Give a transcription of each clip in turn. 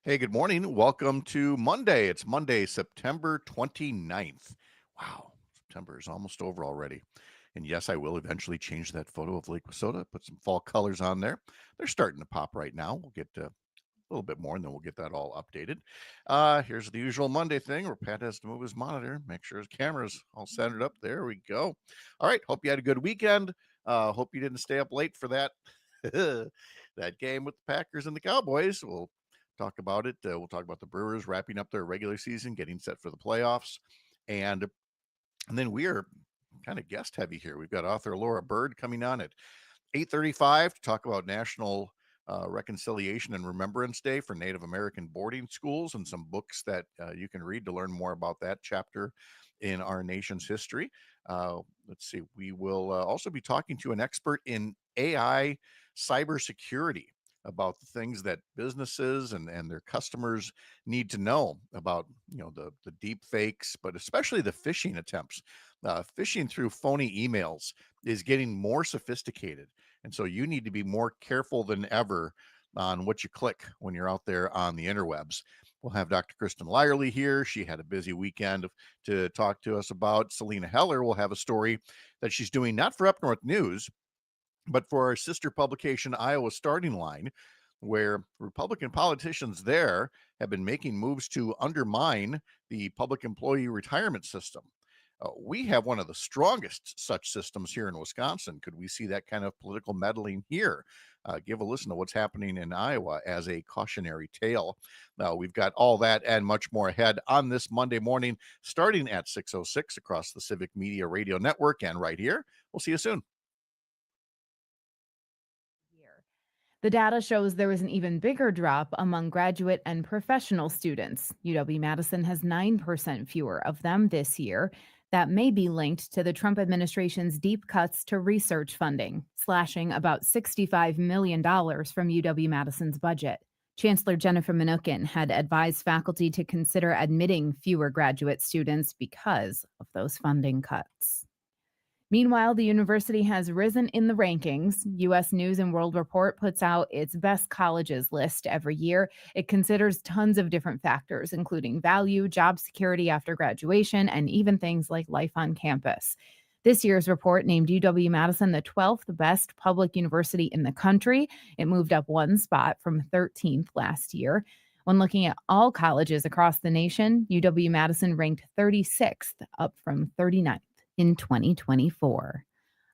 Hey, good morning. Welcome to Monday. It's Monday, September 29th. Wow, September is almost over already. And yes, I will eventually change that photo of Lake Wissota, put some fall colors on there. They're starting to pop right now. We'll get a little bit more and then we'll get that all updated. Here's the usual Monday thing where Pat has to move his monitor, make sure his camera's all centered up. There we go. All right. Hope you had a good weekend. Hope you didn't stay up late for that that game with the Packers and the Cowboys. We'll talk about it. We'll talk about the Brewers wrapping up their regular season, getting set for the playoffs, and then we are kind of guest heavy here. We've got author Laura Bird coming on at 8:35 to talk about National Reconciliation and Remembrance Day for Native American boarding schools and some books that you can read to learn more about that chapter in our nation's history. Let's see. We will also be talking to an expert in AI cybersecurity about the things that businesses and their customers need to know about, the deep fakes, but especially the phishing attempts. Phishing through phony emails is getting more sophisticated. And so you need to be more careful than ever on what you click when you're out there on the interwebs. We'll have Dr. Kristen Lyerly here. She had a busy weekend to talk to us about. Salina Heller will have a story that she's doing not for Up North News, but for our sister publication, Iowa Starting Line, where Republican politicians there have been making moves to undermine the public employee retirement system. We have one of the strongest such systems here in Wisconsin. Could we see that kind of political meddling here? Give a listen to what's happening in Iowa as a cautionary tale. We've got all that and much more ahead on this Monday morning, starting at 6:06 across the Civic Media Radio Network and right here. We'll see you soon. The data shows there was an even bigger drop among graduate and professional students. UW-Madison has 9% fewer of them this year. That may be linked to the Trump administration's deep cuts to research funding, slashing about $65 million from UW-Madison's budget. Chancellor Jennifer Mnookin had advised faculty to consider admitting fewer graduate students because of those funding cuts. Meanwhile, the university has risen in the rankings. U.S. News and World Report puts out its best colleges list every year. It considers tons of different factors, including value, job security after graduation, and even things like life on campus. This year's report named UW-Madison the 12th best public university in the country. It moved up one spot from 13th last year. When looking at all colleges across the nation, UW-Madison ranked 36th, up from 39th. In 2024.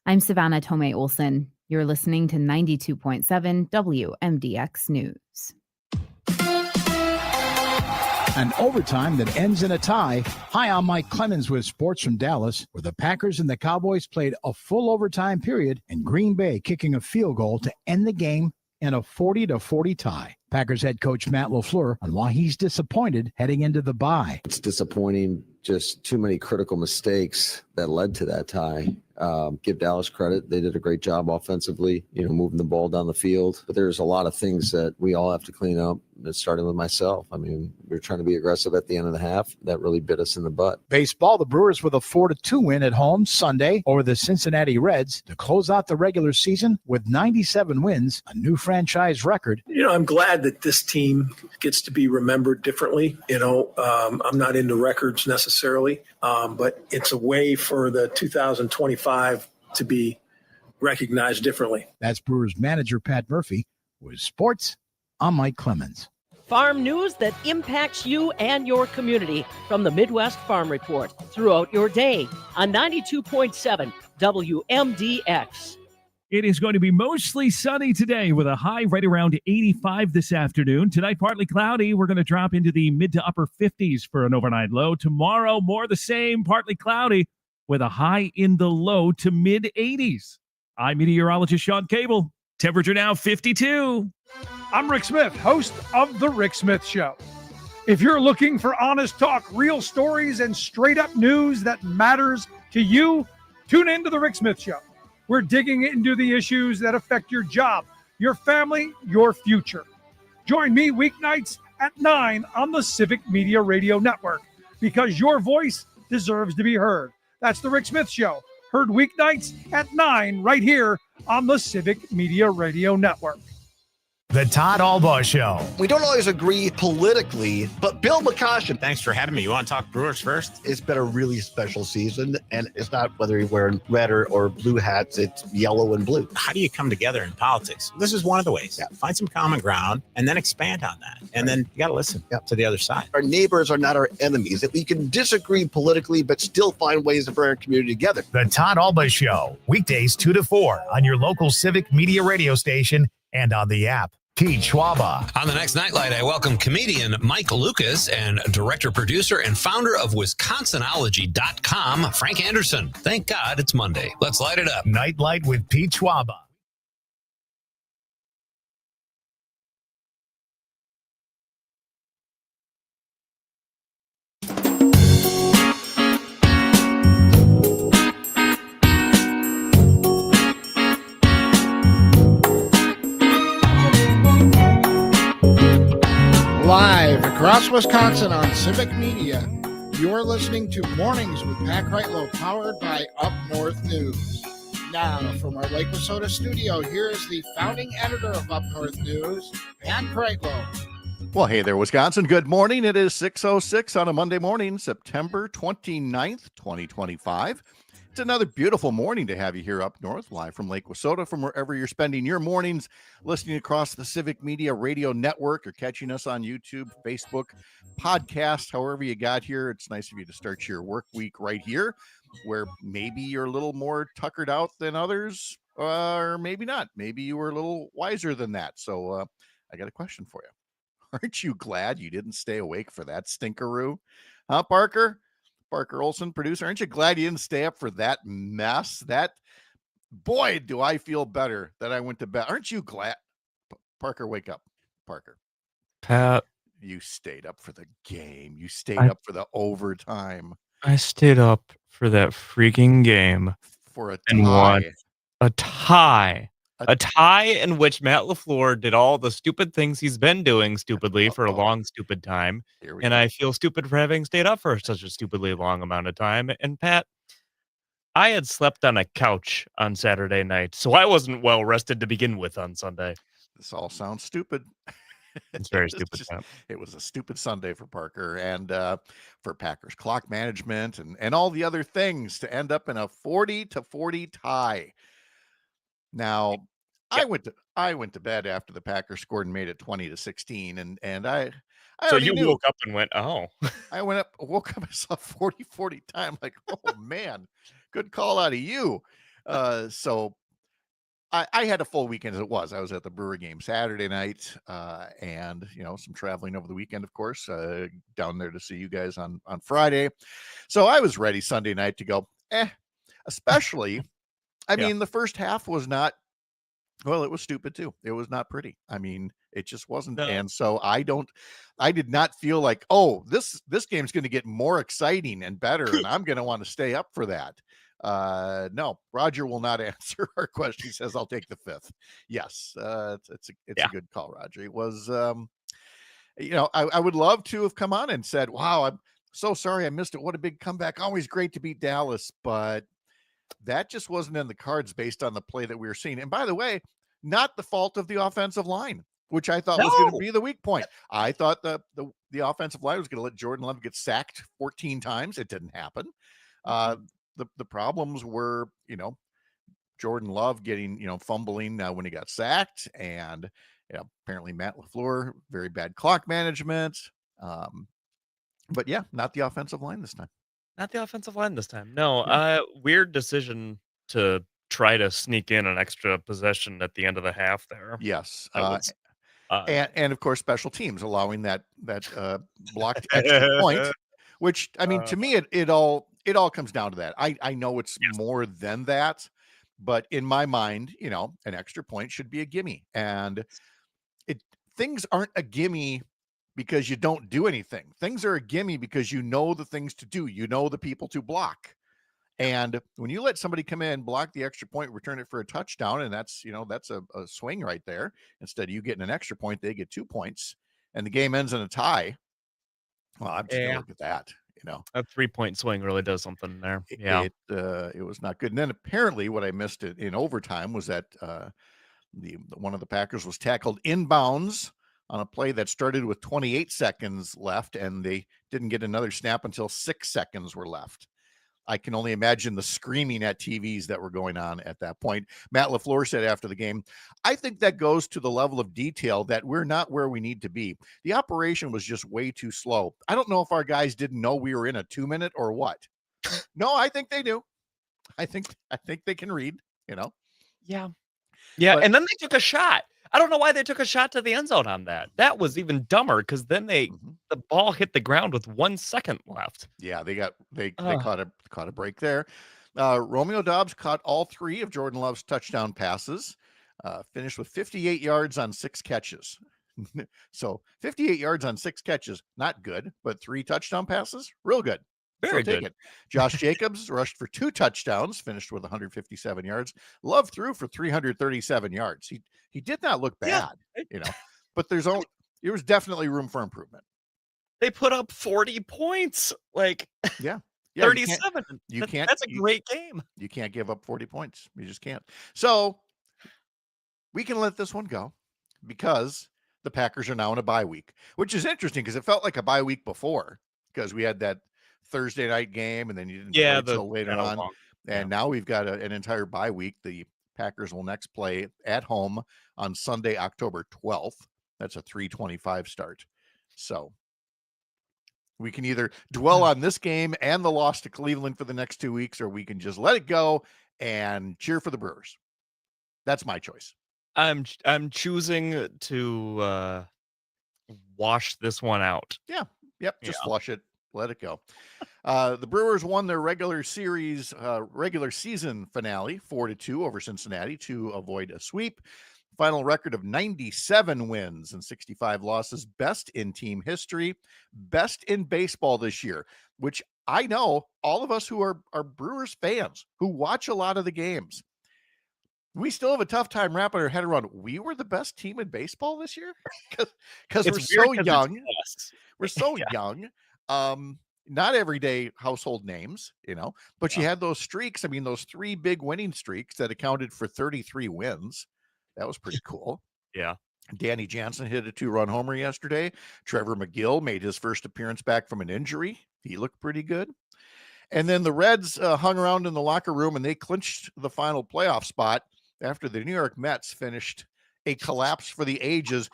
I'm Savannah Tomei Olson. You're listening to 92.7 WMDX News. An overtime that ends in a tie. Hi, I'm Mike Clemens with Sports from Dallas, where the Packers and the Cowboys played a full overtime period and Green Bay kicking a field goal to end the game in a 40-40 tie. Packers head coach Matt LaFleur on why he's disappointed heading into the bye. It's disappointing, just too many critical mistakes that led to that tie. Give Dallas credit. They did a great job offensively, moving the ball down the field. But there's a lot of things that we all have to clean up, starting with myself. I mean, we were trying to be aggressive at the end of the half. That really bit us in the butt. Baseball, the Brewers with a 4-2 win at home Sunday over the Cincinnati Reds to close out the regular season with 97 wins, a new franchise record. I'm glad that this team gets to be remembered differently. I'm not into records necessarily, but it's a way for the 2025 to be recognized differently. That's Brewers manager Pat Murphy. With sports, I'm Mike Clemens. Farm news that impacts you and your community from the Midwest Farm Report throughout your day on 92.7 WMDX. It is going to be mostly sunny today with a high right around 85 this afternoon. Tonight, partly cloudy. We're going to drop into the mid to upper 50s for an overnight low. Tomorrow, more the same, partly cloudy with a high in the low to mid 80s. I'm meteorologist Sean Cable. Temperature now 52. I'm Rick Smith, host of The Rick Smith Show. If you're looking for honest talk, real stories, and straight-up news that matters to you, tune in to The Rick Smith Show. We're digging into the issues that affect your job, your family, your future. Join me weeknights at 9 on the Civic Media Radio Network, because your voice deserves to be heard. That's The Rick Smith Show, heard weeknights at 9 right here on the Civic Media Radio Network. The Todd Albaugh Show. We don't always agree politically, but Bill McCoshen. Thanks for having me. You want to talk Brewers first? It's been a really special season, and it's not whether you're wearing red or blue hats, it's yellow and blue. How do you come together in politics? This is one of the ways. Yeah. Find some common ground and then expand on that. And then you got to listen to the other side. Our neighbors are not our enemies. We can disagree politically, but still find ways to bring our community together. The Todd Albaugh Show. Weekdays 2 to 4 on your local Civic Media radio station and on the app. Pete Schwaba. On the next Nightlight, I welcome comedian Mike Lucas and director, producer, and founder of Wisconsinology.com, Frank Anderson. Thank God it's Monday. Let's light it up. Nightlight with Pete Schwaba. Live across Wisconsin on Civic Media, you're listening to Mornings with Pat Kreitlow, powered by Up North News. Now, from our Lake Wissota studio, here is the founding editor of Up North News, Pat Kreitlow. Well, hey there, Wisconsin. Good morning. It is 6:06 on a Monday morning, September 29th, 2025. It's another beautiful morning to have you here up north, live from Lake Wissota, from wherever you're spending your mornings, listening across the Civic Media Radio Network or catching us on YouTube, Facebook, podcast, however you got here. It's nice of you to start your work week right here, where maybe you're a little more tuckered out than others, or maybe not. Maybe you were a little wiser than that. So I got a question for you. Aren't you glad you didn't stay awake for that stinkeroo? Huh, Parker? Parker Olson, producer. Aren't you glad you didn't stay up for that mess? That, boy, do I feel better that I went to bed. Aren't you glad? Parker, wake up. Parker. Pat. You stayed up for the game. You stayed up for the overtime. I stayed up for that freaking game. For a tie. And won a tie. A tie in which Matt LaFleur did all the stupid things he's been doing stupidly for a long, stupid time. And I feel stupid for having stayed up for such a stupidly long amount of time. And Pat, I had slept on a couch on Saturday night, so I wasn't well rested to begin with on Sunday. This all sounds stupid. It's very stupid. It was a stupid Sunday for Parker and for Packers clock management and all the other things to end up in a 40-40 tie. Now, I went to bed after the Packers scored and made it 20-16, and I so you woke up and went, oh. I woke up, I saw 40-40 time, like, oh man, good call out of you. So I had a full weekend as it was. I was at the Brewer game Saturday night, and some traveling over the weekend, of course, down there to see you guys on Friday. So I was ready Sunday night to go, especially. I mean, the first half was not, well, it was stupid too. It was not pretty. I mean, it just wasn't. No. And so I did not feel like, oh, this game's going to get more exciting and better, and I'm going to want to stay up for that. No, Roger will not answer our question. He says, I'll take the fifth. Yes. It's a good call, Roger. It was, I would love to have come on and said, wow, I'm so sorry I missed it. What a big comeback. Always great to beat Dallas, but that just wasn't in the cards based on the play that we were seeing. And by the way, not the fault of the offensive line, which I thought was going to be the weak point. I thought the offensive line was going to let Jordan Love get sacked 14 times. It didn't happen. The problems were, Jordan Love getting, fumbling when he got sacked, and apparently Matt LaFleur, very bad clock management. But yeah, not the offensive line this time. Not the offensive line this time. No, weird decision to try to sneak in an extra possession at the end of the half there. Yes. And of course, special teams allowing that blocked extra point, which, I mean, to me, it all comes down to that. I know it's more than that, but in my mind, an extra point should be a gimme, and things aren't a gimme because you don't do anything. Things are a gimme because you know the things to do. You know the people to block. And when you let somebody come in, block the extra point, return it for a touchdown, and that's a swing right there. Instead of you getting an extra point, they get 2 points, and the game ends in a tie. Well, I'm just gonna look at that. A 3-point swing really does something there. It was not good. And then apparently what I missed in overtime was that One of the Packers was tackled inbounds on a play that started with 28 seconds left, and they didn't get another snap until 6 seconds were left. I can only imagine the screaming at TVs that were going on at that point. Matt LaFleur said after the game, I think that goes to the level of detail that we're not where we need to be. The operation was just way too slow. I don't know if our guys didn't know we were in a 2-minute or what. No, I think they do. I think they can read, Yeah. But- And then they took a shot. I don't know why they took a shot to the end zone on that. That was even dumber because then the ball hit the ground with 1 second left. Yeah, they caught a break there. Romeo Doubs caught all 3 of Jordan Love's touchdown passes. Finished with 58 yards on 6 catches. So 58 yards on 6 catches, not good, but 3 touchdown passes, real good. Very Take good. it. Josh Jacobs rushed for 2 touchdowns, finished with 157 yards. Love threw for 337 yards. He did not look bad, but there was definitely room for improvement. They put up 40 points. Like, Yeah, 37. You can't. That's a great game. You can't give up 40 points. You just can't. So we can let this one go because the Packers are now in a bye week, which is interesting because it felt like a bye week before because we had that Thursday night game and then you didn't play until later on. And now we've got an entire bye week. The Packers will next play at home on Sunday, October 12th. That's a 3:25 start. So we can either dwell on this game and the loss to Cleveland for the next 2 weeks, or we can just let it go and cheer for the Brewers. That's my choice. I'm choosing to wash this one out. Yeah. Yep. Just flush it. Let it go. The Brewers won their regular season finale 4-2 over Cincinnati to avoid a sweep. Final record of 97 wins and 65 losses, best in team history, best in baseball this year, which I know all of us who are Brewers fans who watch a lot of the games, we still have a tough time wrapping our head around. We were the best team in baseball this year because we're so young. We're so young. Not everyday household names, but you had those streaks. I mean, those 3 big winning streaks that accounted for 33 wins. That was pretty cool. Yeah. Danny Jansen hit a 2-run homer yesterday. Trevor McGill made his first appearance back from an injury. He looked pretty good. And then the Reds hung around in the locker room and they clinched the final playoff spot after the New York Mets finished a collapse for the ages.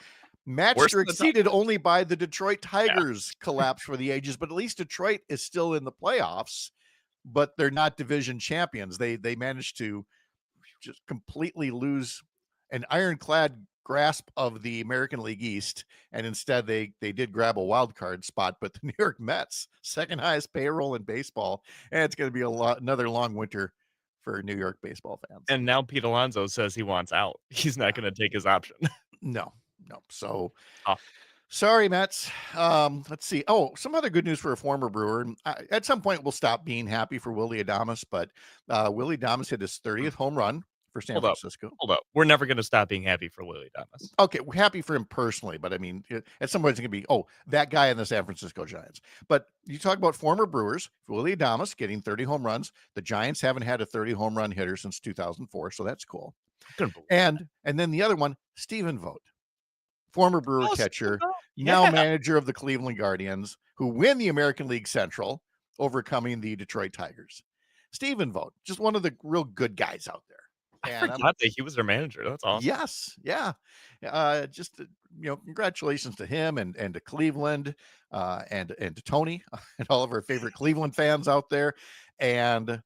Matched or exceeded only by the Detroit Tigers collapse for the ages, but at least Detroit is still in the playoffs, but they're not division champions. They managed to just completely lose an ironclad grasp of the American League East, and instead they did grab a wild card spot. But the New York Mets, second highest payroll in baseball, and it's going to be another long winter for New York baseball fans. And now Pete Alonso says he wants out. He's not going to take his option. No. So sorry, Mets. Let's see. Oh, some other good news for a former Brewer. At some point, we'll stop being happy for Willie Adames, but Willie Adames hit his 30th home run for San Francisco. Hold up. We're never going to stop being happy for Willie Adames. Okay, we're happy for him personally, but I mean, at some point it's going to be, that guy in the San Francisco Giants. But you talk about former Brewers, Willie Adames getting 30 home runs. The Giants haven't had a 30 home run hitter since 2004, so that's cool. And then the other one, Stephen Vogt, former Brewer catcher, now manager of the Cleveland Guardians, who win the American League Central, overcoming the Detroit Tigers. Stephen Vogt, just one of the real good guys out there. I forgot that he was their manager. That's awesome. Yes. Yeah. Congratulations to him and to Cleveland and to Tony and all of our favorite Cleveland fans out there. And,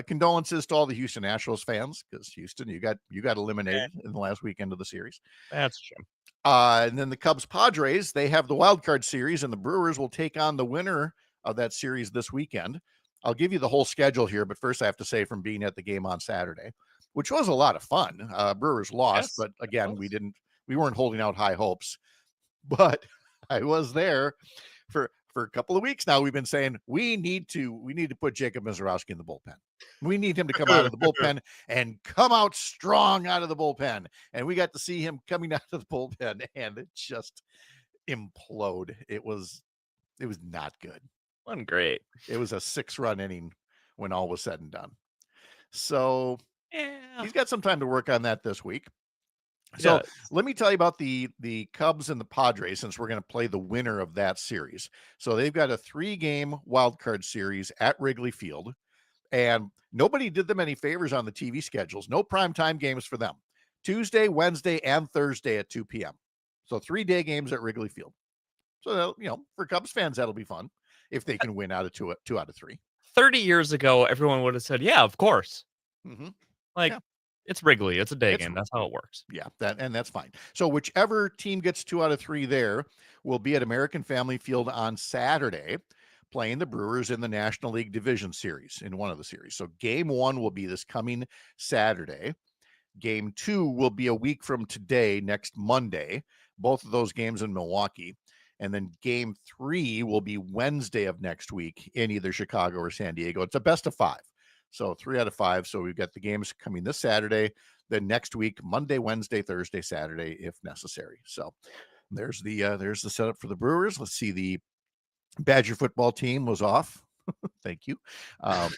condolences to all the Houston Astros fans because Houston, you got eliminated in the last weekend of the series. That's true. And then the Cubs Padres, they have the wild card series, and the Brewers will take on the winner of that series this weekend. I'll give you the whole schedule here, but first I have to say from being at the game on Saturday, which was a lot of fun. Brewers lost, but again, we weren't holding out high hopes. But I was there for a couple of weeks now. We've been saying we need to put Jacob Mizorowski in the bullpen. We need him to come out of the bullpen and come out strong out of the bullpen. And we got to see him coming out of the bullpen, and it just implode. It was not good. Wasn't great. It was a 6-run inning when all was said and done. So he's got some time to work on that this week. So does. let me tell you about the Cubs and the Padres, since we're going to play the winner of that series. So they've got a 3-game wild card series at Wrigley Field, and nobody did them any favors on the TV schedules. No primetime games for them. Tuesday, Wednesday, and Thursday at 2 p.m. So 3-day games at Wrigley Field. So, for Cubs fans, that'll be fun if they can win out of two out of 3. 30 years ago, everyone would have said, yeah, of course. Mm-hmm. Like, Yeah. It's Wrigley. It's a day game. That's how it works. Yeah, that's fine. So whichever team gets 2 out of 3 there will be at American Family Field on Saturday, playing the Brewers in the National League Division Series, in one of the series. So game 1 will be this coming Saturday. Game 2 will be a week from today, next Monday. Both of those games in Milwaukee. And then game 3 will be Wednesday of next week in either Chicago or San Diego. It's a best of 5. So 3 out of 5. So we've got the games coming this Saturday, then next week, Monday, Wednesday, Thursday, Saturday, if necessary. So there's the setup for the Brewers. Let's see. The Badger football team was off. Thank you.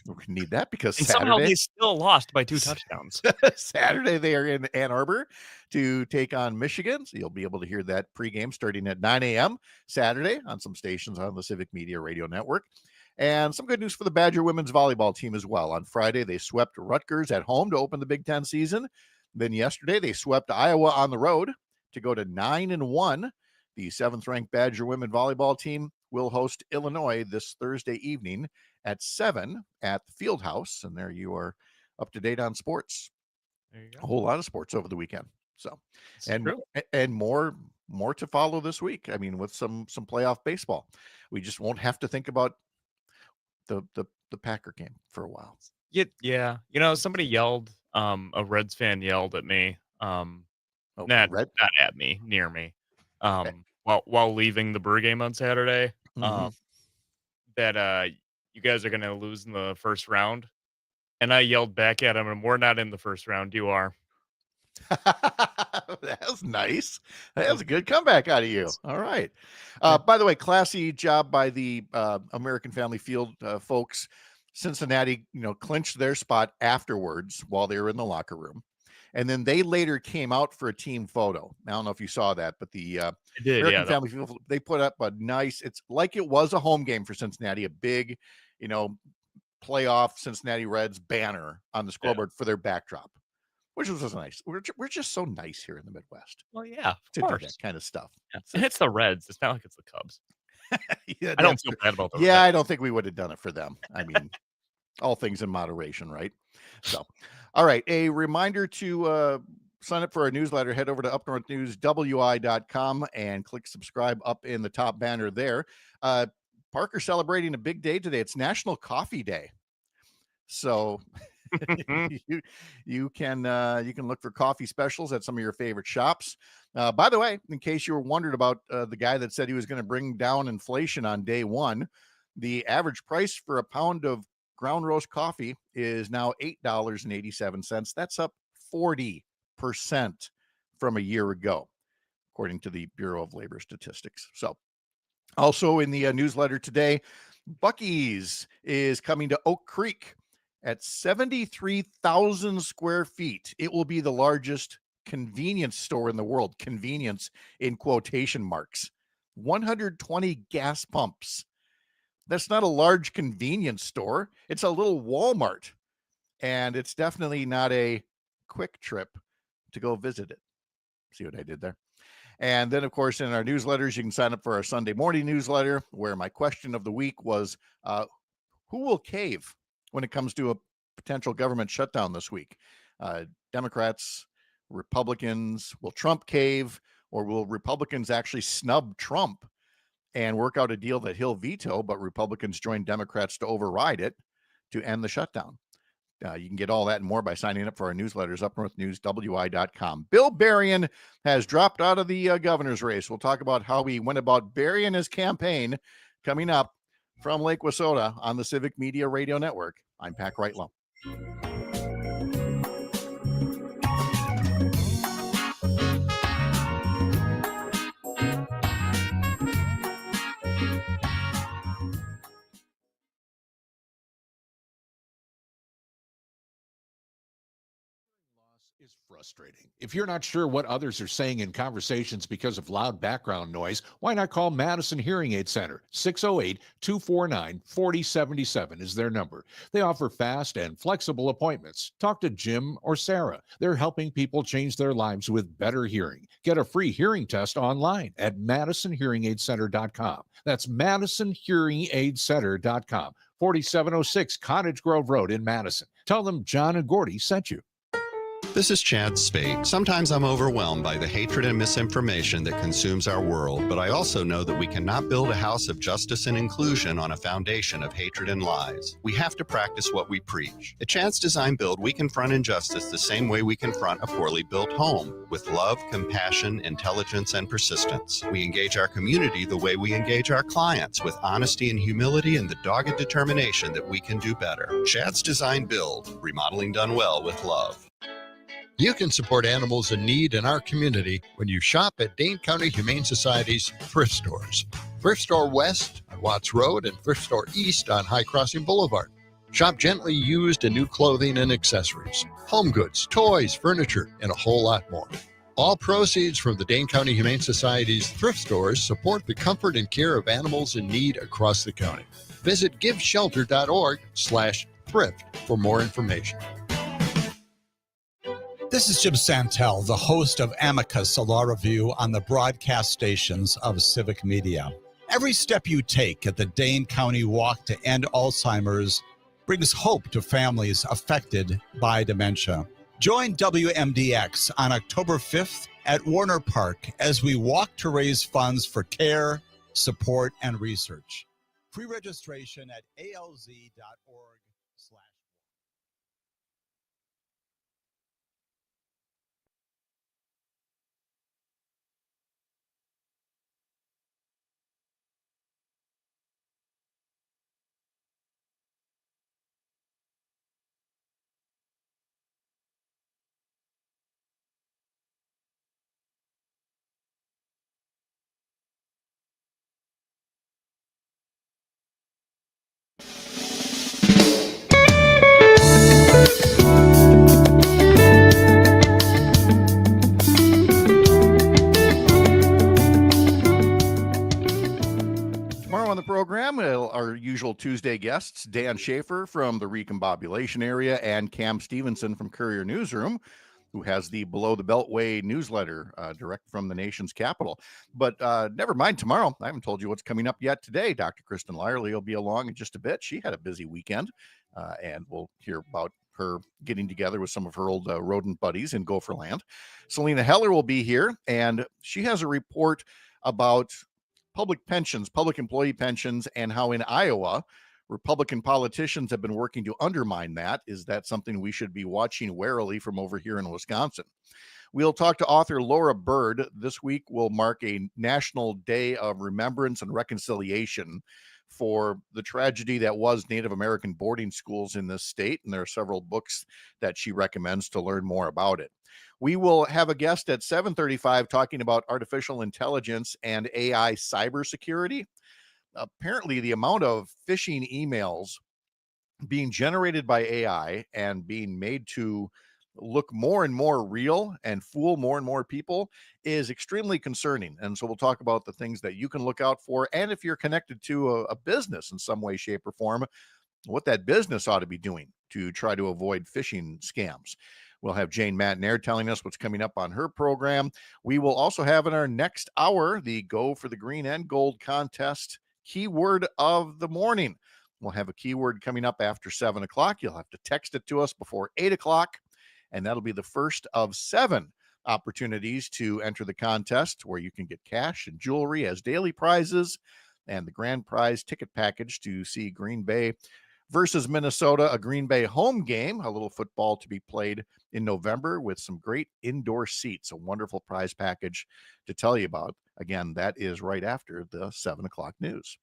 We need that because And Saturday, somehow they still lost by 2 touchdowns. Saturday they are in Ann Arbor to take on Michigan. So you'll be able to hear that pregame starting at 9 a.m. Saturday on some stations on the Civic Media Radio Network. And some good news for the Badger women's volleyball team as well. On Friday, they swept Rutgers at home to open the Big Ten season. Then yesterday, they swept Iowa on the road to go to 9-1. The 7th-ranked Badger women volleyball team will host Illinois this Thursday evening at 7 at the Fieldhouse. And there you are up to date on sports. There you go. A whole lot of sports over the weekend. So, It's and true. and more to follow this week. I mean, with some playoff baseball, we just won't have to think about the Packer game for a while. Yeah. Somebody yelled, a Reds fan yelled at me. Not at me, near me. While leaving the Brew game on Saturday. That you guys are gonna lose in the first round. And I yelled back at him, and we're not in the first round, you are. That was nice. That was a good comeback out of you. All right. By the way, classy job by the American Family Field folks. Cincinnati, clinched their spot afterwards while they were in the locker room. And then they later came out for a team photo. I don't know if you saw that, but the American Family Field, they put up a nice, it's like it was a home game for Cincinnati, a big, playoff Cincinnati Reds banner on the scoreboard for their backdrop, which was nice. We're just so nice here in the Midwest. Well, yeah, of to course. do that kind of stuff. Yeah. And it's the Reds. It's not like it's the Cubs. Yeah, I don't feel bad about that. Yeah, I don't think we would have done it for them. I mean, all things in moderation, right? So, all right. A reminder to sign up for our newsletter. Head over to upnorthnewswi.com and click subscribe up in the top banner there. Parker's celebrating a big day today. It's National Coffee Day. So you can look for coffee specials at some of your favorite shops. By the way, in case you were wondering about the guy that said he was going to bring down inflation on day one, the average price for a pound of ground roast coffee is now $8.87. That's up 40% from a year ago, according to the Bureau of Labor Statistics. So also in the newsletter today, Buc-ee's is coming to Oak Creek at 73,000 square feet. It will be the largest convenience store in the world. Convenience in quotation marks. 120 gas pumps. That's not a large convenience store. It's a little Walmart. And it's definitely not a quick trip to go visit it. See what I did there? And then, of course, in our newsletters, you can sign up for our Sunday morning newsletter, where my question of the week was, who will cave when it comes to a potential government shutdown this week? Democrats, Republicans, will Trump cave, or will Republicans actually snub Trump and work out a deal that he'll veto, but Republicans join Democrats to override it to end the shutdown? You can get all that and more by signing up for our newsletters, upnorthnewswi.com. Bill Berrien has dropped out of the governor's race. We'll talk about how he went about burying his campaign coming up from Lake Wissota on the Civic Media Radio Network. I'm Pat Kreitlow. is frustrating. If you're not sure what others are saying in conversations because of loud background noise, why not call Madison Hearing Aid Center? 608-249-4077 is their number. They offer fast and flexible appointments. Talk to Jim or Sarah. They're helping people change their lives with better hearing. Get a free hearing test online at MadisonHearingAidCenter.com. That's MadisonHearingAidCenter.com, 4706 Cottage Grove Road in Madison. Tell them John and Gordy sent you. This is Chad Spade. Sometimes I'm overwhelmed by the hatred and misinformation that consumes our world, but I also know that we cannot build a house of justice and inclusion on a foundation of hatred and lies. We have to practice what we preach. At Chad's Design Build, we confront injustice the same way we confront a poorly built home, with love, compassion, intelligence, and persistence. We engage our community the way we engage our clients, with honesty and humility and the dogged determination that we can do better. Chad's Design Build, remodeling done well with love. You can support animals in need in our community when you shop at Dane County Humane Society's thrift stores. Thrift Store West on Watts Road and Thrift Store East on High Crossing Boulevard. Shop gently used and new clothing and accessories, home goods, toys, furniture, and a whole lot more. All proceeds from the Dane County Humane Society's thrift stores support the comfort and care of animals in need across the county. Visit giveshelter.org/thrift for more information. This is Jim Santel, the host of Amicus, a law review on the broadcast stations of Civic Media. Every step you take at the Dane County Walk to End Alzheimer's brings hope to families affected by dementia. Join WMDX on October 5th at Warner Park as we walk to raise funds for care, support, and research. Pre-registration at alz.org/. Tomorrow on the program, our usual Tuesday guests, Dan Schaefer from the Recombobulation area and Cam Stevenson from Courier Newsroom, who has the Below the Beltway newsletter direct from the nation's capital. But never mind tomorrow. I haven't told you what's coming up yet today. Dr. Kristen Lyerly will be along in just a bit. She had a busy weekend, and we'll hear about her getting together with some of her old rodent buddies in Gopherland. Salina Heller will be here, and she has a report about public pensions, public employee pensions, and how in Iowa, Republican politicians have been working to undermine that. Is that something we should be watching warily from over here in Wisconsin? We'll talk to author Laura Bird. This week will mark a National Day of Remembrance and Reconciliation for the tragedy that was Native American boarding schools in this state, and there are several books that she recommends to learn more about it. We will have a guest at 7:35 talking about artificial intelligence and AI cybersecurity. Apparently, the amount of phishing emails being generated by AI and being made to look more and more real and fool more and more people is extremely concerning. And so we'll talk about the things that you can look out for. And if you're connected to a business in some way, shape, or form, what that business ought to be doing to try to avoid phishing scams. We'll have Jane Matnair telling us what's coming up on her program. We will also have in our next hour the Go for the Green and Gold contest keyword of the morning. We'll have a keyword coming up after 7 o'clock. You'll have to text it to us before 8 o'clock, and that'll be the first of 7 opportunities to enter the contest, where you can get cash and jewelry as daily prizes and the grand prize ticket package to see Green Bay versus Minnesota, a Green Bay home game, a little football to be played in November with some great indoor seats, a wonderful prize package to tell you about. Again, that is right after the 7 o'clock news.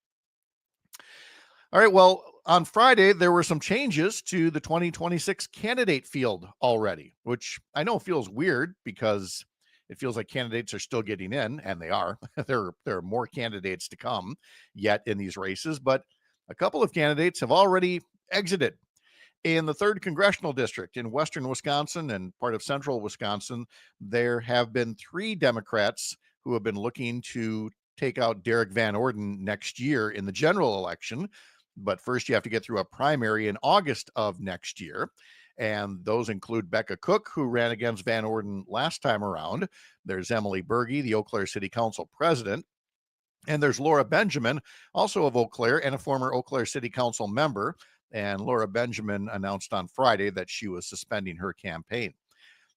All right, well, on Friday, there were some changes to the 2026 candidate field already, which I know feels weird because it feels like candidates are still getting in, and they are. There are more candidates to come yet in these races, but a couple of candidates have already exited. In the 3rd Congressional District in western Wisconsin and part of central Wisconsin, there have been 3 Democrats who have been looking to take out Derek Van Orden next year in the general election. But first, you have to get through a primary in August of next year. And those include Becca Cook, who ran against Van Orden last time around. There's Emily Berge, the Eau Claire City Council president. And there's Laura Benjamin, also of Eau Claire and a former Eau Claire City Council member. And Laura Benjamin announced on Friday that she was suspending her campaign.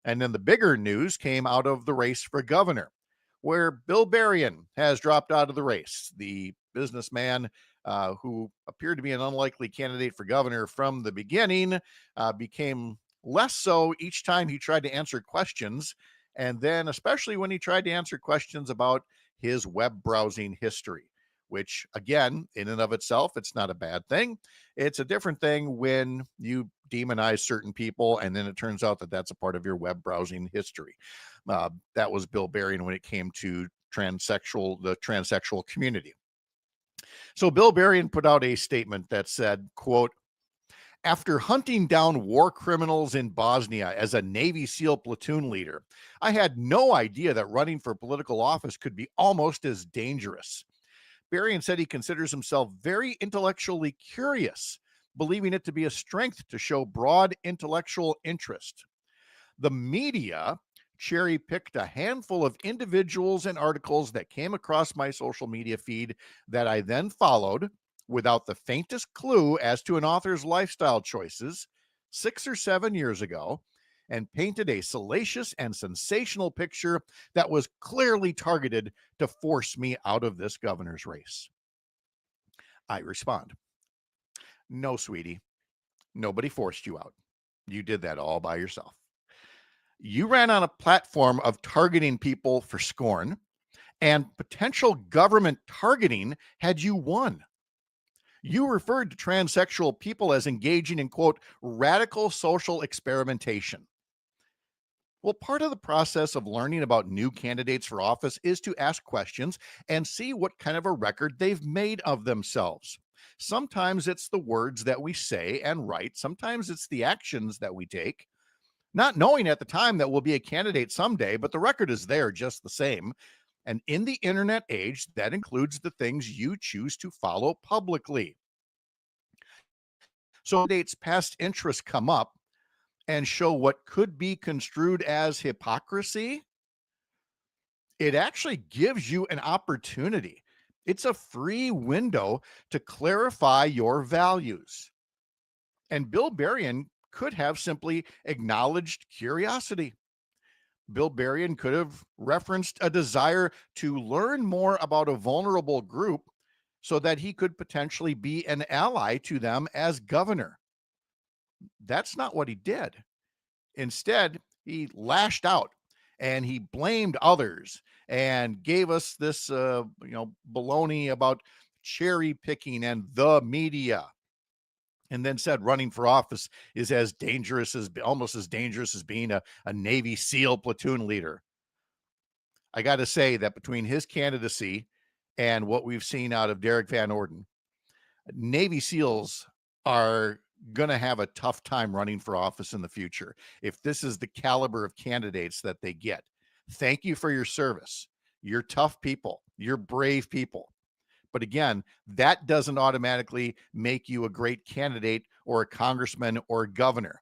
And then the bigger news came out of the race for governor, where Bill Berrien has dropped out of the race. The businessman who appeared to be an unlikely candidate for governor from the beginning became less so each time he tried to answer questions. And then especially when he tried to answer questions about his web browsing history, which again, in and of itself, it's not a bad thing. It's a different thing when you demonize certain people and then it turns out that that's a part of your web browsing history. That was Bill Berrien when it came to the transsexual community. So Bill Berrien put out a statement that said, quote, "After hunting down war criminals in Bosnia as a Navy SEAL platoon leader, I had no idea that running for political office could be almost as dangerous." Berrien said he considers himself very intellectually curious, believing it to be a strength to show broad intellectual interest. The media cherry-picked a handful of individuals and articles that came across my social media feed that I then followed without the faintest clue as to an author's lifestyle choices 6 or 7 years ago, and painted a salacious and sensational picture that was clearly targeted to force me out of this governor's race. I respond, "No, sweetie, nobody forced you out. You did that all by yourself. You ran on a platform of targeting people for scorn, and potential government targeting had you won. You referred to transsexual people as engaging in, quote, radical social experimentation. Well, part of the process of learning about new candidates for office is to ask questions and see what kind of a record they've made of themselves. Sometimes it's the words that we say and write. Sometimes it's the actions that we take, not knowing at the time that we'll be a candidate someday, but the record is there just the same. And in the internet age, that includes the things you choose to follow publicly. So candidates' past interests come up and show what could be construed as hypocrisy. It actually gives you an opportunity. It's a free window to clarify your values. And Bill Berrien could have simply acknowledged curiosity. Bill Berrien could have referenced a desire to learn more about a vulnerable group so that he could potentially be an ally to them as governor. That's not what he did. Instead, he lashed out and he blamed others and gave us this, baloney about cherry picking and the media. And then said running for office is almost as dangerous as being a Navy SEAL platoon leader. I got to say that between his candidacy and what we've seen out of Derek Van Orden, Navy SEALs are going to have a tough time running for office in the future if this is the caliber of candidates that they get. Thank you for your service. You're tough people. You're brave people. But again, that doesn't automatically make you a great candidate or a congressman or a governor.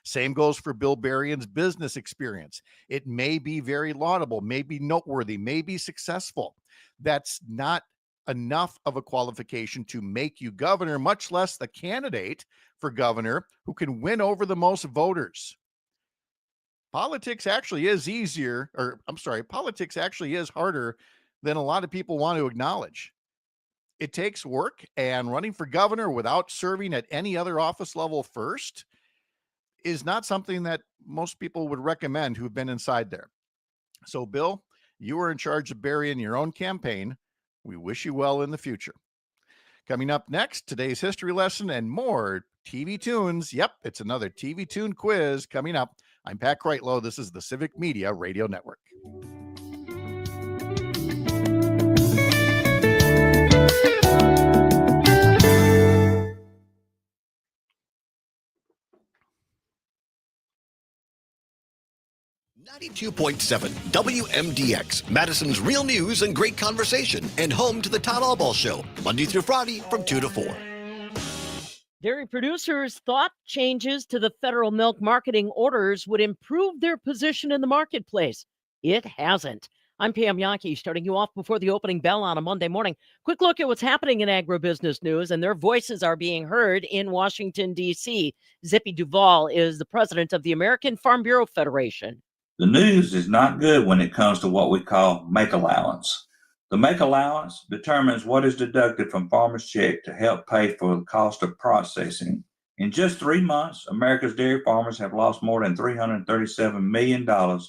Same goes for Bill Berrien's business experience. It may be very laudable, may be noteworthy, may be successful. That's not enough of a qualification to make you governor, much less the candidate for governor who can win over the most voters. Politics actually is harder than a lot of people want to acknowledge. It takes work, and running for governor without serving at any other office level first is not something that most people would recommend who've been inside there. So, Bill, you are in charge of Berrien your own campaign. We wish you well in the future. Coming up next, today's history lesson and more TV tunes. Yep, it's another TV tune quiz coming up. I'm Pat Kreitlow. This is the Civic Media Radio Network. 92.7 WMDX, Madison's real news and great conversation, and home to the Todd Allball Show, Monday through Friday from 2 to 4. Dairy producers thought changes to the federal milk marketing orders would improve their position in the marketplace. It hasn't. I'm Pam Yankee, starting you off before the opening bell on a Monday morning. Quick look at what's happening in agribusiness news, and their voices are being heard in Washington, D.C. Zippy Duvall is the president of the American Farm Bureau Federation. The news is not good when it comes to what we call make allowance. The make allowance determines what is deducted from farmers' check to help pay for the cost of processing. In just 3 months, America's dairy farmers have lost more than $337 million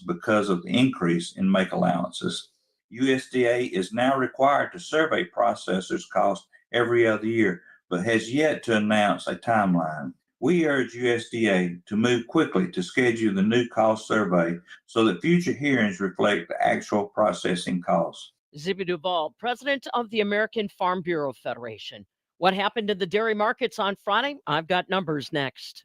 because of the increase in make allowances. USDA is now required to survey processors' costs every other year, but has yet to announce a timeline. We urge USDA to move quickly to schedule the new cost survey so that future hearings reflect the actual processing costs. Zippy Duvall, president of the American Farm Bureau Federation. What happened in the dairy markets on Friday? I've got numbers next.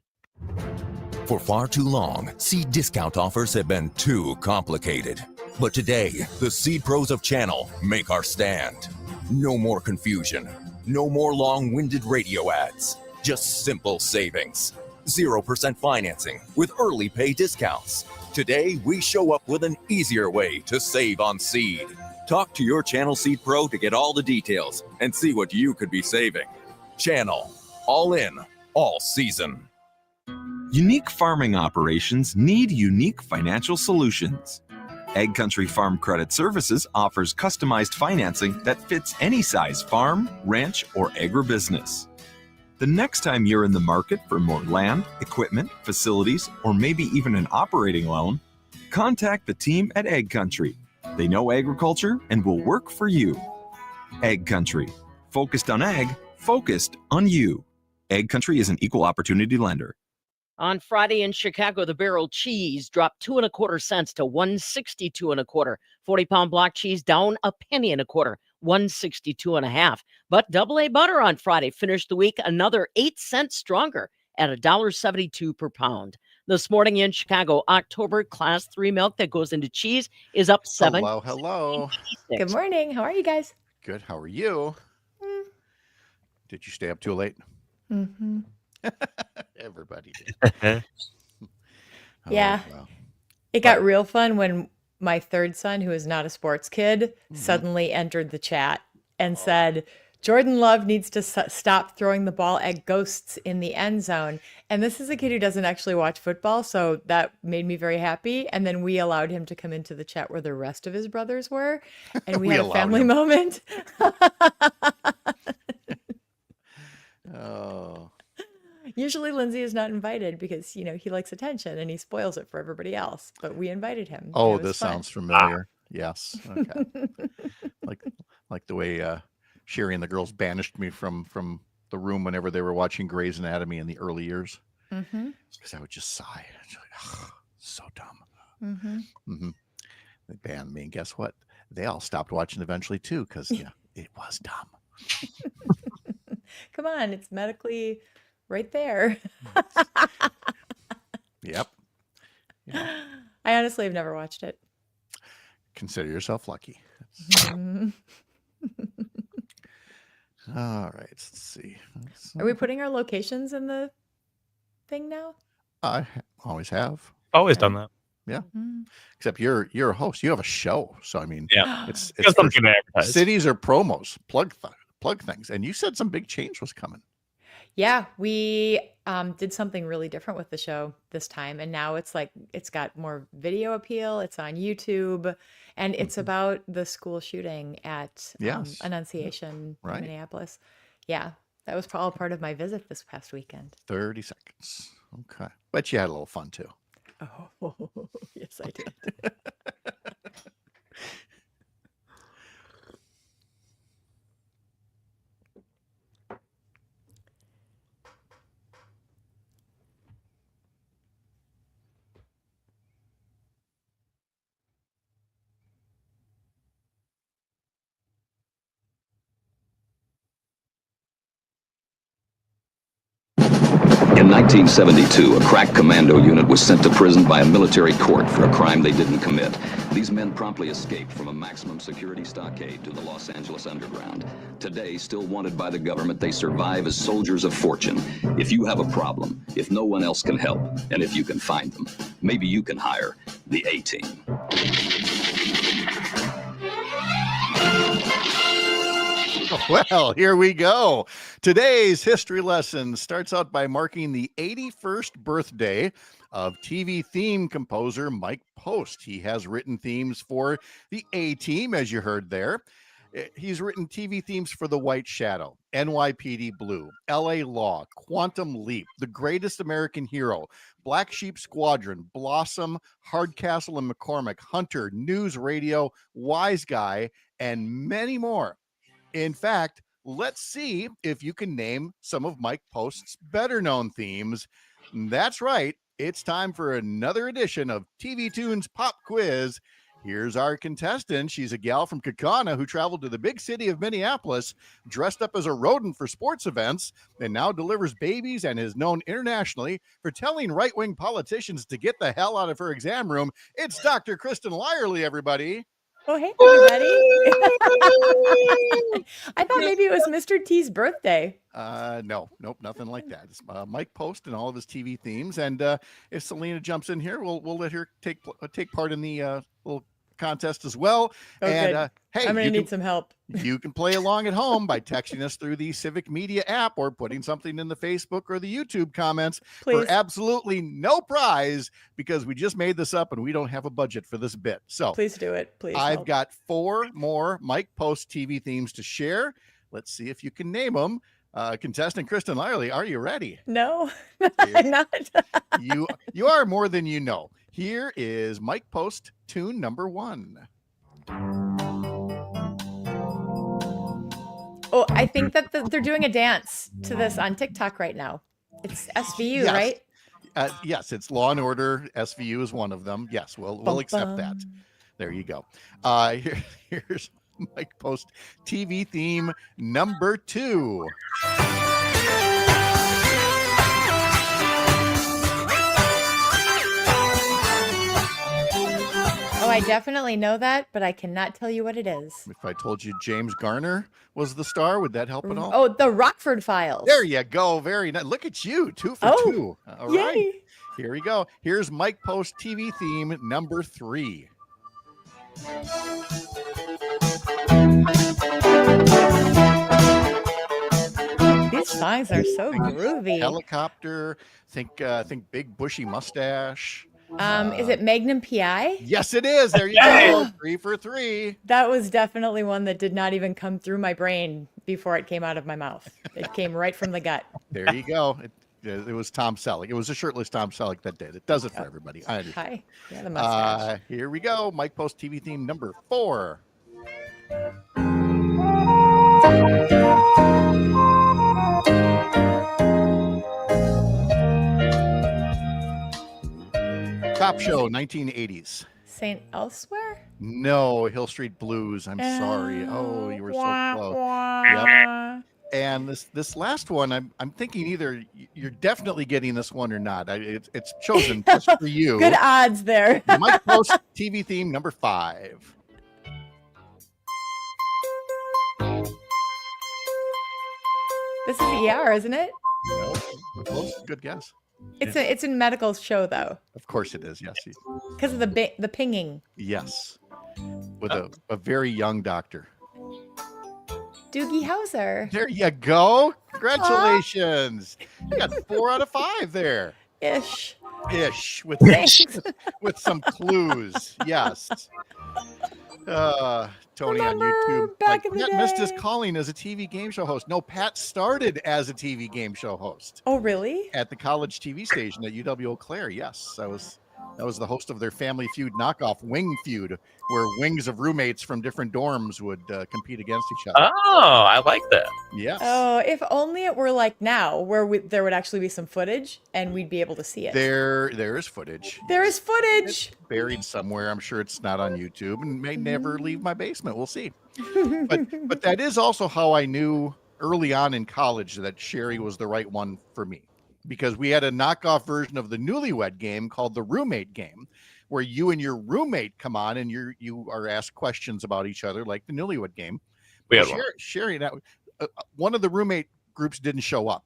For far too long, seed discount offers have been too complicated. But today, the Seed Pros of Channel make our stand. No more confusion. No more long-winded radio ads. Just simple savings. 0% financing with early pay discounts. Today, we show up with an easier way to save on seed. Talk to your Channel Seed Pro to get all the details and see what you could be saving. Channel. All in. All season. Unique farming operations need unique financial solutions. Ag Country Farm Credit Services offers customized financing that fits any size farm, ranch, or agribusiness. The next time you're in the market for more land, equipment, facilities, or maybe even an operating loan, contact the team at Ag Country. They know agriculture and will work for you. Ag Country. Focused on ag, focused on you. Ag Country is an equal opportunity lender. On Friday in Chicago, the barrel cheese dropped 2 1/4 cents to 162 1/4. 40-pound block cheese down a penny and a quarter, 162 1/2. But AA butter on Friday finished the week another 8 cents stronger at $1.72 per pound. This morning in Chicago, October Class 3 milk that goes into cheese is up 7. Hello. Good morning. How are you guys? Good. How are you? Did you stay up too late? Mm-hmm. Everybody did. Yeah. Well. It got real fun when my third son, who is not a sports kid, suddenly entered the chat and said, Jordan Love needs to stop throwing the ball at ghosts in the end zone. And this is a kid who doesn't actually watch football, so that made me very happy. And then we allowed him to come into the chat where the rest of his brothers were. And we had a family moment. Oh. Usually Lindsay is not invited because, you know, he likes attention and he spoils it for everybody else. But we invited him. Oh, this sounds familiar. Yes. Okay. like the way Sherry and the girls banished me from the room whenever they were watching Grey's Anatomy in the early years. Mm-hmm. Because I would just sigh. Like, so dumb. Mm-hmm. Mm-hmm. They banned me, and guess what? They all stopped watching eventually too, because it was dumb. Come on, it's medically right there. Yep. I honestly have never watched it. Consider yourself lucky. Mhm. All right, let's see. Are we putting our locations in the thing now? I always have. Always done that. Yeah. Mm-hmm. Except you're a host. You have a show, so I mean, Yeah. it's Got something to advertise. cities or promos. Plug things. And you said some big change was coming. Yeah, we did something really different with the show this time. And now it's like, it's got more video appeal. It's on YouTube. And it's about the school shooting at Yes. Annunciation Right. in Minneapolis. Yeah, that was all part of my visit this past weekend. 30 seconds. Okay. Bet you had a little fun too. Oh, yes, I did. In 1972, a crack commando unit was sent to prison by a military court for a crime they didn't commit. These men promptly escaped from a maximum security stockade to the Los Angeles underground. Today, still wanted by the government, they survive as soldiers of fortune. If you have a problem, if no one else can help, and if you can find them, maybe you can hire the A-Team. Well, here we go. Today's history lesson starts out by marking the 81st birthday of TV theme composer Mike Post. He has written themes for the A-Team, as you heard there. He's written TV themes for The White Shadow, NYPD Blue, LA Law, Quantum Leap, The Greatest American Hero, Black Sheep Squadron, Blossom, Hardcastle and McCormick, Hunter, News Radio, Wise Guy, and many more. In fact, let's see if you can name some of Mike Post's better known themes. That's right. It's time for another edition of TV Tunes Pop Quiz. Here's our contestant. She's a gal from Kaukauna who traveled to the big city of Minneapolis, dressed up as a rodent for sports events, and now delivers babies and is known internationally for telling right-wing politicians to get the hell out of her exam room. It's Dr. Kristen Lyerly, everybody. Oh, hey, everybody. I thought maybe it was Mr. T's birthday. Nope, nothing like that. It's Mike Post and all of his TV themes. And if Salina jumps in here, we'll let her take part in the little contest as well. Oh, and good. Hey, I'm going to need some help. You can play along at home by texting us through the Civic Media app or putting something in the Facebook or the YouTube comments for absolutely no prize, because we just made this up and we don't have a budget for this bit. So please do it. Please. I've got 4 more Mike Post TV themes to share. Let's see if you can name them. Contestant Kristen Lyerly, are you ready? No, I'm not. You are more than you know. Here is Mike Post tune number 1. Oh, I think that they're doing a dance to this on TikTok right now. It's SVU, Yes. right? Yes, it's Law and Order. SVU is one of them. Yes, we'll accept that. There you go. Here's Mike Post TV theme number 2. Oh, I definitely know that, but I cannot tell you what it is. If I told you James Garner was the star, would that help at all? Oh, the Rockford Files. There you go. Very nice. Look at you. 2 for 2. All yay. right. Here we go. Here's Mike Post TV theme number 3. These songs are so groovy. Helicopter. Think big bushy mustache. Is it Magnum PI? Yes, it is. There you go. 3 for 3. That was definitely one that did not even come through my brain before it came out of my mouth. It came right from the gut. There you go. It was Tom Selleck. It was a shirtless Tom Selleck that did. It does it for everybody. I understand. Hi. Yeah, the mustache. Here we go. Mike Post TV theme number 4. Cop Show, 1980s. St. Elsewhere? No, Hill Street Blues. I'm sorry. Oh, you were so close. Yep. And this last one, I'm thinking either you're definitely getting this one or not. It's chosen just for you. Good odds there. Mike Post TV theme number 5. This is ER, isn't it? No, close. Good guess. It's in medical show though. Of course it is. Yes. Because of the pinging. Yes. With a very young doctor. Doogie Howser. There you go. Congratulations. You got 4 out of 5 there. Ish. With some clues. Yes. Tony on YouTube. Back in the day. Missed his calling as a TV game show host. No, Pat started as a TV game show host. Oh, really? At the college TV station at UW Eau Claire. Yes, that was the host of their Family Feud knockoff Wing Feud, where wings of roommates from different dorms would compete against each other. Oh, I like that. Yes. Oh, if only it were like now, where there would actually be some footage and we'd be able to see it. There is footage. There is footage. It's buried somewhere. I'm sure it's not on YouTube and may never leave my basement. We'll see. But that is also how I knew early on in college that Sherry was the right one for me. because we had a knockoff version of the Newlywed Game called the Roommate Game, where you and your roommate come on and you are asked questions about each other, like the Newlywed Game. We Well, had one. Sherry, one of the roommate groups didn't show up,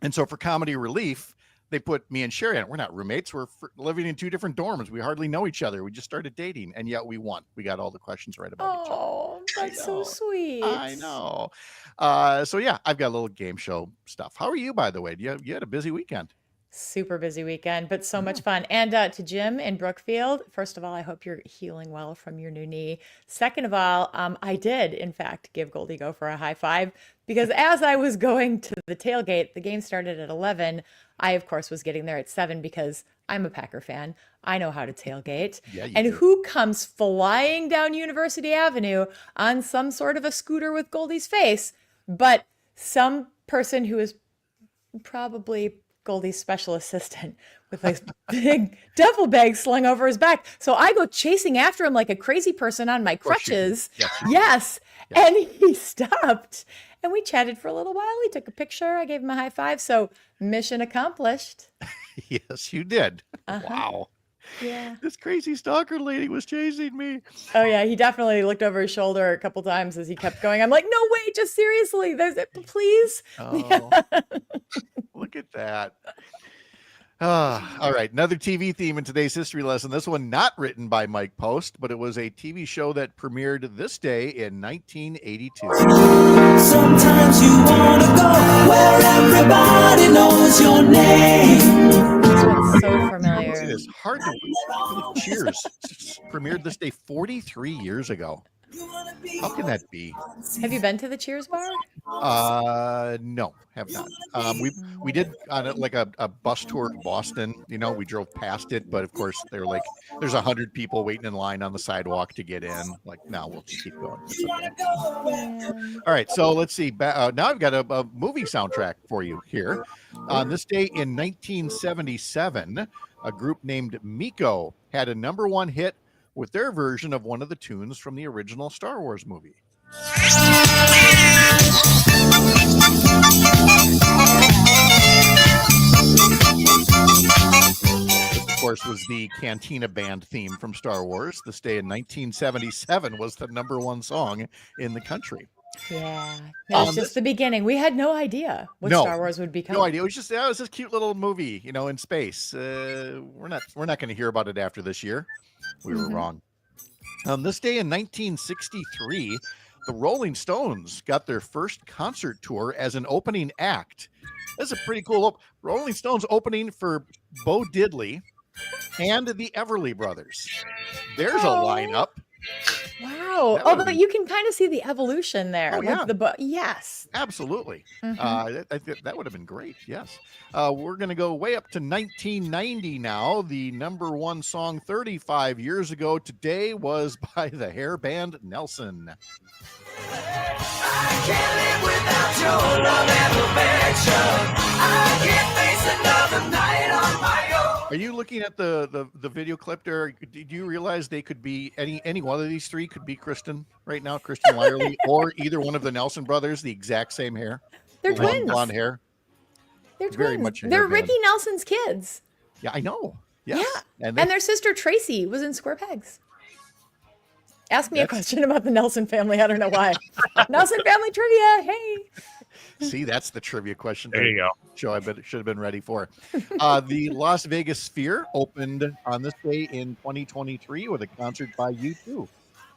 and so for comedy relief, they put me and Sherry on. We're not roommates. We're living in two different dorms. We hardly know each other. We just started dating, and yet we won. We got all the questions right about each other. Oh, that's so sweet. I know. So yeah, I've got a little game show stuff. How are you, by the way? You had a busy weekend. Super busy weekend, but so much fun. And to Jim in Brookfield, first of all, I hope you're healing well from your new knee. Second of all, I did, in fact, give Goldie Gopher a high five because as I was going to the tailgate, the game started at 11. I, of course, was getting there at 7 because I'm a Packer fan. I know how to tailgate. Yeah, you and do. who comes flying down University Avenue on some sort of a scooter with Goldie's face, but some person who is probably Goldie's special assistant with a big duffel bag slung over his back. So I go chasing after him like a crazy person on my crutches. Yes. And he stopped and we chatted for a little while. He took a picture. I gave him a high five. So mission accomplished. Yes, you did. Wow. Yeah. This crazy stalker lady was chasing me. Oh yeah, he definitely looked over his shoulder a couple times as he kept going. I'm like, no, wait, just seriously, please. Oh, look at that. All right, another TV theme in today's history lesson. This one not written by Mike Post, but it was a TV show that premiered this day in 1982. Sometimes you want to go where everybody knows your name. This one's so familiar. It is hard to believe. Cheers premiered this day 43 years ago. How can that be? Have you been to the Cheers bar? No, have not. We did on a bus tour of Boston. You know, we drove past it, but of course they're like, there's 100 people waiting in line on the sidewalk to get in. Like, no, we'll just keep going. It's okay. All right, so let's see. Now I've got a movie soundtrack for you here. On this day in 1977, a group named Miko had a #1 hit with their version of one of the tunes from the original Star Wars movie. This, of course, was the Cantina Band theme from Star Wars. This day in 1977 was the #1 song in the country. Yeah, it was just the beginning. We had no idea what Star Wars would become. No idea. It was just it was this cute little movie, you know, in space. We're not going to hear about it after this year. We were wrong. On this day in 1963, the Rolling Stones got their first concert tour as an opening act. That's a pretty cool Rolling Stones opening for Bo Diddley and the Everly Brothers. There's a lineup. Wow. Although you can kind of see the evolution there. Oh, yeah. Yes. Absolutely. Mhm. That would have been great. Yes. We're going to go way up to 1990 now. The #1 song 35 years ago today was by the hair band Nelson. I can't live without your love and affection. I can't face another night on my own. Are you looking at the video clip there? Did you realize they could be any one of these three could be Kristen right now, Kristen Lyerly, or either one of the Nelson brothers, the exact same hair? They're twins. Blonde hair. They're Very twins. much a They're hair band. Ricky Nelson's kids. Yeah, I know. Yes. Yeah. And And their sister Tracy was in Square Pegs. Ask me a question about the Nelson family. I don't know why. Nelson family trivia. Hey. See, that's the trivia question. There you go. Show I should have been ready for. The Las Vegas Sphere opened on this day in 2023 with a concert by U2.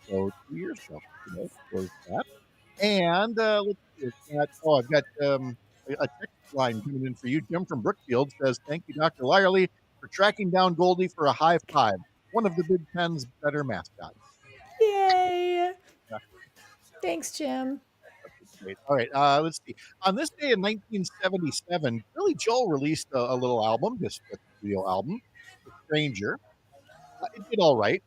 So 2 years ago today was that. And let's see, I've got a text line coming in for you. Jim from Brookfield says, "Thank you, Dr. Lyerly, for tracking down Goldie for a high five. One of the Big Ten's better mascots." Yay. Yeah. Thanks, Jim. Great. All right, let's see. On this day in 1977, Billy Joel released a little album, this studio album, "The Stranger." It did all right.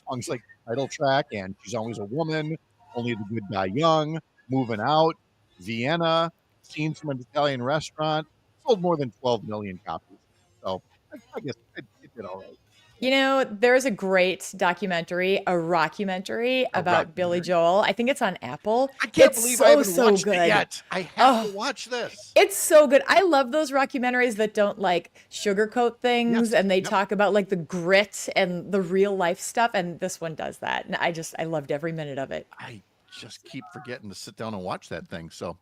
Songs like Title Track and "She's Always a Woman," "Only the Good Die Young," "Moving Out," "Vienna," "Scenes from an Italian Restaurant" sold more than 12 million copies. So I guess it did all right. You know, there's a great documentary, a rockumentary about Billy Joel. I think it's on Apple. I can't It's believe so, I haven't so watched good. it yet. I have to watch this. It's so good. I love those rockumentaries that don't like sugarcoat things and they talk about like the grit and the real life stuff. And this one does that. And I loved every minute of it. I just keep forgetting to sit down and watch that thing. So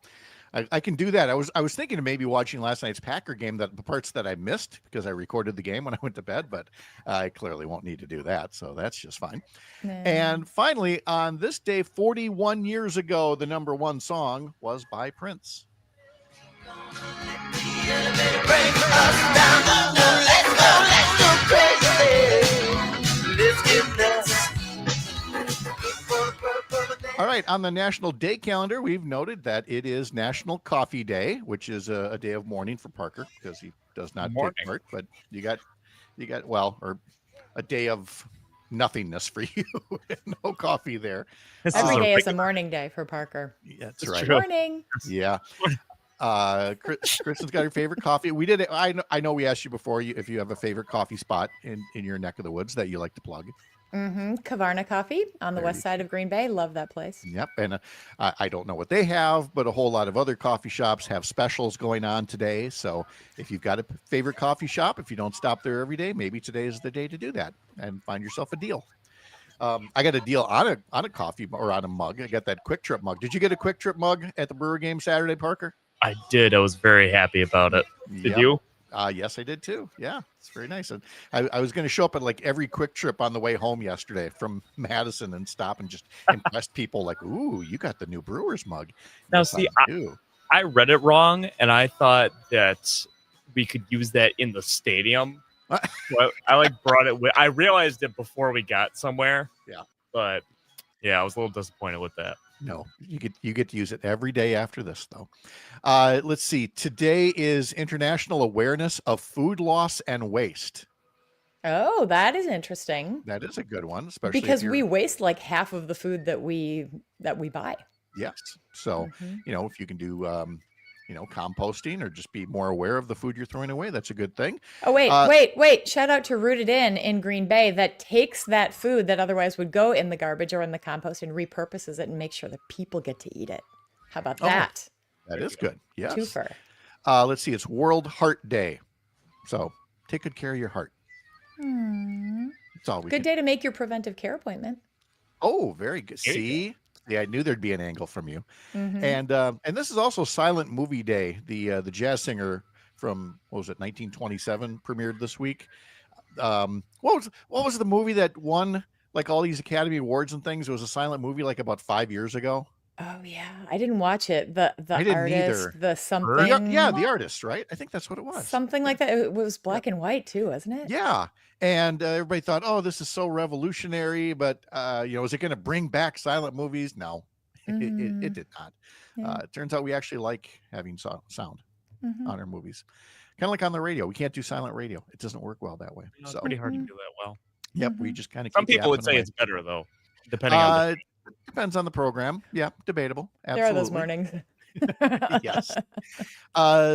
I can do that. I was thinking of maybe watching last night's Packer game, that the parts that I missed because I recorded the game when I went to bed, but I clearly won't need to do that. So that's just fine. And finally, on this day, 41 years ago, the number one song was by Prince. All right, on the National Day calendar, we've noted that it is National Coffee Day, which is a day of mourning for Parker because he does not take part. But you got or a day of nothingness for you. No coffee there. Every day is a morning day for Parker. Yeah, that's right. Morning. Yeah. Kristen's got her favorite coffee. We did it. I know we asked you before if you have a favorite coffee spot in your neck of the woods that you like to plug. Kavarna Coffee on the west side of Green Bay. Love that place. Yep. And I don't know what they have, but a whole lot of other coffee shops have specials going on today. So if you've got a favorite coffee shop, if you don't stop there every day, maybe today is the day to do that and find yourself a deal. I got a deal on a coffee or on a mug. I got that Quick Trip mug. Did you get a Quick Trip mug at the Brewer game Saturday, Parker? I did. I was very happy about it. Did you? Yes, I did too. Yeah, it's very nice. And I was going to show up at like every Quick Trip on the way home yesterday from Madison and stop and just impress people like, ooh, you got the new Brewers mug. Now, Yes, see, I do. I read it wrong, and I thought that we could use that in the stadium. So I brought it with. I realized it before we got somewhere. Yeah. But yeah, I was a little disappointed with that. No, you get to use it every day after this, though. Let's see. Today is International Awareness of Food Loss and Waste. Oh, that is interesting. That is a good one, especially Because if we waste like half of the food that we buy. Yes. So, if you can do, composting or just be more aware of the food you're throwing away, that's a good thing. Oh, wait. Shout out to Rooted In Green Bay that takes that food that otherwise would go in the garbage or in the compost and repurposes it and makes sure that people get to eat it. How about that? That is good. Yes. Twofer. Let's see. It's World Heart Day. So take good care of your heart. That's all we Good can. day to make your preventive care appointment. Oh, very good. See? Yeah, I knew there'd be an angle from you. Mhm. And this is also Silent Movie Day. The jazz singer from, what was it, 1927 premiered this week. What was the movie that won like all these Academy Awards and things? It was a silent movie like about 5 years ago. Oh yeah, I didn't watch it. The I didn't artist, either. the something. The artist, right? I think that's what it was. Something like that. It was black and white too, wasn't it? Yeah. And everybody thought, oh, this is so revolutionary, but is it going to bring back silent movies? No, it did not. Yeah. It turns out we actually like having sound Mhm. on our movies. Kind of like on the radio. We can't do silent radio. It doesn't work well that way. It's So pretty hard to do that well. Yep, we just kind of Some people would say it's better though, depending on the depends on the program. Yeah, debatable. There are those mornings. Yes.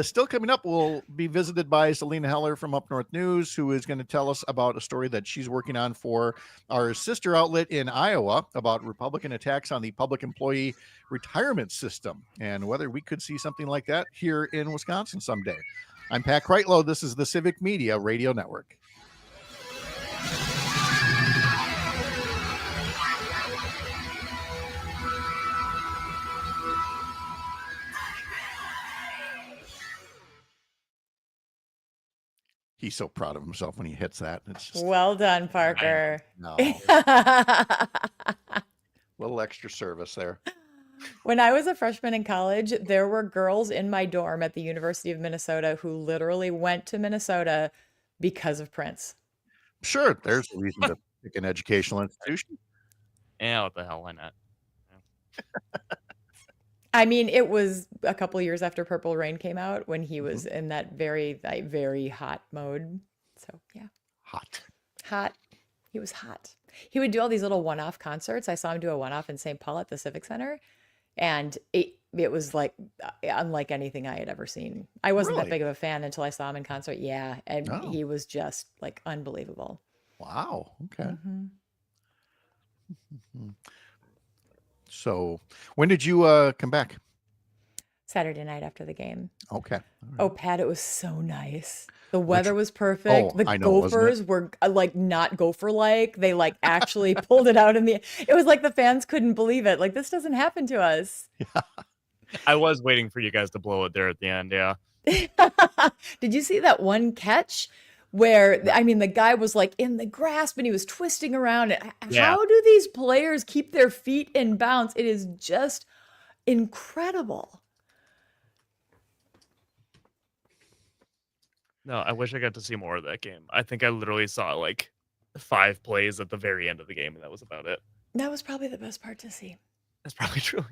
Still coming up, we'll be visited by Salina Heller from Up North News, who is going to tell us about a story that she's working on for our sister outlet in Iowa about Republican attacks on the public employee retirement system and whether we could see something like that here in Wisconsin someday. I'm Pat Kreitlow. This is the Civic Media Radio Network. He's so proud of himself when he hits that. It's just Well done, Parker. no little extra service there. When I was a freshman in college, there were girls in my dorm at the University of Minnesota who literally went to Minnesota because of Prince. Sure, there's a reason to pick an educational institution. Yeah, what the hell? Why not? I mean, it was a couple years after Purple Rain came out when he was in that very hot mode. So yeah. Hot. He was hot. He would do all these little one-off concerts. I saw him do a one-off in St. Paul at the Civic Center. And it was like unlike anything I had ever seen. I wasn't that Really? big of a fan until I saw him in concert. Yeah. And Oh. he was just like unbelievable. Wow. Okay. Mhm. So when did you come back? Saturday night after the game. Okay. Oh, Pat, it was so nice. The Which- weather was perfect. Oh, The I know, wasn't it? Gophers were like not gopher-like. They like actually pulled it out in the. It was like the fans couldn't believe it. Like this doesn't happen to us. I was waiting for you guys to blow it there at the end. Yeah. Did you see that one catch where I mean the guy was like in the grasp and he was twisting around? Yeah. How do these players keep their feet in bounds? It is just incredible. No, I wish I got to see more of that game. I think I literally saw like 5 plays at the very end of the game, and that was about it. That was probably the best part to see. That's probably true.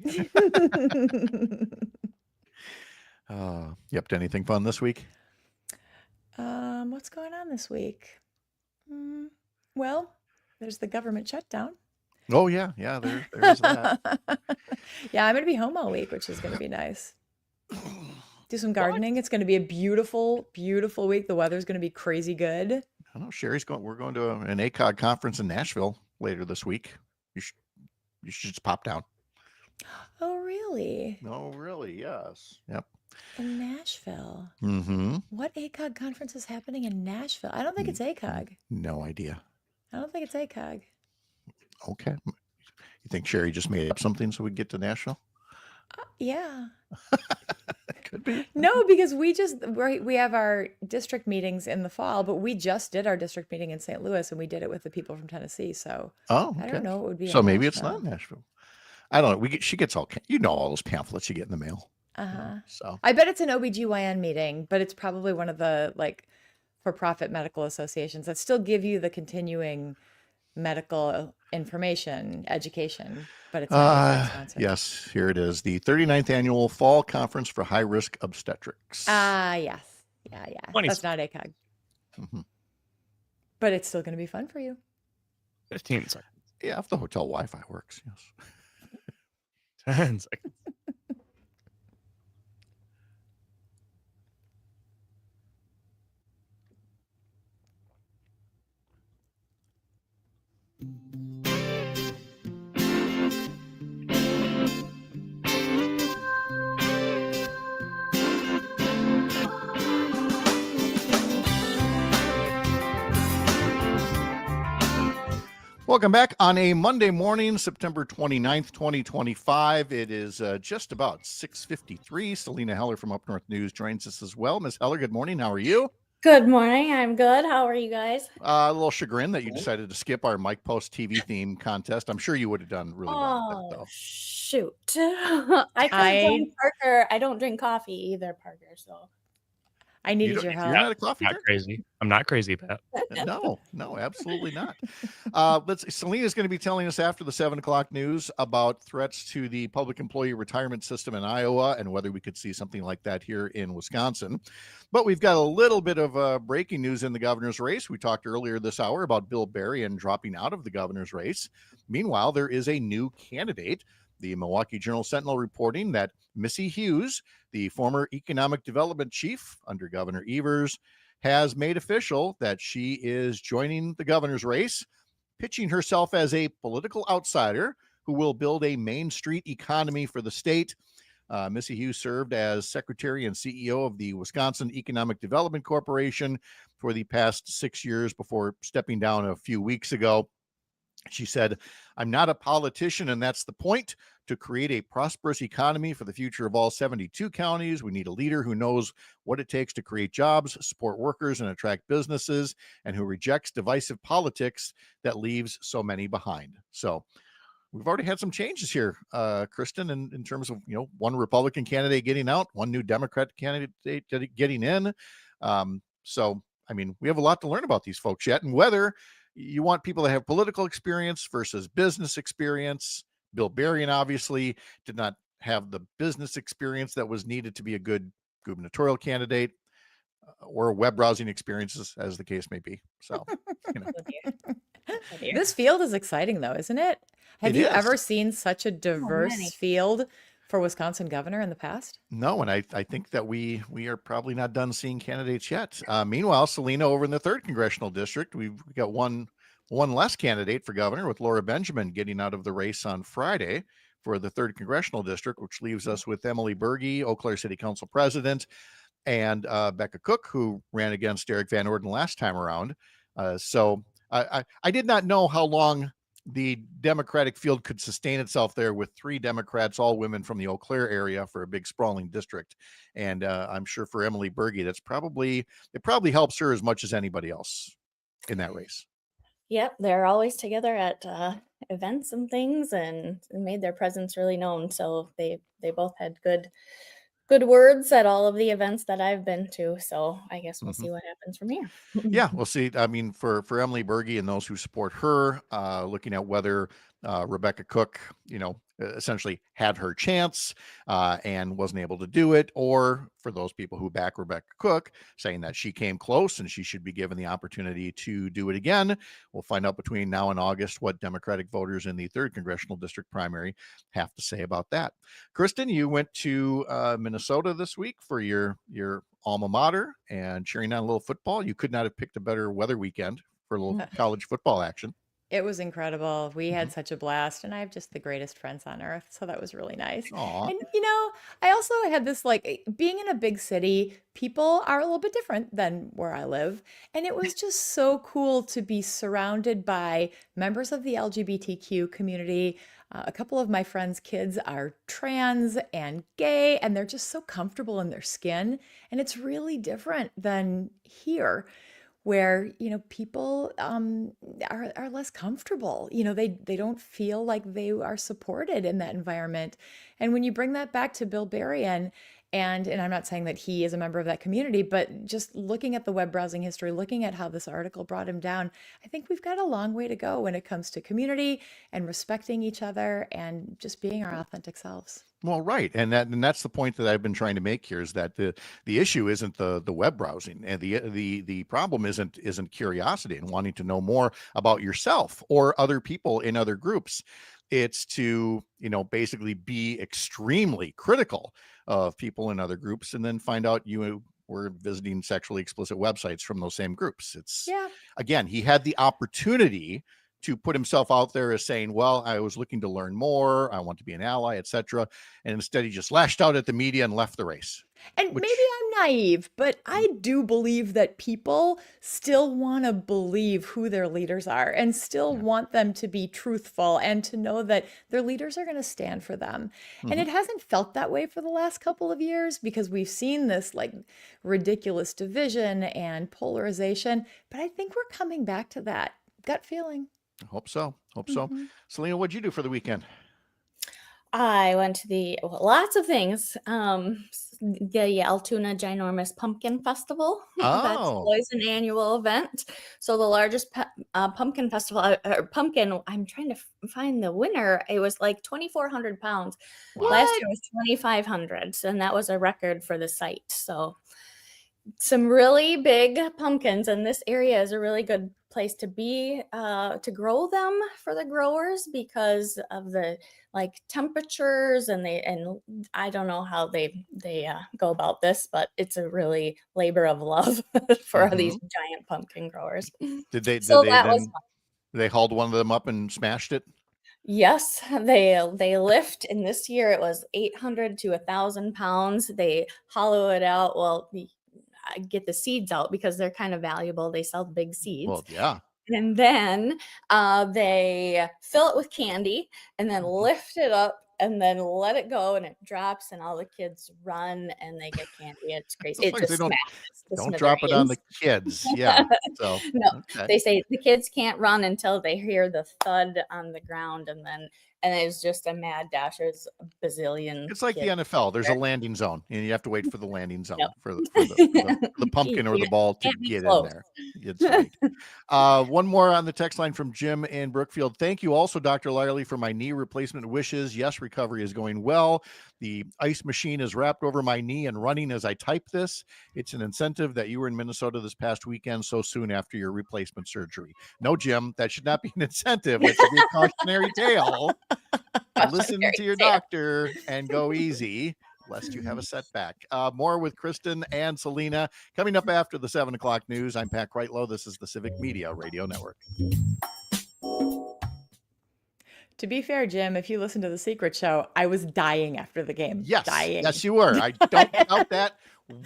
You up to anything fun this week? What's going on this week? Well, there's the government shutdown. Oh yeah, there's that. Yeah, I'm going to be home all week, which is going to be nice. Do some gardening. It's going to be a beautiful, beautiful week. The weather's going to be crazy good. I know Sherry's going. We're going to an ACOG conference in Nashville later this week. You should just pop down. Oh, really? No, really, yes. Yep. In Nashville. Mm-hmm. What ACOG conference is happening in Nashville? I don't think it's ACOG. No idea. I don't think it's ACOG. Okay. You think Sherry just made up something so we get to Nashville? Yeah. Could be. No, because we have our district meetings in the fall, but we just did our district meeting in St. Louis and we did it with the people from Tennessee. So Oh, I okay. don't know what would be. So in maybe it's Nashville. not Nashville. I don't know. She gets all all those pamphlets you get in the mail. Uh-huh. So I bet it's an OBGYN meeting, but it's probably one of the like for-profit medical associations that still give you the continuing medical information, education, but it's not sponsored. yes, here it is. The 39th annual fall conference for high risk obstetrics. Yes. Yeah. Funny That's not ACOG. Mhm. But it's still going to be fun for you. 15 seconds. Yeah, if the hotel Wi-Fi works, yes. 10 seconds. Welcome back on a Monday morning, September 29th, 2025. It is just about 6:53. Salina Heller from Up North News joins us as well. Ms. Heller, good morning. How are you? Good morning. I'm good. How are you guys? A little chagrin that you decided to skip our Mike Post TV theme contest. I'm sure you would have done really well with it, though. Shoot. I couldn't join Parker. I don't drink coffee either, Parker. So I needed your help. You're not a coffee Not drinker? crazy. I'm not crazy, Pat. No, absolutely not. Selena's going to be telling us after the 7 o'clock news about threats to the public employee retirement system in Iowa and whether we could see something like that here in Wisconsin. But we've got a little bit of breaking news in the governor's race. We talked earlier this hour about Bill Berrien dropping out of the governor's race. Meanwhile, there is a new candidate. The Milwaukee Journal-Sentinel reporting that Missy Hughes, the former economic development chief under Governor Evers, has made official that she is joining the governor's race, pitching herself as a political outsider who will build a Main Street economy for the state. Missy Hughes served as secretary and CEO of the Wisconsin Economic Development Corporation for the past 6 years before stepping down a few weeks ago. She said, "I'm not a politician, and that's the point. To create a prosperous economy for the future of all 72 counties, we need a leader who knows what it takes to create jobs, support workers, and attract businesses, and who rejects divisive politics that leaves so many behind." So we've already had some changes here, Kristen, in terms of, one Republican candidate getting out, one new Democrat candidate getting in. So, I mean, we have a lot to learn about these folks yet, and whether you want people that have political experience versus business experience. Bill Berrien obviously did not have the business experience that was needed to be a good gubernatorial candidate, or web browsing experiences, as the case may be. So, This field is exciting, though, isn't it? Have It you is. ever seen such a diverse many. field for Wisconsin governor in the past? No, and I think that we are probably not done seeing candidates yet. Meanwhile, Salina, over in the 3rd congressional district, we've got one One less candidate for governor, with Laura Benjamin getting out of the race on Friday for the 3rd Congressional District, which leaves us with Emily Berge, Eau Claire City Council President, and Becca Cook, who ran against Eric Van Orden last time around. So I did not know how long the Democratic field could sustain itself there with 3 Democrats, all women from the Eau Claire area, for a big sprawling district. And I'm sure for Emily Berge, it probably helps her as much as anybody else in that race. Yep, they're always together at events and things, and made their presence really known. So they both had good words at all of the events that I've been to. So I guess we'll see what happens from here. Yeah, we'll see. I mean, for Emily Berge and those who support her, looking at whether Rebecca Cook, essentially had her chance and wasn't able to do it, or for those people who back Rebecca Cook, saying that she came close and she should be given the opportunity to do it again. We'll find out between now and August what Democratic voters in the 3rd Congressional District primary have to say about that. Kristen, you went to Minnesota this week for your alma mater and cheering on a little football. You could not have picked a better weather weekend for a little college football action. It was incredible. We had such a blast, and I have just the greatest friends on earth. So that was really nice. Aw. And, I also had this being in a big city, people are a little bit different than where I live. And it was just so cool to be surrounded by members of the LGBTQ community. A couple of my friends' kids are trans and gay, and they're just so comfortable in their skin. And it's really different than here, where people are less comfortable. They don't feel like they are supported in that environment. And when you bring that back to Bill Berrien, and I'm not saying that he is a member of that community, but just looking at the web browsing history, looking at how this article brought him down, I think we've got a long way to go when it comes to community and respecting each other and just being our authentic selves. Well, right, and that's the point that I've been trying to make here, is that the issue isn't the web browsing, and the problem isn't curiosity and wanting to know more about yourself or other people in other groups. It's to basically be extremely critical of people in other groups, and then find out you were visiting sexually explicit websites from those same groups. Again, he had the opportunity to put himself out there as saying, well, I was looking to learn more, I want to be an ally, etc. And instead he just lashed out at the media and left the race. And maybe I'm naive, but I do believe that people still want to believe who their leaders are and still want them to be truthful and to know that their leaders are going to stand for them. And it hasn't felt that way for the last couple of years, because we've seen this ridiculous division and polarization. But I think we're coming back to that gut feeling. I hope so. Salina, what'd you do for the weekend? I went to lots of things. The Altoona Ginormous Pumpkin Festival. That's always an annual event. So the largest pumpkin festival, or pumpkin, I'm trying to find the winner. It was like 2,400 pounds. What? Last year was 2,500. And that was a record for the site. So some really big pumpkins, and this area is a really good place to be to grow them for the growers, because of the temperatures, and I don't know how they go about this, but it's a really labor of love for these giant pumpkin growers. Did they Was they hauled one of them up and smashed it? Yes, they lift, and this year it was 800 to 1,000 pounds. They hollow it out. Well, get the seeds out because they're kind of valuable. They sell big seeds. Well, yeah. And then they fill it with candy and then lift it up and then let it go, and it drops, and all the kids run and they get candy. It's crazy. It just don't drop it on the kids. Yeah. So no, They say the kids can't run until they hear the thud on the ground, and it's just a mad dash. There's a bazillion. It's like the NFL. There's a landing zone, and you have to wait for the landing zone for the pumpkin or the ball to get in there. It's right. One more on the text line from Jim in Brookfield. Thank you also, Dr. Lyerly, for my knee replacement wishes. Yes, recovery is going well. The ice machine is wrapped over my knee and running as I type this. It's an incentive that you were in Minnesota this past weekend so soon after your replacement surgery. No, Jim, that should not be an incentive. It should be a cautionary tale. Listen to your doctor and go easy, lest you have a setback. More with Kristen and Salina coming up after the 7 o'clock news. I'm Pat Kreitlow. This is the Civic Media Radio Network. To be fair, Jim, if you listen to The Secret Show, I was dying after the game. Yes. Dying. Yes, you were. I don't doubt that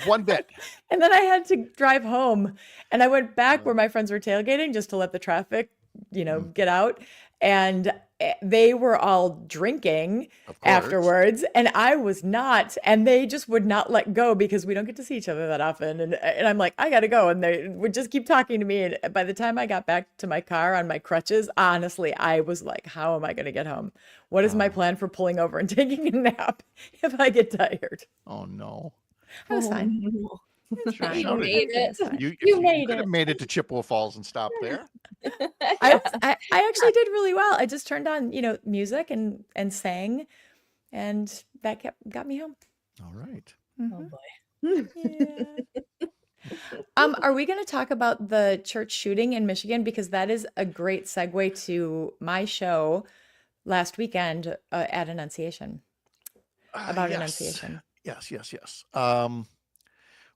one bit. And then I had to drive home. And I went back where my friends were tailgating just to let the traffic, get out. And they were all drinking afterwards. And I was not. And they just would not let go because we don't get to see each other that often. And I'm like, I got to go. And they would just keep talking to me. And by the time I got back to my car on my crutches, honestly, I was like, how am I going to get home? What is my plan for pulling over and taking a nap if I get tired? Oh, no. I was fine. You How did- made it. You made could have it. made it to Chippewa Falls and stopped there. I actually did really well. I just turned on, music and sang, and that got me home. All right. Oh boy. Are we going to talk about the church shooting in Michigan? Because that is a great segue to my show last weekend at Annunciation about Yes. Annunciation. Yes.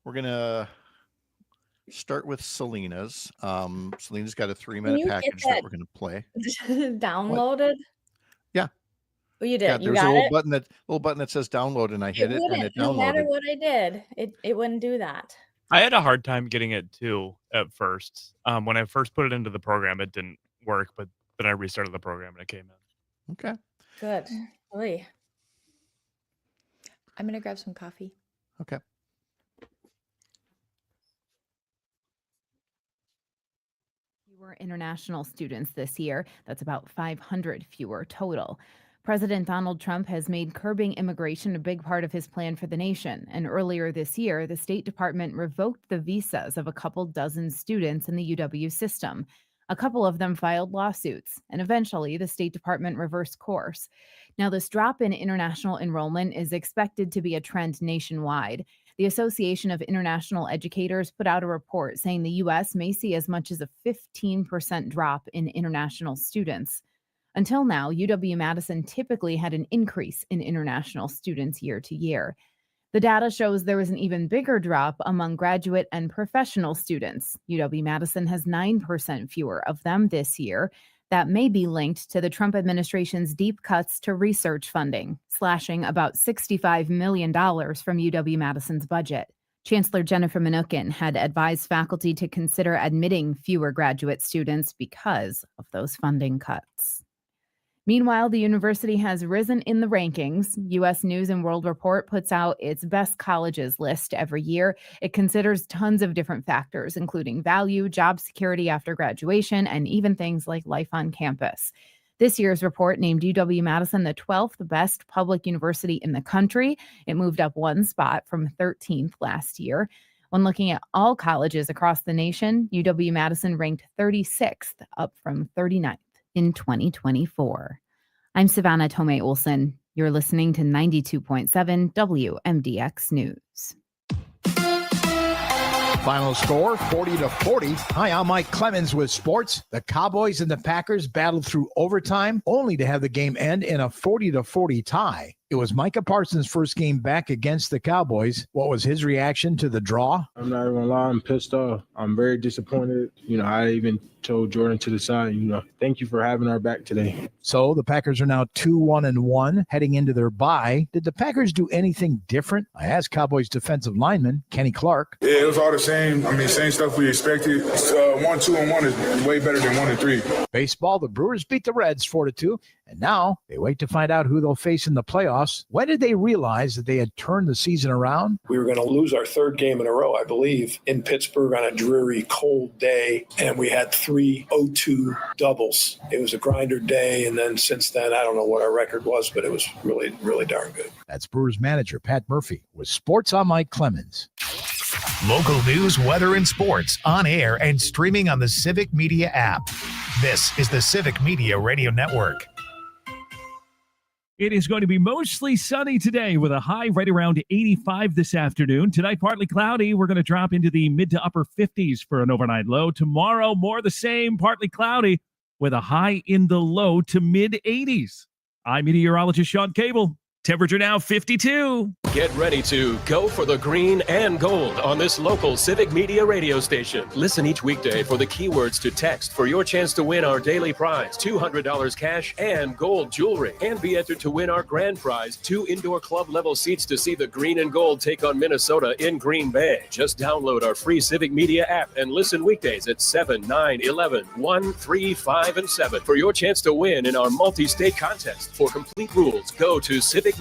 We're going to start with Salina's. Salina's got a 3-minute you get package that we're going to play. Downloaded? Yeah. Oh, you did. Yeah, You there's a got little it? button that says download, and I hit it, and wouldn't, it no matter downloaded. what I did, it wouldn't do that. I had a hard time getting it too at first. When I first put it into the program, it didn't work, but then I restarted the program and it came in. Okay. Good. Really. I'm going to grab some coffee. Okay. Fewer international students this year. That's about 500 fewer total. President Donald Trump has made curbing immigration a big part of his plan for the nation. And earlier this year, the State Department revoked the visas of a couple dozen students in the UW system. A couple of them filed lawsuits, and eventually the State Department reversed course. Now, this drop in international enrollment is expected to be a trend nationwide. The Association of International Educators put out a report saying the U.S. may see as much as a 15% drop in international students. Until now, UW-Madison typically had an increase in international students year to year. The data shows there was an even bigger drop among graduate and professional students. UW-Madison has 9% fewer of them this year. That may be linked to the Trump administration's deep cuts to research funding, slashing about $65 million from UW-Madison's budget. Chancellor Jennifer Mnookin had advised faculty to consider admitting fewer graduate students because of those funding cuts. Meanwhile, the university has risen in the rankings. U.S. News and World Report puts out its best colleges list every year. It considers tons of different factors, including value, job security after graduation, and even things like life on campus. This year's report named UW-Madison the 12th best public university in the country. It moved up one spot from 13th last year. When looking at all colleges across the nation, UW-Madison ranked 36th, up from 39th. In 2024. I'm Savannah Tomei Olson. You're listening to 92.7 WMDX News. Final score 40-40. Hi, I'm Mike Clemens with sports. The Cowboys and the Packers battled through overtime only to have the game end in a 40-40 tie. It was Micah Parsons' first game back against the Cowboys. What was his reaction to the draw? I'm not even gonna lie, I'm pissed off. I'm very disappointed. I even told Jordan to the side, thank you for having our back today. So the Packers are now 2-1-1 heading into their bye. Did the Packers do anything different? I asked Cowboys defensive lineman Kenny Clark. Yeah, it was all the same. Same stuff we expected. 1-2-1 is way better than 1-3. Baseball, the Brewers beat the Reds 4-2, and now they wait to find out who they'll face in the playoffs. When did they realize that they had turned the season around? We were going to lose our third game in a row, I believe, in Pittsburgh on a dreary, cold day, and we had 3 0-2 doubles. It was a grinder day, and then since then, I don't know what our record was, but it was really, really darn good. That's Brewers manager Pat Murphy with Sports on Mike Clemens. Local news, weather, and sports on air and streaming on the Civic Media app. This is the Civic Media Radio Network. It is going to be mostly sunny today with a high right around 85 this afternoon. Tonight, partly cloudy. We're going to drop into the mid to upper 50s for an overnight low. Tomorrow, more the same, partly cloudy with a high in the low to mid 80s. I'm meteorologist Sean Cable. Temperature now 52. Get ready to go for the green and gold on this local Civic Media radio station. Listen each weekday for the keywords to text for your chance to win our daily prize, $200 cash and gold jewelry. And be entered to win our grand prize, 2 indoor club level seats to see the green and gold take on Minnesota in Green Bay. Just download our free Civic Media app and listen weekdays at 7, 9, 11, 1, 3, 5, and 7 for your chance to win in our multi-state contest. For complete rules, go to civicmedia.us.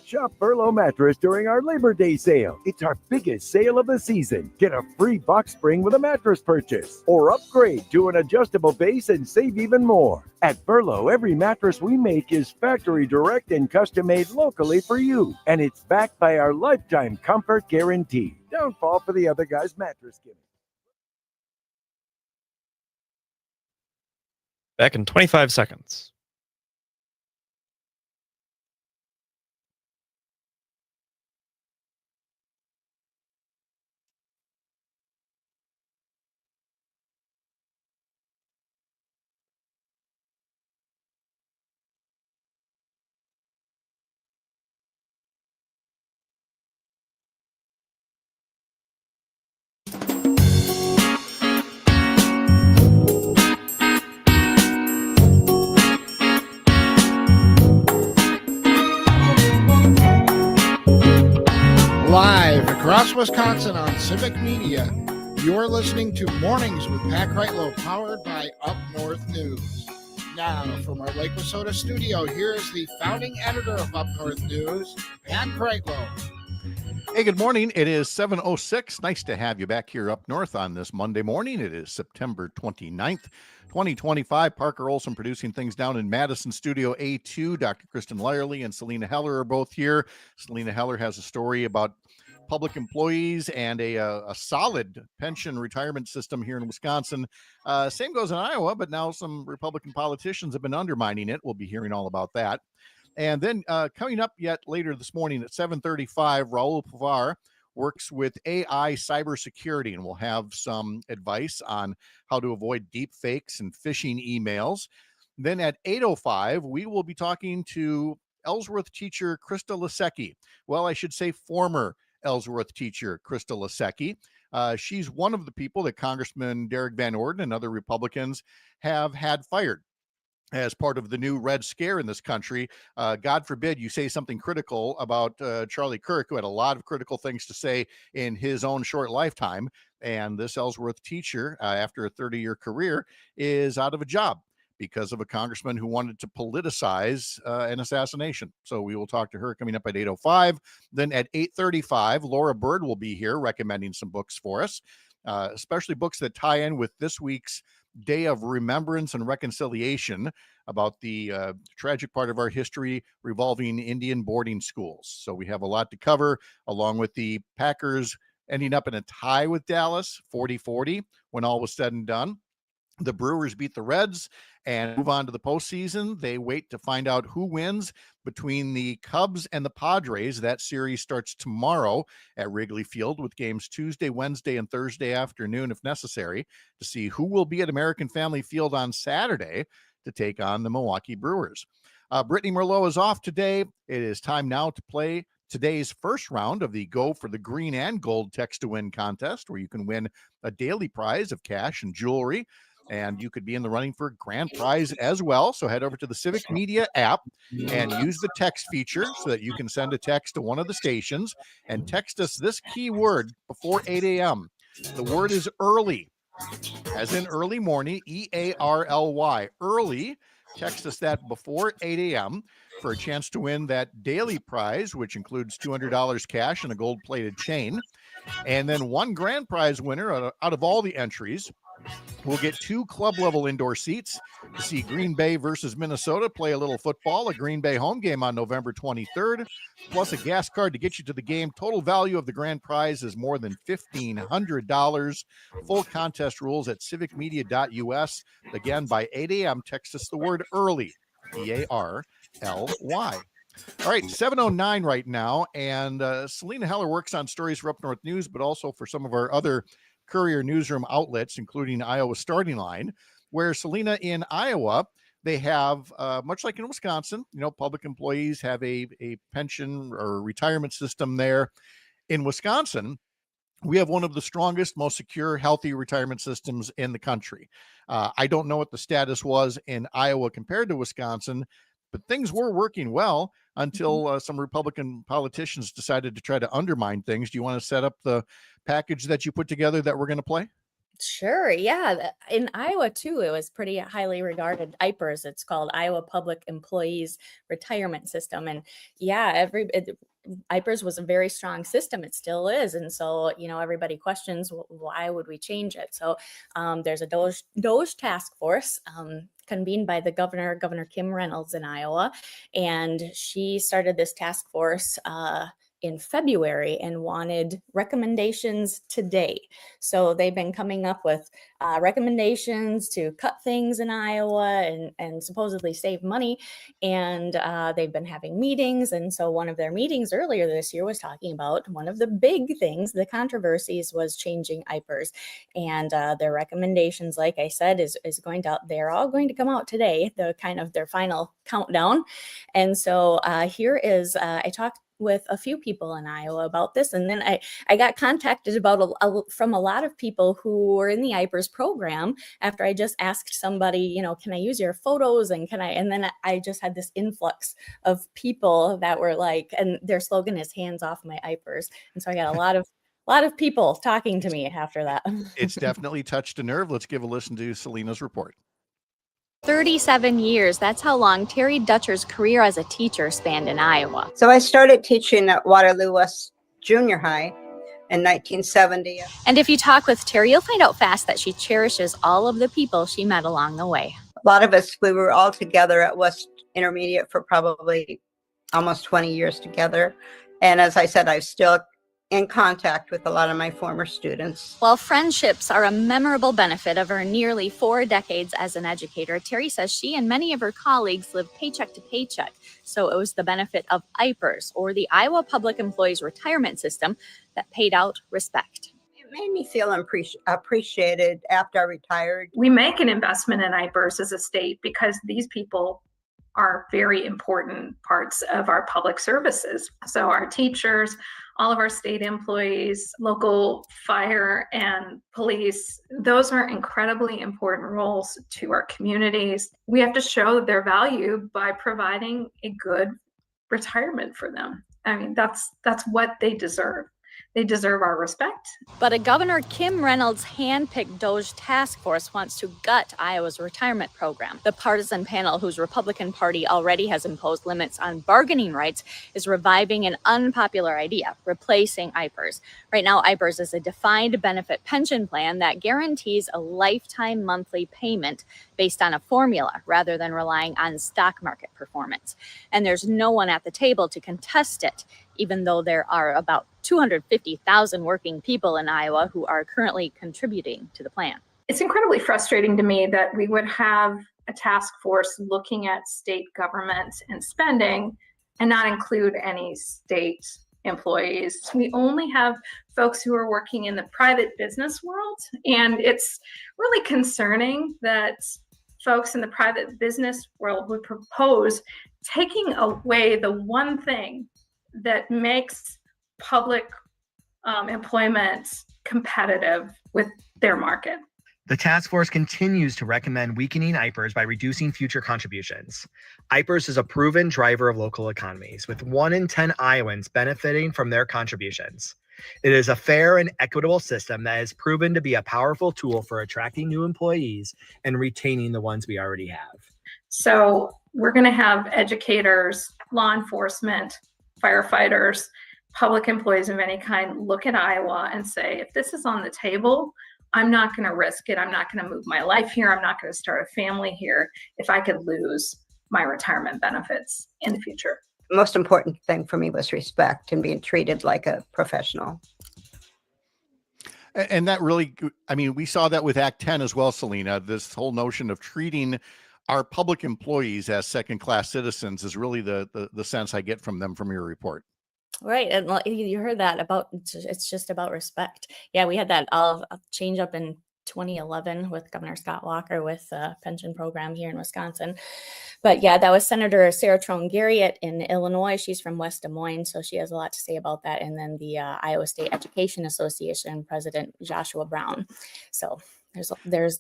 Shop Furlough Mattress during our Labor Day sale. It's our biggest sale of the season. Get a free box spring with a mattress purchase, or upgrade to an adjustable base and save even more. At Furlough, every mattress we make is factory direct and custom made locally for you, and it's backed by our lifetime comfort guarantee. Don't fall for the other guy's mattress gimmick. Back in 25 seconds. Live across Wisconsin on Civic Media, you're listening to Mornings with Pat Kreitlow, powered by Up North News. Now, from our Lake Wissota studio, here is the founding editor of Up North News, Pat Kreitlow. Hey, good morning. It is 7:06. Nice to have you back here up north on this Monday morning. It is September 29th, 2025. Parker Olson producing things down in Madison Studio A2. Dr. Kristen Lyerly and Salina Heller are both here. Salina Heller has a story about public employees and a solid pension retirement system here in Wisconsin. Same goes in Iowa, but now some Republican politicians have been undermining it. We'll be hearing all about that. And then coming up yet later this morning at 7:35, Raul Pavar works with AI cybersecurity, and we'll have some advice on how to avoid deep fakes and phishing emails. Then at 8:05, we will be talking to Ellsworth teacher Krista Lasecki. Well, I should say former Ellsworth teacher Krista Lasecki. She's one of the people that Congressman Derek Van Orden and other Republicans have had fired as part of the new Red Scare in this country. God forbid you say something critical about Charlie Kirk, who had a lot of critical things to say in his own short lifetime. And this Ellsworth teacher, after a 30-year career, is out of a job because of a congressman who wanted to politicize an assassination. So we will talk to her coming up at 8:05. Then at 8:35, Laura Bird will be here recommending some books for us, especially books that tie in with this week's Day of Remembrance and Reconciliation, about the tragic part of our history revolving Indian boarding schools. So we have a lot to cover, along with the Packers ending up in a tie with Dallas, 40-40, when all was said and done. The Brewers beat the Reds and move on to the postseason. They wait to find out who wins between the Cubs and the Padres. That series starts tomorrow at Wrigley Field, with games Tuesday, Wednesday, and Thursday afternoon, if necessary, to see who will be at American Family Field on Saturday to take on the Milwaukee Brewers. Brittany Merlot is off today. It is time now to play today's first round of the Go for the Green and Gold Text to Win contest, where you can win a daily prize of cash and jewelry. And you could be in the running for a grand prize as well. So head over to the Civic Media app and use the text feature so that you can send a text to one of the stations and text us this keyword before 8 a.m. The word is early, as in early morning, EARLY, early. Text us that before 8 a.m. for a chance to win that daily prize, which includes $200 cash and a gold-plated chain. And then one grand prize winner out of all the entries will get 2 club-level indoor seats to see Green Bay versus Minnesota play a little football, a Green Bay home game on November 23rd, plus a gas card to get you to the game. Total value of the grand prize is more than $1,500. Full contest rules at civicmedia.us. Again, by 8 a.m., text us the word early, EARLY. All right, 7:09 right now, and Salina Heller works on stories for Up North News, but also for some of our other Courier newsroom outlets, including Iowa Starting Line, where Salina in Iowa, they have, much like in Wisconsin, public employees have a pension or retirement system there. In Wisconsin, we have one of the strongest, most secure, healthy retirement systems in the country. I don't know what the status was in Iowa compared to Wisconsin, but things were working well until some Republican politicians decided to try to undermine things. Do you want to set up the package that you put together that we're going to play? Sure. Yeah. In Iowa, too, it was pretty highly regarded. IPERS, it's called Iowa Public Employees Retirement System. And yeah, IPERS was a very strong system. It still is. And so, everybody questions, why would we change it? So there's a DOGE task force convened by the Governor Kim Reynolds in Iowa. And she started this task force in February and wanted recommendations today. So they've been coming up with recommendations to cut things in Iowa and supposedly save money. And they've been having meetings. And so one of their meetings earlier this year was talking about one of the big things, the controversies, was changing IPERS. And their recommendations, like I said, they're all going to come out today, their final countdown. And so here is, I talked with a few people in Iowa about this. And then I got contacted from a lot of people who were in the IPERS program after I just asked somebody, can I use your photos? And then I just had this influx of people that were like, and their slogan is hands off my IPERS. And so I got a lot of people talking to me after that. It's definitely touched a nerve. Let's give a listen to Salina's report. 37 years. That's how long Terry Dutcher's career as a teacher spanned in Iowa. So I started teaching at Waterloo West Junior High in 1970. And if you talk with Terry, you'll find out fast that she cherishes all of the people she met along the way. A lot of us, we were all together at West Intermediate for probably almost 20 years together. And as I said, I'm still in contact with a lot of my former students. While friendships are a memorable benefit of her nearly 4 decades as an educator, Terry says she and many of her colleagues lived paycheck to paycheck. So it was the benefit of IPERS, or the Iowa Public Employees Retirement System, that paid out respect. It made me feel appreciated after I retired. We make an investment in IPERS as a state because these people are very important parts of our public services. So our teachers, all of our state employees, local fire and police, those are incredibly important roles to our communities. We have to show their value by providing a good retirement for them. I mean, that's what they deserve. They deserve our respect. But a Governor Kim Reynolds handpicked DOGE task force wants to gut Iowa's retirement program. The partisan panel, whose Republican Party already has imposed limits on bargaining rights, is reviving an unpopular idea, replacing IPERS. Right now, IPERS is a defined benefit pension plan that guarantees a lifetime monthly payment based on a formula rather than relying on stock market performance. And there's no one at the table to contest it, even though there are about 250,000 working people in Iowa who are currently contributing to the plan. It's incredibly frustrating to me that we would have a task force looking at state government and spending and not include any state employees. We only have folks who are working in the private business world, and it's really concerning that folks in the private business world would propose taking away the one thing that makes public employment competitive with their market. The task force continues to recommend weakening IPERS by reducing future contributions. IPERS is a proven driver of local economies, with 1 in 10 Iowans benefiting from their contributions. It is a fair and equitable system that has proven to be a powerful tool for attracting new employees and retaining the ones we already have. So we're going to have educators, law enforcement, firefighters, public employees of any kind look at Iowa and say, if this is on the table, I'm not going to risk it. I'm not going to move my life here. I'm not going to start a family here if I could lose my retirement benefits in the future. The most important thing for me was respect and being treated like a professional. And that really, I mean, we saw that with Act 10 as well, Salina. This whole notion of treating our public employees as second-class citizens is really the sense I get from them from your report. Right. And you heard that about, it's just about respect. Yeah, we had that all change up in 2011 with Governor Scott Walker with a pension program here in Wisconsin. But yeah, that was Senator Sarah Trone Garriott in Illinois. She's from West Des Moines, so she has a lot to say about that. And then the Iowa State Education Association President Joshua Brown. So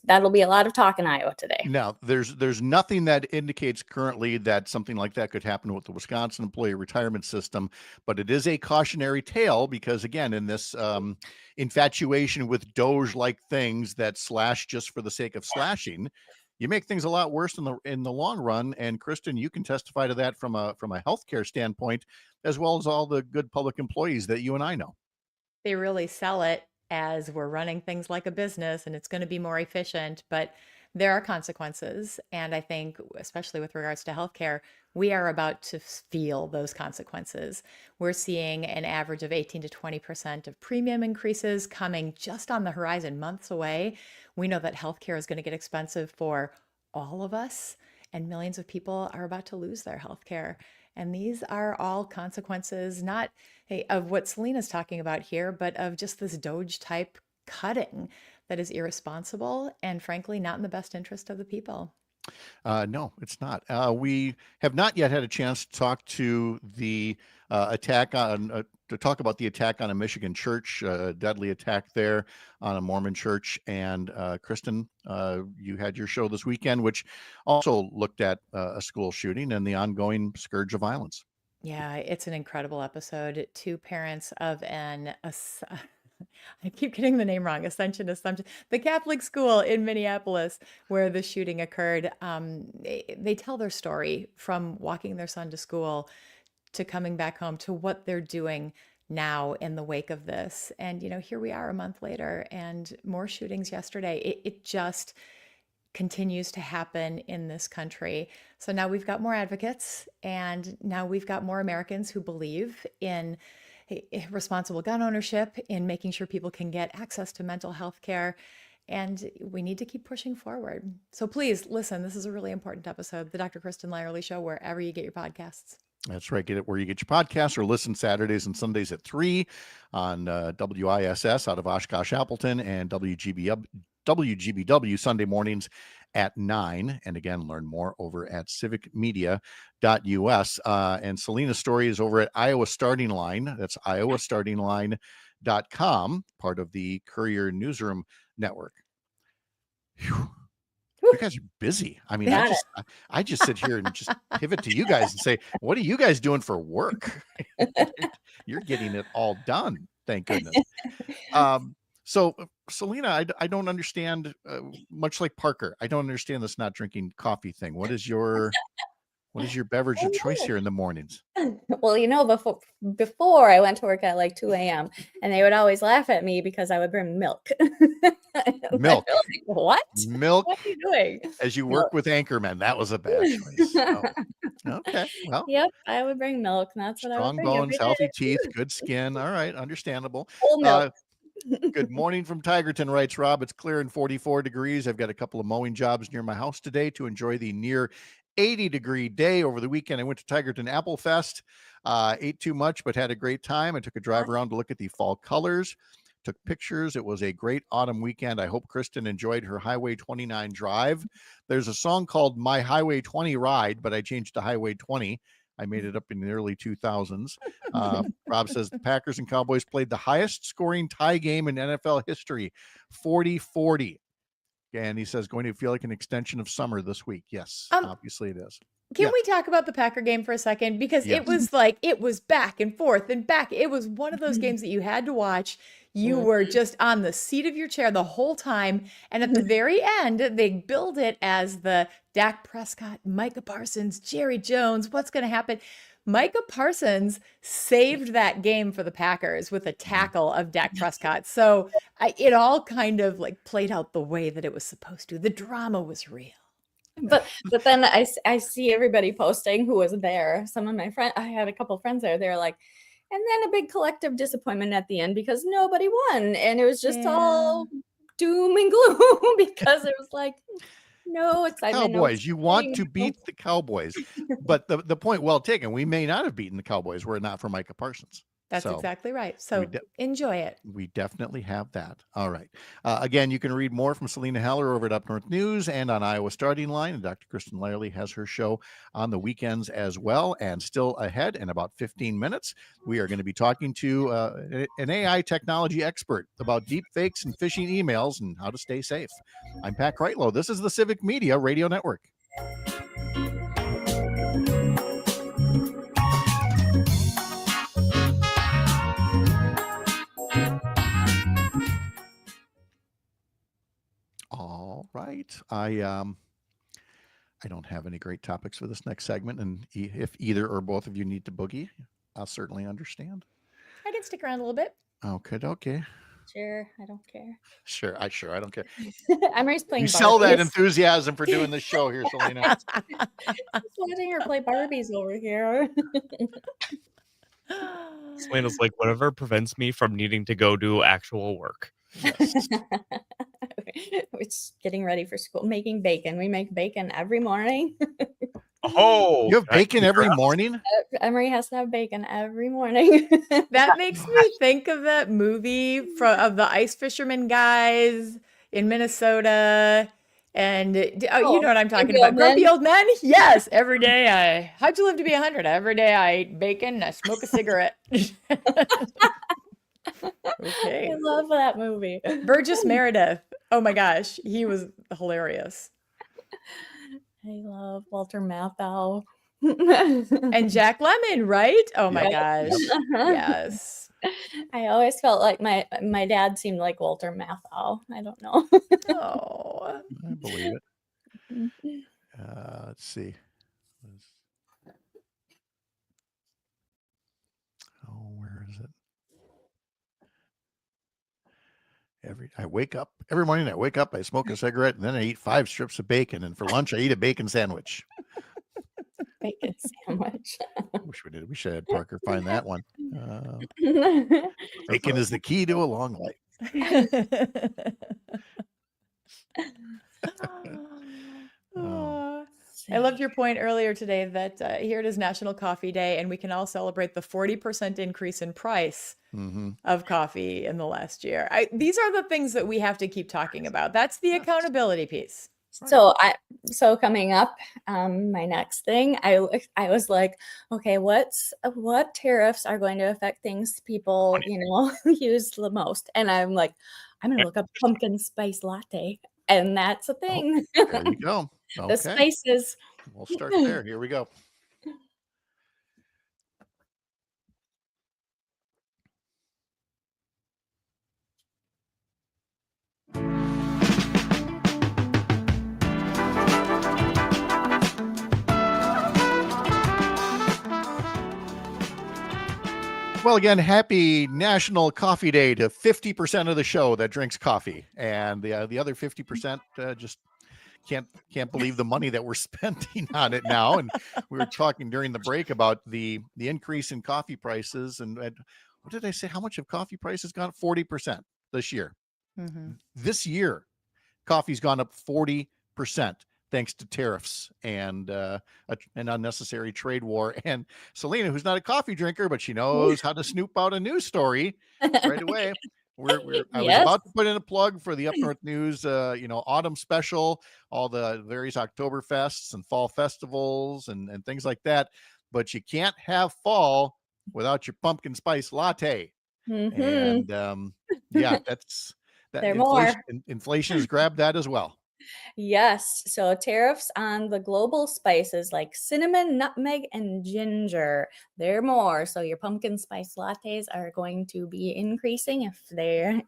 that'll be a lot of talk in Iowa today. Now, there's nothing that indicates currently that something like that could happen with the Wisconsin employee retirement system, but it is a cautionary tale because, again, in this infatuation with Doge-like things that slash just for the sake of slashing, you make things a lot worse in the long run. And Kristen, you can testify to that from a healthcare standpoint, as well as all the good public employees that you and I know. They really sell it as we're running things like a business and it's going to be more efficient, but there are consequences. And I think, especially with regards to healthcare, we are about to feel those consequences. We're seeing an average of 18 to 20% of premium increases coming just on the horizon, months away. We know that healthcare is going to get expensive for all of us, and millions of people are about to lose their healthcare. And these are all consequences, not of what Salina's talking about here, but of just this Doge type cutting that is irresponsible and frankly not in the best interest of the people. No, it's not. We have not yet had a chance to talk to the attack on to talk about the attack on a Michigan church, deadly attack there on a Mormon church. And Kristen, you had your show this weekend, which also looked at a school shooting and the ongoing scourge of violence. Yeah, it's an incredible episode. Two parents of I keep getting the name wrong. Assumption, the Catholic school in Minneapolis where the shooting occurred. They tell their story from walking their son to school to coming back home to what they're doing now in the wake of this. And, here we are a month later and more shootings yesterday. It just continues to happen in this country. So now we've got more advocates and now we've got more Americans who believe in responsible gun ownership, in making sure people can get access to mental health care. And we need to keep pushing forward. So please listen, this is a really important episode. The Dr. Kristen Lyerly Show, wherever you get your podcasts. That's right. Get it where you get your podcasts, or listen Saturdays and Sundays at 3 on WISS out of Oshkosh Appleton, and WGBW Sunday mornings at 9. And again, learn more over at civicmedia.us. And Salina's story is over at Iowa Starting Line. That's iowastartingline.com, part of the Courier Newsroom Network. Whew. You guys are busy. I mean, I just sit here and just pivot to you guys and say, what are you guys doing for work? You're getting it all done. Thank goodness. So Salina, I don't understand, much like Parker, I don't understand this not drinking coffee thing. What is your beverage of choice here in the mornings? Well, before I went to work at like 2 a.m. and they would always laugh at me because I would bring milk. Milk. Like, what? Milk. What are you doing? As you work with Anchorman, that was a bad choice. Oh, okay. Well. Yep, I would bring milk. And that's what I would Strong bring. bones, healthy teeth, good skin. All right, understandable. Whole milk. Good morning from Tigerton, writes Rob. It's clear and 44 degrees. I've got a couple of mowing jobs near my house today to enjoy the near 80-degree day. Over the weekend, I went to Tigerton Apple Fest. Ate too much, but had a great time. I took a drive around to look at the fall colors, took pictures. It was a great autumn weekend. I hope Kristen enjoyed her Highway 29 drive. There's a song called My Highway 20 Ride, but I changed to Highway 20. I made it up in the early 2000s. Rob says the Packers and Cowboys played the highest scoring tie game in NFL history, 40-40. And he says, going to feel like an extension of summer this week. Yes, obviously it is. Can we talk about the Packer game for a second? Because it was back and forth and back. It was one of those games that you had to watch. You were just on the seat of your chair the whole time. And at the very end, they build it as the Dak Prescott, Micah Parsons, Jerry Jones. What's going to happen? Micah Parsons saved that game for the Packers with a tackle of Dak Prescott. So it all kind of like played out the way that it was supposed to. The drama was real. But then I see everybody posting who was there. Some of my friends, I had a couple of friends there. They're like, and then a big collective disappointment at the end because nobody won. And it was just all doom and gloom because it was like, no excitement. Cowboys, you want to beat the Cowboys. But the point well taken, we may not have beaten the Cowboys were it not for Micah Parsons. That's So exactly right. So enjoy it. we definitely have that. All right. Again, you can read more from Salina Heller over at Up North News and on Iowa Starting Line. And Dr. Kristen Lyerly has her show on the weekends as well. And still ahead in about 15 minutes, we are going to be talking to an AI technology expert about deep fakes and phishing emails and how to stay safe. I'm Pat Kreitlow. This is the Civic Media Radio Network. All right. I don't have any great topics for this next segment, and if either or both of you need to boogie, I'll certainly understand. I can stick around a little bit. Okay. Sure, I don't care. Sure, I don't care. I'm always playing. You sell that Barbies. enthusiasm for doing this show here, Salina. Just watching her play Barbies over here. Selena's like, whatever prevents me from needing to go do actual work. Yes. It's getting ready for school, making bacon. We make bacon every morning. Oh, you have bacon every morning? Emery has to have bacon every morning. That makes me think of that movie of the ice fisherman guys in Minnesota. And you know what I'm talking about. Grumpy old men? Yes. Every day how'd you live to be 100? Every day I eat bacon and I smoke a cigarette. Okay. I love that movie. Burgess Meredith. Oh my gosh. He was hilarious. I love Walter Matthau. And Jack Lemmon, right? Oh my gosh. Uh-huh. Yes. I always felt like my dad seemed like Walter Matthau. I don't know. Oh. I believe it. Let's see. Oh, where is it? Every morning I wake up, I smoke a cigarette, and then I eat 5 strips of bacon, and for lunch I eat a bacon sandwich. Bacon sandwich. We should have Parker find that one. Bacon is the key to a long life. I loved your point earlier today that here it is National Coffee Day, and we can all celebrate the 40% increase in price of coffee in the last year. These are the things that we have to keep talking about. That's the accountability piece. So coming up, my next thing, I was like, okay, what tariffs are going to affect things people, use the most? And I'm like, I'm going to look up pumpkin spice latte. And that's a thing. Oh, there you go. Okay. The spices. We'll start there. Here we go. Well, again, happy National Coffee Day to 50% of the show that drinks coffee, and the other 50% just can't believe the money that we're spending on it now. And we were talking during the break about the increase in coffee prices, and what did I say? How much have coffee prices gone up? 40% this year. This year, coffee's gone up 40%. Thanks to tariffs and an unnecessary trade war. And Salina, who's not a coffee drinker, but she knows how to snoop out a news story right away. I was about to put in a plug for the Up North News, autumn special, all the various Oktoberfests and fall festivals and things like that. But you can't have fall without your pumpkin spice latte. And that's that. Inflation has grabbed that as well. Yes. So tariffs on the global spices like cinnamon, nutmeg, and ginger. They're more. So your pumpkin spice lattes are going to be increasing if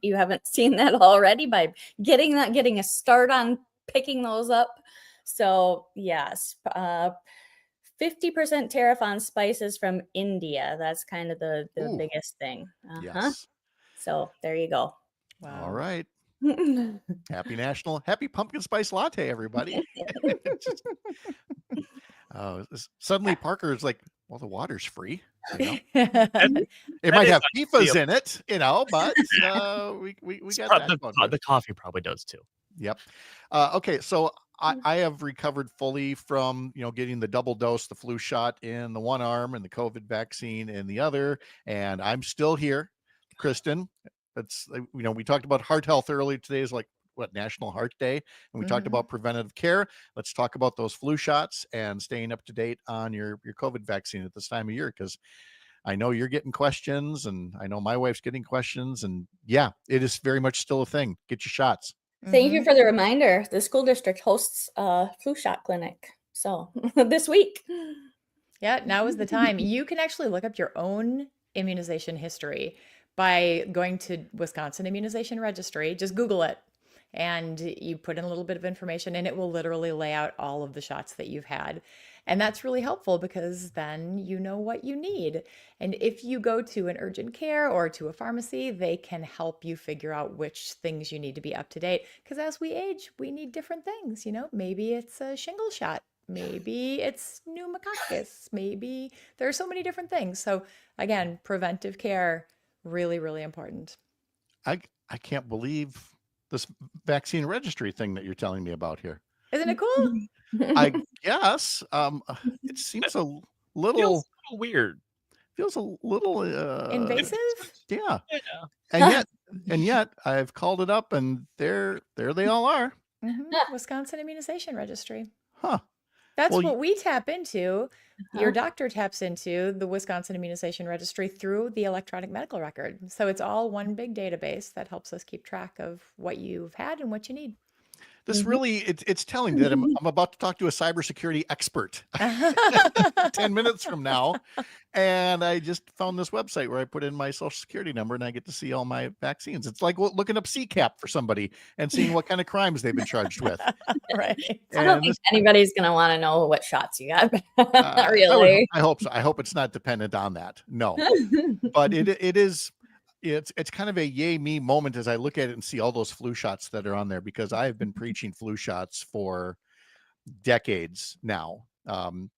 you haven't seen that already by getting a start on picking those up. So yes, 50% tariff on spices from India. That's kind of the biggest thing. Yes. So there you go. Wow. All right. Happy pumpkin spice latte, everybody. Suddenly Parker's like, well, the water's free. It might have PFAS in it, but we got that. The coffee probably does too. Yep. Okay, so I have recovered fully from, getting the double dose, the flu shot in the one arm and the COVID vaccine in the other. And I'm still here, Kristen. That's, we talked about heart health earlier. Today is National Heart Day. And we talked about preventative care. Let's talk about those flu shots and staying up to date on your COVID vaccine at this time of year, because I know you're getting questions and I know my wife's getting questions, and yeah, it is very much still a thing. Get your shots. Thank you for the reminder. The school district hosts a flu shot clinic. So this week. Yeah, now is the time. You can actually look up your own immunization history by going to Wisconsin Immunization Registry. Just Google it. And you put in a little bit of information and it will literally lay out all of the shots that you've had. And that's really helpful because then you know what you need. And if you go to an urgent care or to a pharmacy, they can help you figure out which things you need to be up to date. Because as we age, we need different things. Maybe it's a shingle shot. Maybe it's pneumococcus. Maybe there are so many different things. So again, preventive care, really, really important. I can't believe this vaccine registry thing that you're telling me about here. Isn't it cool? I guess it seems a little Feels a little weird. Feels a little invasive. Yeah. And yet I've called it up, and there they all are. Wisconsin Immunization Registry. Huh. That's what we tap into. Your doctor taps into the Wisconsin Immunization Registry through the electronic medical record. So it's all one big database that helps us keep track of what you've had and what you need. This really, it's telling that I'm about to talk to a cybersecurity expert 10 minutes from now. And I just found this website where I put in my social security number and I get to see all my vaccines. It's like looking up CCAP for somebody and seeing what kind of crimes they've been charged with. Right. I don't think anybody's going to want to know what shots you got. Not really. I hope so. I hope it's not dependent on that. No, but it is. It's kind of a yay me moment as I look at it and see all those flu shots that are on there, because I've been preaching flu shots for decades now.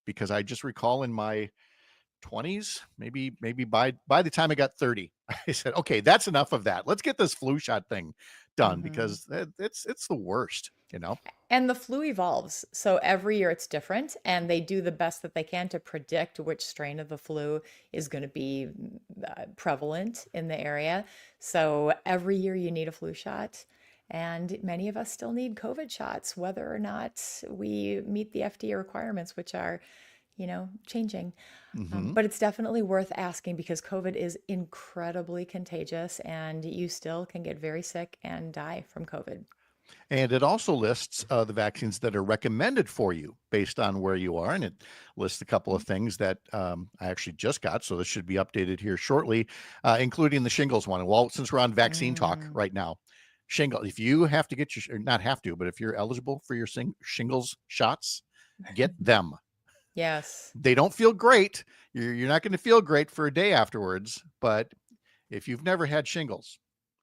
Because I just recall in my 20s, maybe by the time I got 30, I said, okay, that's enough of that. Let's get this flu shot thing done, because it's the worst, And the flu evolves. So every year it's different, and they do the best that they can to predict which strain of the flu is going to be prevalent in the area. So every year you need a flu shot. And many of us still need COVID shots, whether or not we meet the FDA requirements, which are, changing. But it's definitely worth asking, because COVID is incredibly contagious and you still can get very sick and die from COVID. And it also lists the vaccines that are recommended for you based on where you are. And it lists a couple of things that I actually just got. So this should be updated here shortly, including the shingles one. Well, since we're on vaccine talk right now, shingles, if you have to get or not have to, but if you're eligible for your shingles shots, get them. Yes. They don't feel great. You're not going to feel great for a day afterwards. But if you've never had shingles,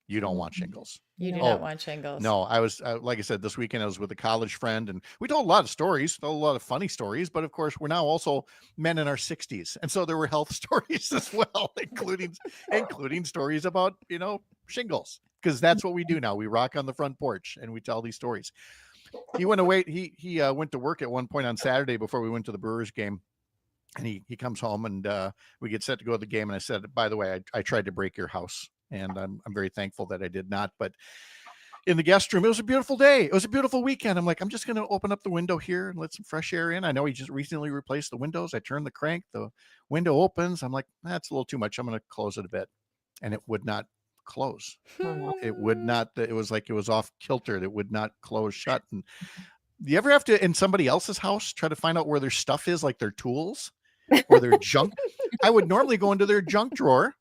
you don't want shingles. You do not want shingles. No, I was, like I said, this weekend I was with a college friend, and we told a lot of stories, a lot of funny stories, but of course we're now also men in our 60s. And so there were health stories as well, including stories about, shingles, because that's what we do now. We rock on the front porch and we tell these stories. He went away. He went to work at one point on Saturday before we went to the Brewers game. And he comes home, and we get set to go to the game. And I said, by the way, I tried to break your house. And I'm very thankful that I did not. But in the guest room, it was a beautiful day. It was a beautiful weekend. I'm like, I'm just going to open up the window here and let some fresh air in. I know he just recently replaced the windows. I turned the crank, the window opens. I'm like, that's a little too much. I'm going to close it a bit. And it would not close. It would not. It was like it was off kilter. It would not close shut. And do you ever have to, in somebody else's house, try to find out where their stuff is, like their tools or their junk? I would normally go into their junk drawer.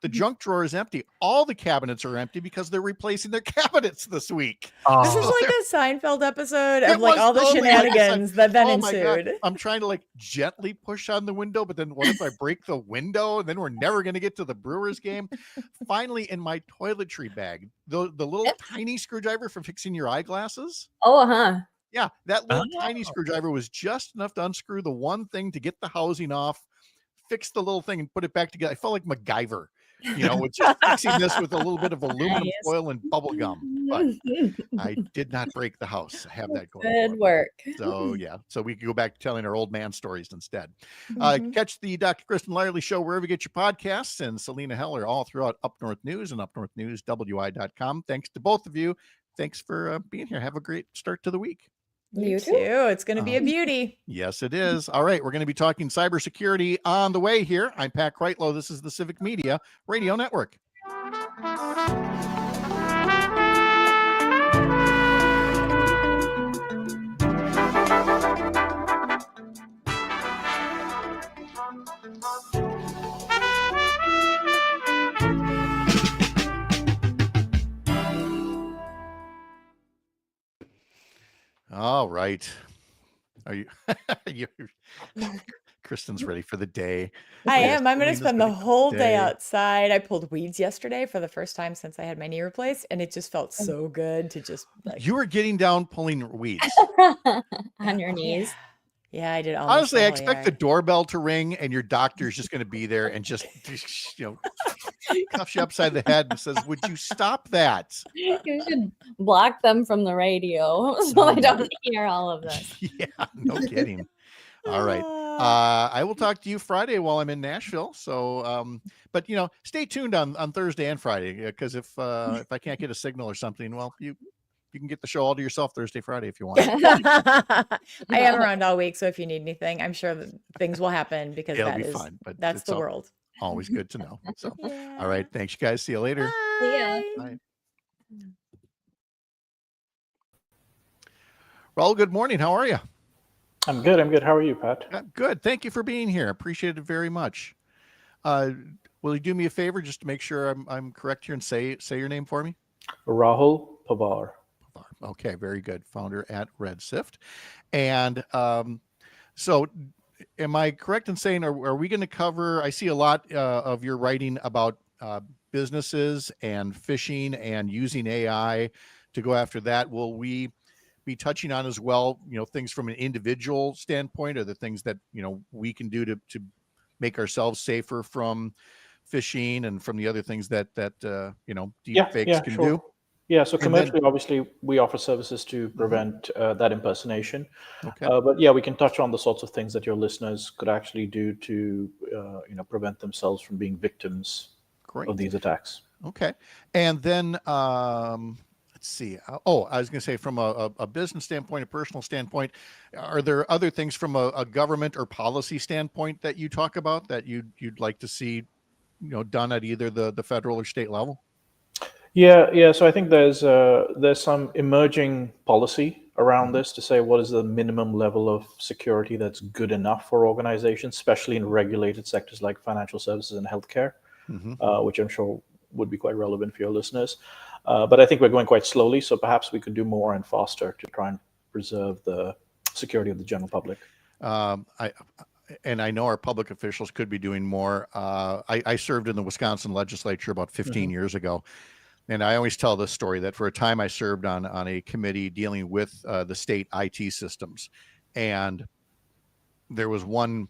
The junk drawer is empty. All the cabinets are empty because they're replacing their cabinets this week. This is like a Seinfeld episode of like all the shenanigans that then ensued. I'm trying to like gently push on the window, but then what if I break the window? And then we're never going to get to the Brewers game. Finally, in my toiletry bag, the little tiny screwdriver for fixing your eyeglasses. Yeah, that little tiny screwdriver was just enough to unscrew the one thing to get the housing off, fix the little thing, and put it back together. I felt like MacGyver We're just fixing this with a little bit of aluminum Nice. foil and bubble gum. But I did not break the house. I have that going for Good me. work. So yeah, so we can go back to telling our old man stories instead. Mhm. Catch the Dr. Kristen Lyerly Show wherever you get your podcasts, and Salina Heller all throughout Up North News and upnorthnewswi.com. Thanks to both of you. Thanks for being here. Have a great start to the week. You too. It's going to be a beauty. Yes, it is. All right, we're going to be talking cybersecurity on the way here. I'm Pat Kreitlow. This is the Civic Media Radio Network. All right. Are you? Kristen's ready for the day. I Yes, am. I'm going to Salina's spend the ready for whole day day. outside. I pulled weeds yesterday for the first time since I had my knee replaced, and it just felt so good to just like. You were getting down pulling weeds. On your knees. Yeah, I did. Almost Honestly, the I whole expect the yard. doorbell to ring and your doctor's just going to be there and just cuffs you upside the head and says, "Would you stop that?" You should block them from the radio so they don't hear all of this. Yeah, no kidding. All right. I will talk to you Friday while I'm in Nashville. So, but stay tuned on Thursday and Friday, because if I can't get a signal or something, well, you can get the show all to yourself Thursday, Friday if you want. I am around all week, so if you need anything, I'm sure that things will happen because It'll that be is fine, but that's it's the world. always good to know. So, all right. Thanks, you guys. See you later. Yeah. Bye. Raul, good morning. How are you? I'm good. How are you, Pat? Good. Thank you for being here. Appreciate it very much. Will you do me a favor just to make sure I'm correct here and say your name for me? Rahul Pawar. Okay, very good. Founder at Red Sift. And so am I correct in saying, are we going to cover, I see a lot of your writing about businesses and phishing and using AI to go after that. Will we be touching on as well, things from an individual standpoint, or the things that, we can do to make ourselves safer from phishing and from the other things that deep fakes can do? Yeah, so And then- commercially, obviously, we offer services to prevent that impersonation. Okay. But yeah, we can touch on the sorts of things that your listeners could actually do to, prevent themselves from being victims of these attacks. Okay. And then, let's see. Oh, I was going to say, from a business standpoint, a personal standpoint, are there other things from a government or policy standpoint that you talk about that you'd like to see, done at either the federal or state level? Yeah. So I think there's some emerging policy around this to say what is the minimum level of security that's good enough for organizations, especially in regulated sectors like financial services and healthcare, which I'm sure would be quite relevant for your listeners. But I think we're going quite slowly, so perhaps we could do more and faster to try and preserve the security of the general public. I know our public officials could be doing more. I served in the Wisconsin legislature about 15 years ago. And I always tell this story that for a time I served on a committee dealing with the state IT systems. And there was one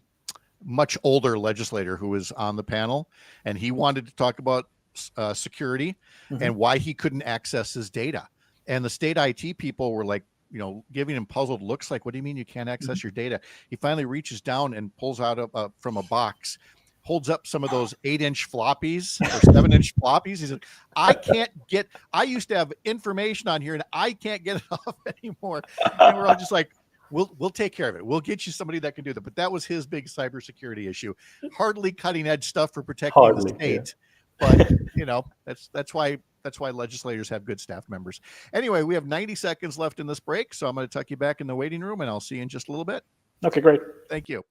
much older legislator who was on the panel, and he wanted to talk about security and why he couldn't access his data. And the state IT people were like, giving him puzzled looks like, what do you mean you can't access your data? He finally reaches down and pulls out from a box, holds up some of those 8-inch floppies or 7-inch floppies. He said, I used to have information on here and I can't get it off anymore. And we're all just like, we'll take care of it. We'll get you somebody that can do that. But that was his big cybersecurity issue. Hardly cutting edge stuff for protecting the state. Yeah. But that's why legislators have good staff members. Anyway, we have 90 seconds left in this break, so I'm going to tuck you back in the waiting room, and I'll see you in just a little bit. Okay, great. Thank you.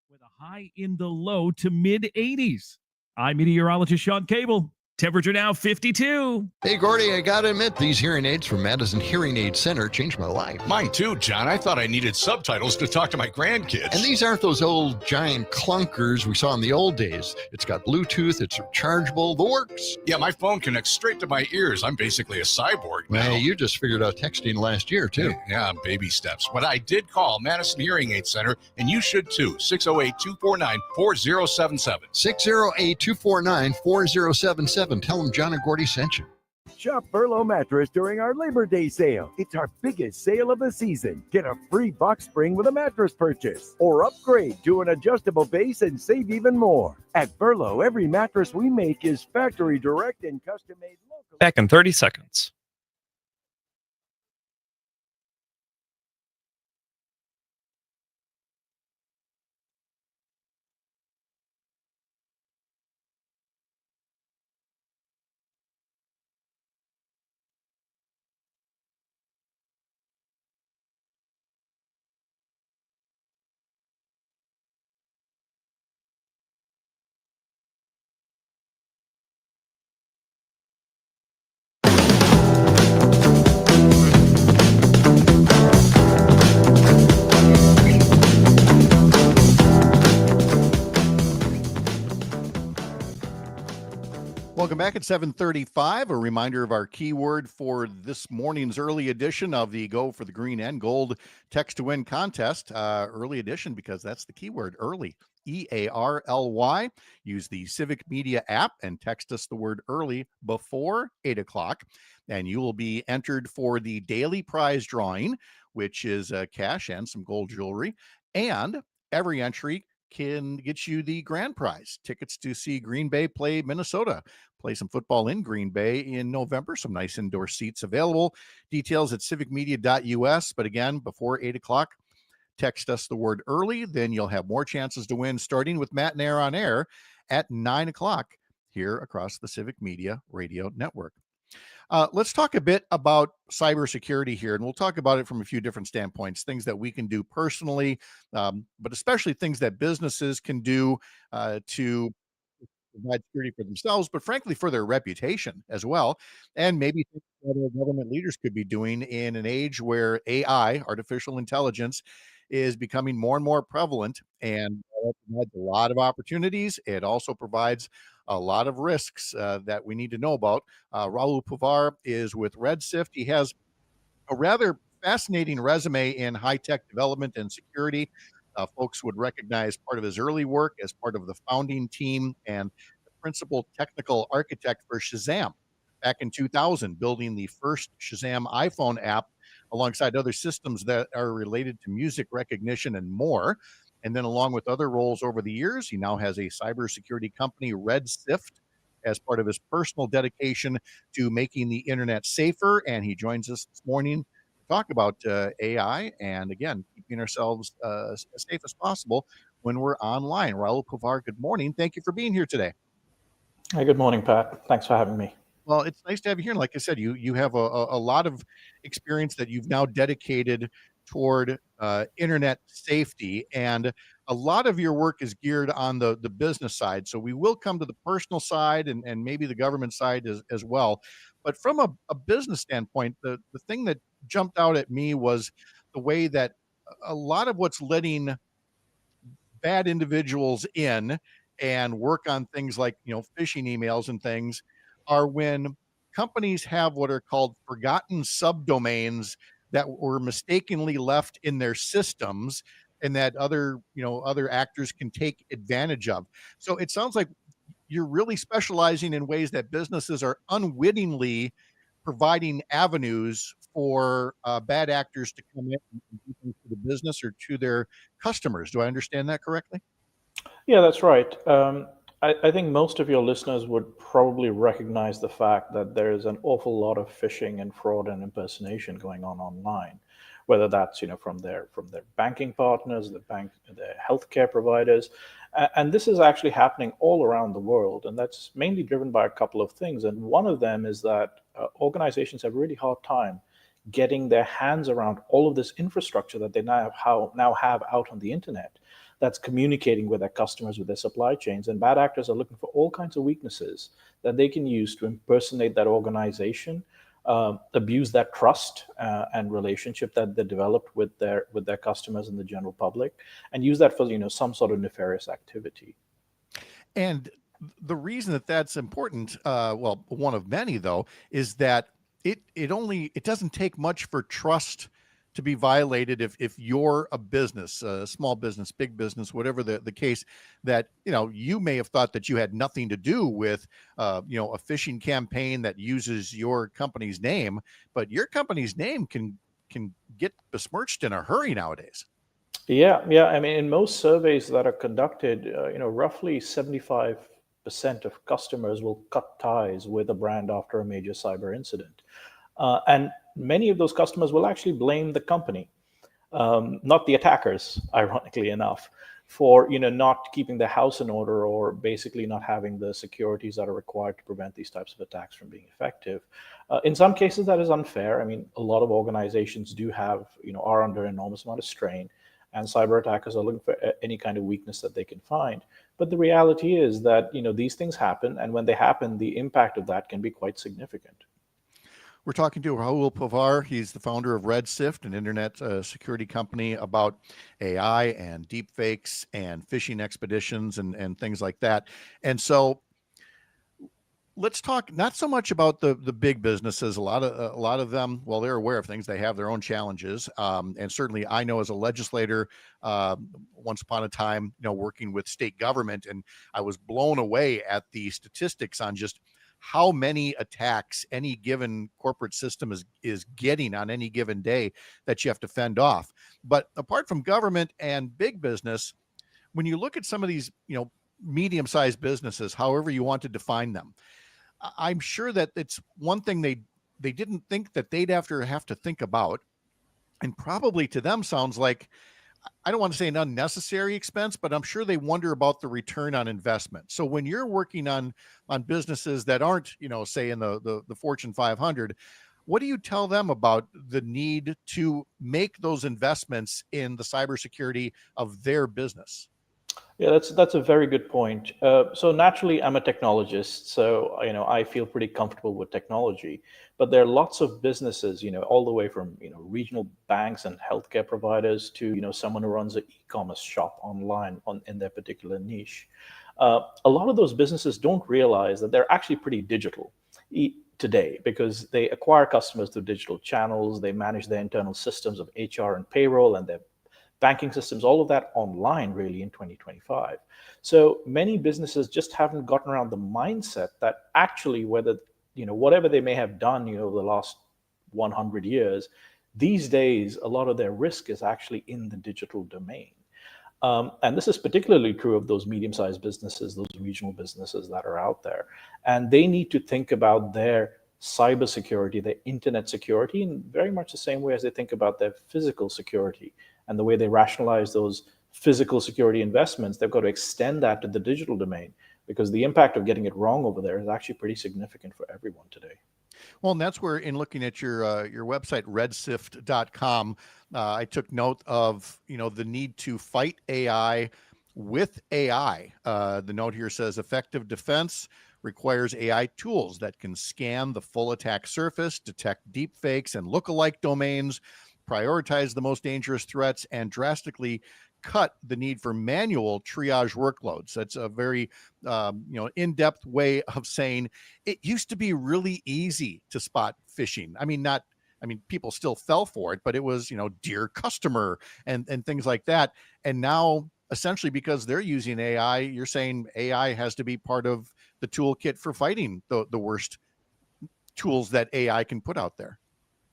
With a high in the low to mid 80s. I'm meteorologist Sean Cable. Temperature now 52. Hey, Gordy, I gotta admit, these hearing aids from Madison Hearing Aid Center changed my life. Mine too, John. I thought I needed subtitles to talk to my grandkids. And these aren't those old giant clunkers we saw in the old days. It's got Bluetooth, it's rechargeable, the works. Yeah, my phone connects straight to my ears. I'm basically a cyborg now. Hey, you just figured out texting last year, too. Yeah, baby steps. But I did call Madison Hearing Aid Center, and you should too. 608-249-4077. 608-249-4077. Tell them John and Gordy sent you. Shop Furlough Mattress during our Labor Day sale. It's our biggest sale of the season. Get a free box spring with a mattress purchase or upgrade to an adjustable base and save even more. At Furlough, every mattress we make is factory direct and custom made locally. Back in 30 seconds. Welcome back at 7:35. A reminder of our keyword for this morning's early edition of the Go for the Green and Gold Text to Win contest. Early edition because that's the keyword, early. EARLY. Use the Civic Media app and text us the word early before 8 o'clock. And you will be entered for the daily prize drawing, which is cash and some gold jewelry. And every entry can get you the grand prize, tickets to see Green Bay play Minnesota, play some football in Green Bay in November. Some nice indoor seats available. Details at civicmedia.us. But again, before 8 o'clock, text us the word early. Then you'll have more chances to win, starting with Matt and Air on Air at 9 o'clock here across the Civic Media Radio Network. Let's talk a bit about cybersecurity here, and we'll talk about it from a few different standpoints, things that we can do personally, but especially things that businesses can do to provide security for themselves, but frankly for their reputation as well, and maybe things that our government leaders could be doing in an age where AI, artificial intelligence, is becoming more and more prevalent, and that provides a lot of opportunities. It also provides a lot of risks that we need to know about. Raul Puvar is with RedSift. He has a rather fascinating resume in high-tech development and security. Folks would recognize part of his early work as part of the founding team and the principal technical architect for Shazam back in 2000, building the first Shazam iPhone app alongside other systems that are related to music recognition and more. And then along with other roles over the years, he now has a cybersecurity company, RedSift, as part of his personal dedication to making the internet safer. And he joins us this morning to talk about AI and, again, keeping ourselves as safe as possible when we're online. Raul Puvar, good morning. Thank you for being here today. Hey, good morning, Pat. Thanks for having me. Well, it's nice to have you here. And like I said, you have a lot of experience that you've now dedicated toward internet safety, and a lot of your work is geared on the business side. So we will come to the personal side and maybe the government side as well. But from a business standpoint, the thing that jumped out at me was the way that a lot of what's letting bad individuals in and work on things like, phishing emails and things are when companies have what are called forgotten subdomains that were mistakenly left in their systems and that other actors can take advantage of. So it sounds like you're really specializing in ways that businesses are unwittingly providing avenues for bad actors to come in and do things to the business or to their customers. Do I understand that correctly? Yeah, that's right. I think most of your listeners would probably recognize the fact that there's an awful lot of phishing and fraud and impersonation going on online, whether that's from their banking partners, their healthcare providers, and this is actually happening all around the world, and that's mainly driven by a couple of things. And one of them is that organizations have a really hard time getting their hands around all of this infrastructure that they now have out on the internet. that's communicating with their customers, with their supply chains. And bad actors are looking for all kinds of weaknesses that they can use to impersonate that organization, abuse that trust and relationship that they developed with their customers and the general public, and use that for some sort of nefarious activity. And the reason that that's important, well, one of many though, is that it doesn't take much for trust to be violated if you're a business, a small business, big business, whatever the case, that you may have thought that you had nothing to do with a phishing campaign that uses your company's name, but your company's name can get besmirched in a hurry nowadays. Yeah. I mean, in most surveys that are conducted, roughly 75% of customers will cut ties with a brand after a major cyber incident. And many of those customers will actually blame the company, not the attackers, ironically enough, for not keeping the house in order, or basically not having the securities that are required to prevent these types of attacks from being effective. In some cases, that is unfair. I mean, a lot of organizations are under an enormous amount of strain, and cyber attackers are looking for any kind of weakness that they can find. But the reality is that these things happen, and when they happen, the impact of that can be quite significant. We're talking to Rahul Pawar. He's the founder of RedSift, an internet security company, about AI and deepfakes and phishing expeditions and things like that. And so let's talk not so much about the big businesses. A lot of them, well, they're aware of things. They have their own challenges. And certainly I know as a legislator, once upon a time, working with state government, and I was blown away at the statistics on just how many attacks any given corporate system is getting on any given day that you have to fend off. But apart from government and big business, when you look at some of these, medium-sized businesses, however you want to define them, I'm sure that it's one thing they didn't think that they'd have to think about, and probably to them sounds like, I don't want to say an unnecessary expense, but I'm sure they wonder about the return on investment. So when you're working on businesses that aren't, say in the Fortune 500, what do you tell them about the need to make those investments in the cybersecurity of their business? Yeah, that's a very good point. So naturally, I'm a technologist, so I feel pretty comfortable with technology. But there are lots of businesses, all the way from regional banks and healthcare providers to someone who runs an e-commerce shop online in their particular niche. A lot of those businesses don't realize that they're actually pretty digital today, because they acquire customers through digital channels. They manage their internal systems of HR and payroll and their banking systems, all of that online really in 2025. So many businesses just haven't gotten around the mindset that actually whatever they may have done, the last 100 years, these days, a lot of their risk is actually in the digital domain. And this is particularly true of those medium-sized businesses, those regional businesses that are out there. And they need to think about their cybersecurity, their internet security, in very much the same way as they think about their physical security. And the way they rationalize those physical security investments, they've got to extend that to the digital domain, because the impact of getting it wrong over there is actually pretty significant for everyone today. Well, and that's where, in looking at your website, redsift.com, I took note of, the need to fight AI with AI. The note here says effective defense requires AI tools that can scan the full attack surface, detect deepfakes and lookalike domains, prioritize the most dangerous threats, and drastically cut the need for manual triage workloads. That's a very in-depth way of saying it used to be really easy to spot phishing. I mean, people still fell for it, but it was, dear customer and things like that. And now, essentially, because they're using AI, you're saying AI has to be part of the toolkit for fighting the worst tools that AI can put out there.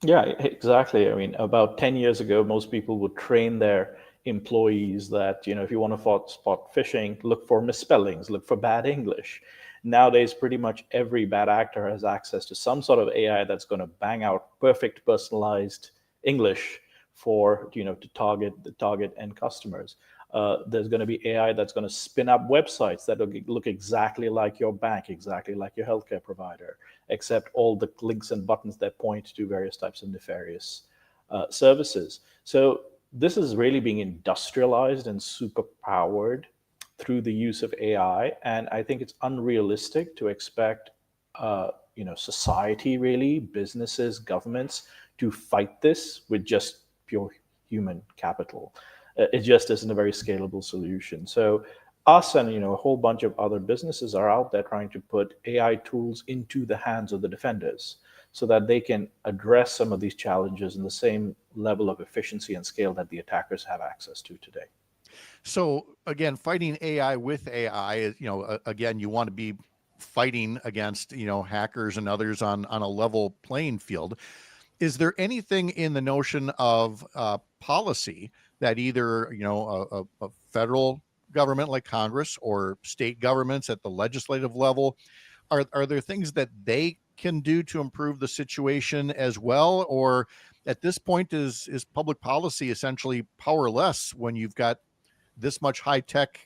Yeah, exactly. I mean, about 10 years ago, most people would train their employees that, if you want to spot phishing, look for misspellings, look for bad English. Nowadays, pretty much every bad actor has access to some sort of AI that's going to bang out perfect personalized English for, to target end customers. There's going to be AI that's going to spin up websites that look exactly like your bank, exactly like your healthcare provider, except all the links and buttons that point to various types of nefarious services. So this is really being industrialized and superpowered through the use of AI, and I think it's unrealistic to expect, society, really, businesses, governments, to fight this with just pure human capital. It just isn't a very scalable solution. So us and a whole bunch of other businesses are out there trying to put AI tools into the hands of the defenders so that they can address some of these challenges in the same level of efficiency and scale that the attackers have access to today. So again, fighting AI with AI is, again, you want to be fighting against, hackers and others on a level playing field. Is there anything in the notion of policy that either, a federal government like Congress or state governments at the legislative level, are there things that they can do to improve the situation as well? Or at this point, is public policy essentially powerless when you've got this much high tech,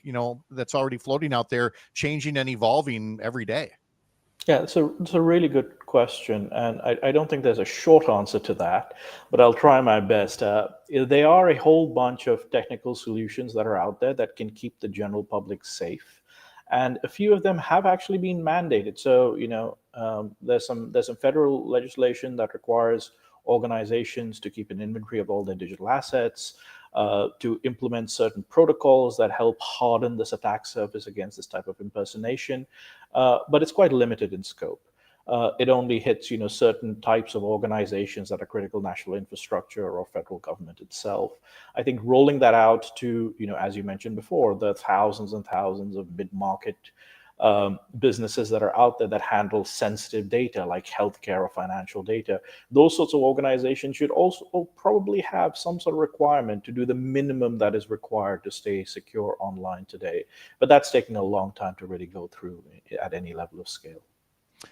that's already floating out there, changing and evolving every day? Yeah, it's a really good question, and I don't think there's a short answer to that, but I'll try my best. There are a whole bunch of technical solutions that are out there that can keep the general public safe, and a few of them have actually been mandated. So, there's some federal legislation that requires organizations to keep an inventory of all their digital assets, to implement certain protocols that help harden this attack surface against this type of impersonation, but it's quite limited in scope. It only hits, certain types of organizations that are critical national infrastructure or federal government itself. I think rolling that out to, as you mentioned before, the thousands and thousands of mid-market businesses that are out there that handle sensitive data like healthcare or financial data, those sorts of organizations should also probably have some sort of requirement to do the minimum that is required to stay secure online today. But that's taking a long time to really go through at any level of scale.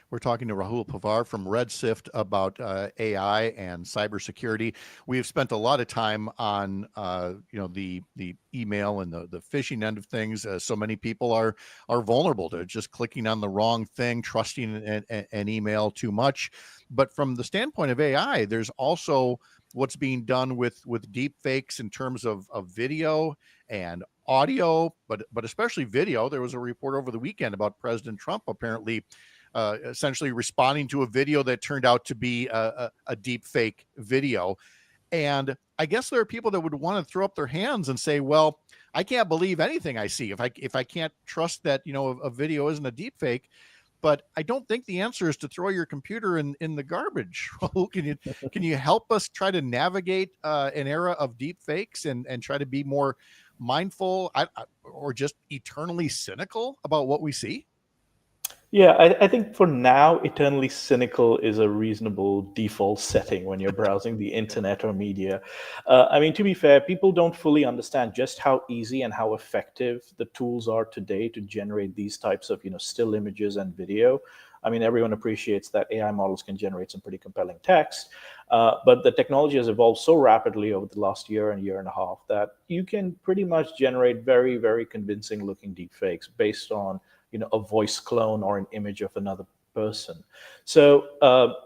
We're talking to Rahul Pawar from RedSift about AI and cybersecurity. We've spent a lot of time on the email and the phishing end of things. So many people are vulnerable to just clicking on the wrong thing, trusting an email too much. But from the standpoint of AI, there's also what's being done with deep fakes in terms of video and audio, but especially video. There was a report over the weekend about President Trump apparently essentially responding to a video that turned out to be a deep fake video. And I guess there are people that would want to throw up their hands and say, well, I can't believe anything I see if I can't trust that, a video isn't a deep fake. But I don't think the answer is to throw your computer in the garbage. Can you help us try to navigate an era of deep fakes and try to be more mindful or just eternally cynical about what we see? Yeah, I think for now, eternally cynical is a reasonable default setting when you're browsing the internet or media. To be fair, people don't fully understand just how easy and how effective the tools are today to generate these types of, still images and video. Everyone appreciates that AI models can generate some pretty compelling text, but the technology has evolved so rapidly over the last year and a half that you can pretty much generate very, very convincing looking deepfakes based on a voice clone or an image of another person. So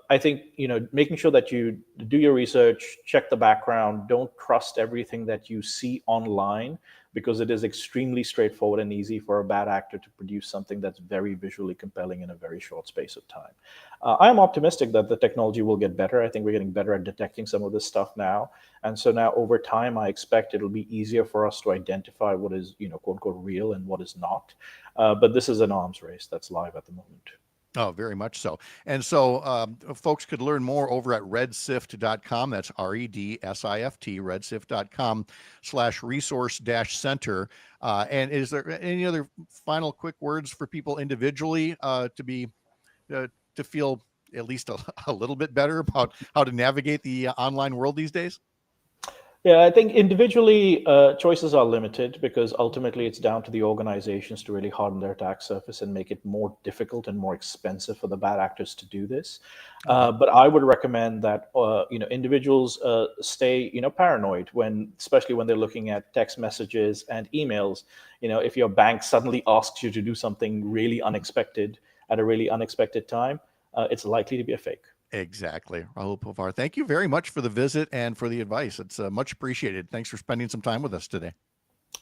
I think, making sure that you do your research, check the background, don't trust everything that you see online, because it is extremely straightforward and easy for a bad actor to produce something that's very visually compelling in a very short space of time. I am optimistic that the technology will get better. I think we're getting better at detecting some of this stuff now. And so now over time, I expect it'll be easier for us to identify what is, quote unquote, real and what is not. But this is an arms race that's live at the moment. Oh, very much so. And so folks could learn more over at redsift.com. That's REDSIFT, redsift.com/resource-center. And is there any other final quick words for people individually to feel at least a little bit better about how to navigate the online world these days? Yeah, I think individually choices are limited because ultimately it's down to the organizations to really harden their attack surface and make it more difficult and more expensive for the bad actors to do this. But I would recommend that individuals stay paranoid especially when they're looking at text messages and emails. If your bank suddenly asks you to do something really unexpected at a really unexpected time, it's likely to be a fake. Exactly. Rahul Pavar, thank you very much for the visit and for the advice. It's much appreciated. Thanks for spending some time with us today.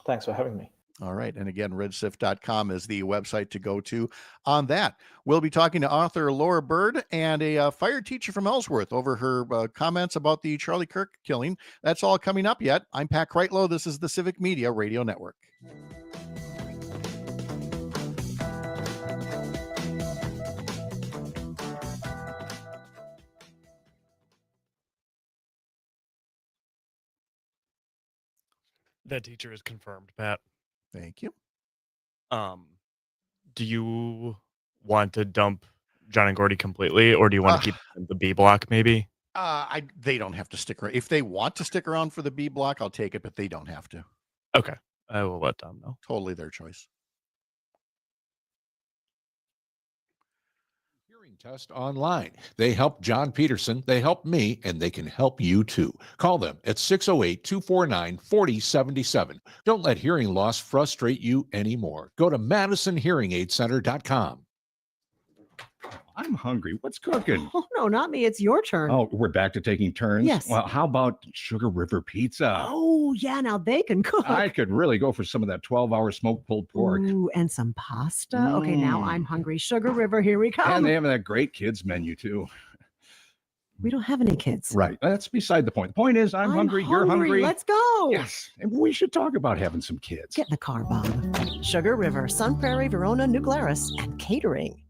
Thanks for having me. All right. And again, redsif.com is the website to go to on that. We'll be talking to author Laura Bird and a fire teacher from Ellsworth over her comments about the Charlie Kirk killing. That's all coming up yet. I'm Pat Kreitlow. This is the Civic Media Radio Network. That teacher is confirmed, Pat. Thank you. Do you want to dump John and Gordy completely, or do you want to keep the B block maybe? They don't have to stick around. If they want to stick around for the B block, I'll take it, but they don't have to. Okay. I will let Tom know. Totally their choice. Test online. They help John Peterson, they help me, and they can help you too. Call them at 608-249-4077. Don't let hearing loss frustrate you anymore. Go to MadisonHearingAidCenter.com. I'm hungry. What's cooking? Oh, no, not me. It's your turn. Oh, we're back to taking turns? Yes. Well, how about Sugar River Pizza? Oh, yeah. Now they can cook. I could really go for some of that 12-hour smoked pulled pork. Ooh, and some pasta. Okay, now I'm hungry. Sugar River, here we come. And they have that great kids menu, too. We don't have any kids. Right. That's beside the point. The point is, I'm hungry. You're hungry. Let's go. Yes. And we should talk about having some kids. Get in the car, Bob. Sugar River, Sun Prairie, Verona, New Glarus, and catering.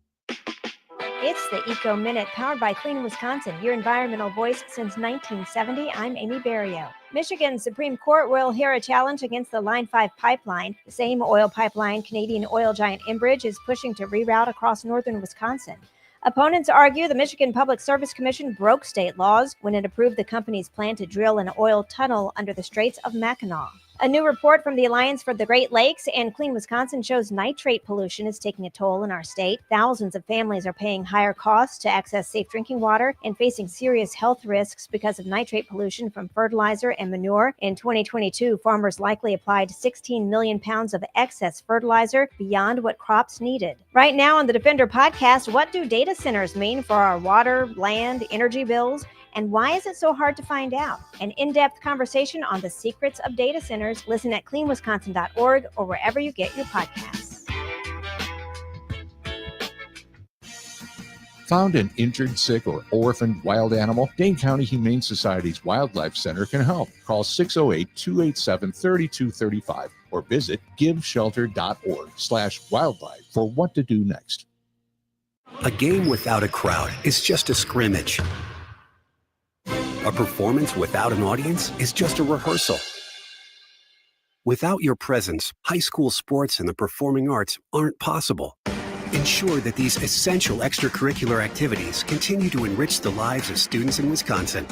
It's the Eco Minute, powered by Clean Wisconsin, your environmental voice since 1970. I'm Amy Berrien. Michigan's Supreme Court will hear a challenge against the Line 5 pipeline. The same oil pipeline Canadian oil giant Enbridge is pushing to reroute across northern Wisconsin. Opponents argue the Michigan Public Service Commission broke state laws when it approved the company's plan to drill an oil tunnel under the Straits of Mackinac. A new report from the Alliance for the Great Lakes and Clean Wisconsin shows nitrate pollution is taking a toll in our state. Thousands of families are paying higher costs to access safe drinking water and facing serious health risks because of nitrate pollution from fertilizer and manure. In 2022, farmers likely applied 16 million pounds of excess fertilizer beyond what crops needed. Right now on the Defender podcast, what do data centers mean for our water, land, energy bills? And why is it so hard to find out? An in-depth conversation on the secrets of data centers. Listen at cleanwisconsin.org or wherever you get your podcasts. Found an injured, sick, or orphaned wild animal? Dane County Humane Society's Wildlife Center can help. Call 608-287-3235 or visit giveshelter.org/wildlife for what to do next. A game without a crowd is just a scrimmage. A performance without an audience is just a rehearsal. Without your presence, high school sports and the performing arts aren't possible. Ensure that these essential extracurricular activities continue to enrich the lives of students in Wisconsin.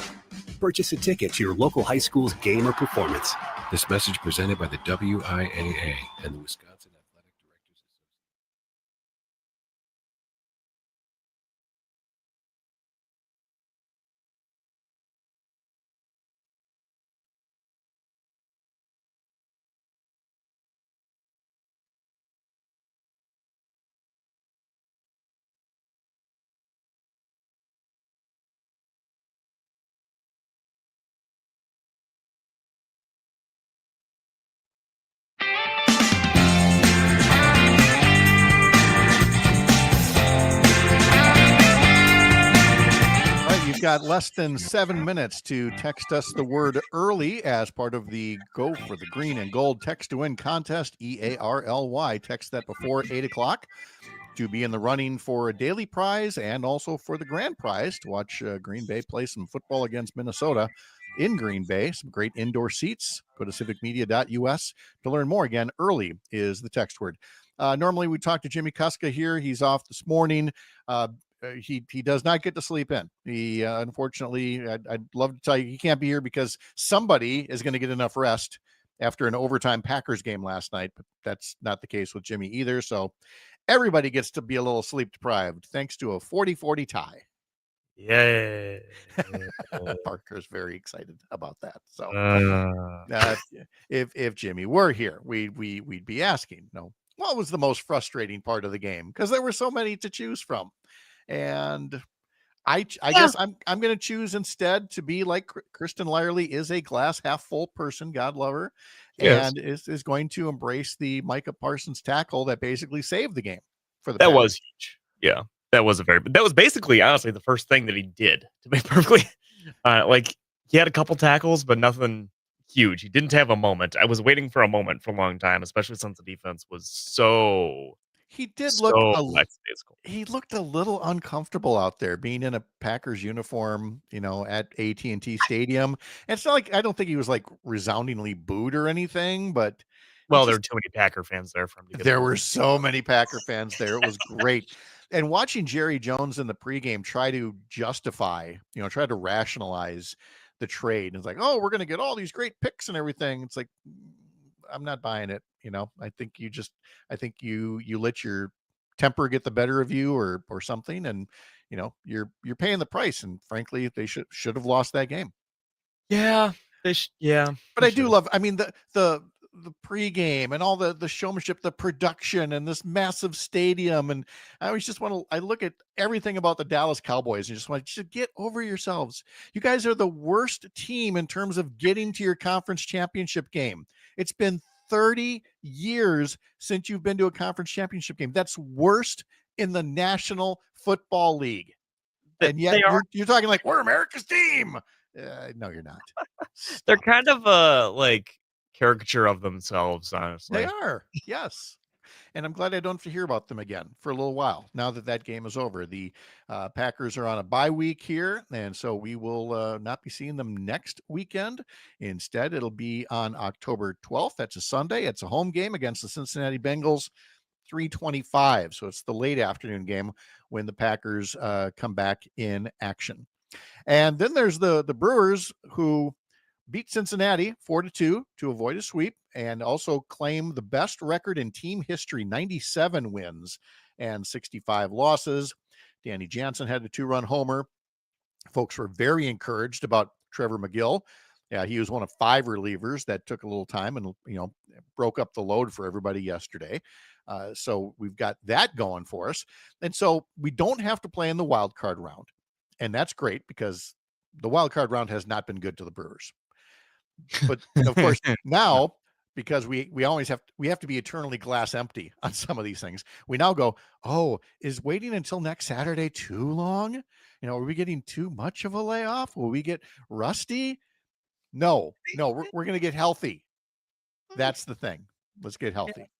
Purchase a ticket to your local high school's game or performance. This message presented by the WIAA and the Wisconsin Athletic Directors Association. You've got less than 7 minutes to text us the word early as part of the Go for the Green and Gold Text to Win contest, EARLY. Text that before 8 o'clock to be in the running for a daily prize and also for the grand prize to watch Green Bay play some football against Minnesota in Green Bay. Some great indoor seats. Go to civicmedia.us to learn more. Again, early is the text word. Normally we talk to Jimmy Kuska here. He's off this morning. He does not get to sleep in. He unfortunately, I'd love to tell you he can't be here because somebody is going to get enough rest after an overtime Packers game last night, but that's not the case with Jimmy either. So everybody gets to be a little sleep deprived thanks to a 40-40 tie. Yeah. Parker's very excited about that. So if Jimmy were here, we'd be asking, what was the most frustrating part of the game? Because there were so many to choose from. And I guess I'm going to choose instead to be like Kristen Lyerly is a glass half full person, God love her, Yes. and is going to embrace the Micah Parsons tackle that basically saved the game for the That Packers. was huge. Yeah. That was basically honestly the first thing that he did, to be perfectly like he had a couple tackles, but nothing huge. He didn't have a moment. I was waiting for a moment for a long time, especially since the defense was so He did look lackadaisical. he looked a little uncomfortable out there being in a Packers uniform, at AT&T Stadium. And it's not like I don't think he was like resoundingly booed or anything, but Well, there were too many Packer fans there for him to get there booed. were so many Packer fans there. It was great. And watching Jerry Jones in the pregame try to justify, try to rationalize the trade. It's like, oh, we're going to get all these great picks and everything. It's like, I'm not buying it. I think you let your temper get the better of you or something. And, you're paying the price. And frankly, they should have lost that game. Yeah. But I do love, I mean, the pregame and all the showmanship, the production and this massive stadium. And I always just I look at everything about the Dallas Cowboys and just want to get over yourselves. You guys are the worst team in terms of getting to your conference championship game. It's been 30 years since you've been to a conference championship game. That's worst in the National Football League. And yet you're talking like we're America's team. No, you're not. They're kind of a like caricature of themselves, honestly. They are, yes. And I'm glad I don't have to hear about them again for a little while now that game is over. The Packers are on a bye week here, and so we will not be seeing them next weekend. Instead, it'll be on October 12th. That's a Sunday. It's a home game against the Cincinnati Bengals, 3:25. So it's the late afternoon game when the Packers come back in action. And then there's the Brewers, who beat Cincinnati 4-2 to avoid a sweep and also claim the best record in team history, 97 wins and 65 losses. Danny Jansen had a 2-run homer. Folks were very encouraged about Trevor McGill. Yeah, he was one of 5 relievers that took a little time and, broke up the load for everybody yesterday. So we've got that going for us. And so we don't have to play in the wild card round. And that's great because the wild card round has not been good to the Brewers. But of course, now because we have to be eternally glass empty on some of these things. We now go, oh, is waiting until next Saturday too long? Are we getting too much of a layoff? Will we get rusty? No, we're going to get healthy. That's the thing. Let's get healthy.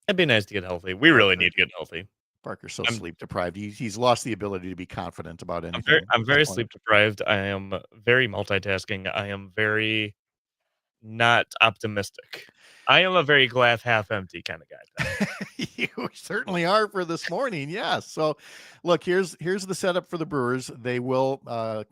It'd be nice to get healthy. We really need to get healthy. Parker's so sleep deprived. He's lost the ability to be confident about anything. I'm very sleep deprived. I am very multitasking. I am very not optimistic. I am a very glass half empty kind of guy. You certainly are for this morning. Yes. So look, here's the setup for the Brewers. They will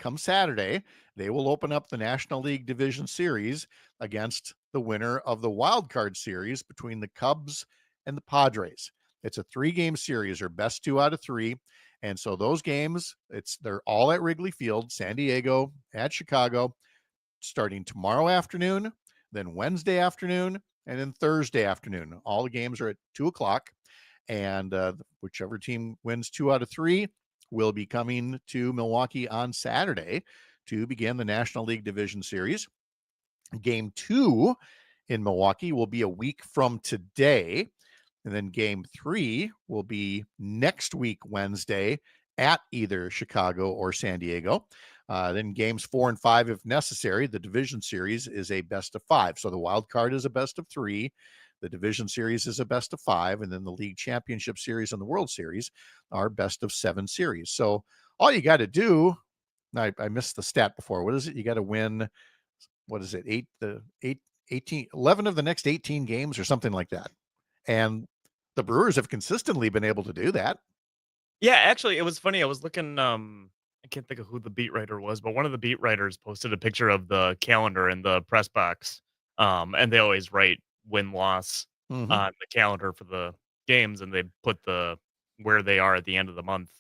come Saturday. They will open up the National League Division Series against the winner of the Wild Card Series between the Cubs and the Padres. It's a 3-game series, or best 2 out of 3. And so those games, they're all at Wrigley Field, San Diego, at Chicago, starting tomorrow afternoon, then Wednesday afternoon, and then Thursday afternoon. All the games are at 2:00. And whichever team wins 2 out of 3 will be coming to Milwaukee on Saturday to begin the National League Division Series. Game 2 in Milwaukee will be a week from today. And then game 3 will be next week, Wednesday, at either Chicago or San Diego. Then games 4 and 5, if necessary. The division series is a best of 5. So the wild card is a best of 3. The division series is a best of 5. And then the league championship series and the World Series are best of 7 series. So all you got to do, I missed the stat before. What is it? You got to win, what is it? 11 of the next 18 games or something like that. And the Brewers have consistently been able to do that. Yeah, actually, it was funny. I was looking, I can't think of who the beat writer was, but one of the beat writers posted a picture of the calendar in the press box. And they always write win-loss on the calendar for the games, and they put where they are at the end of the month.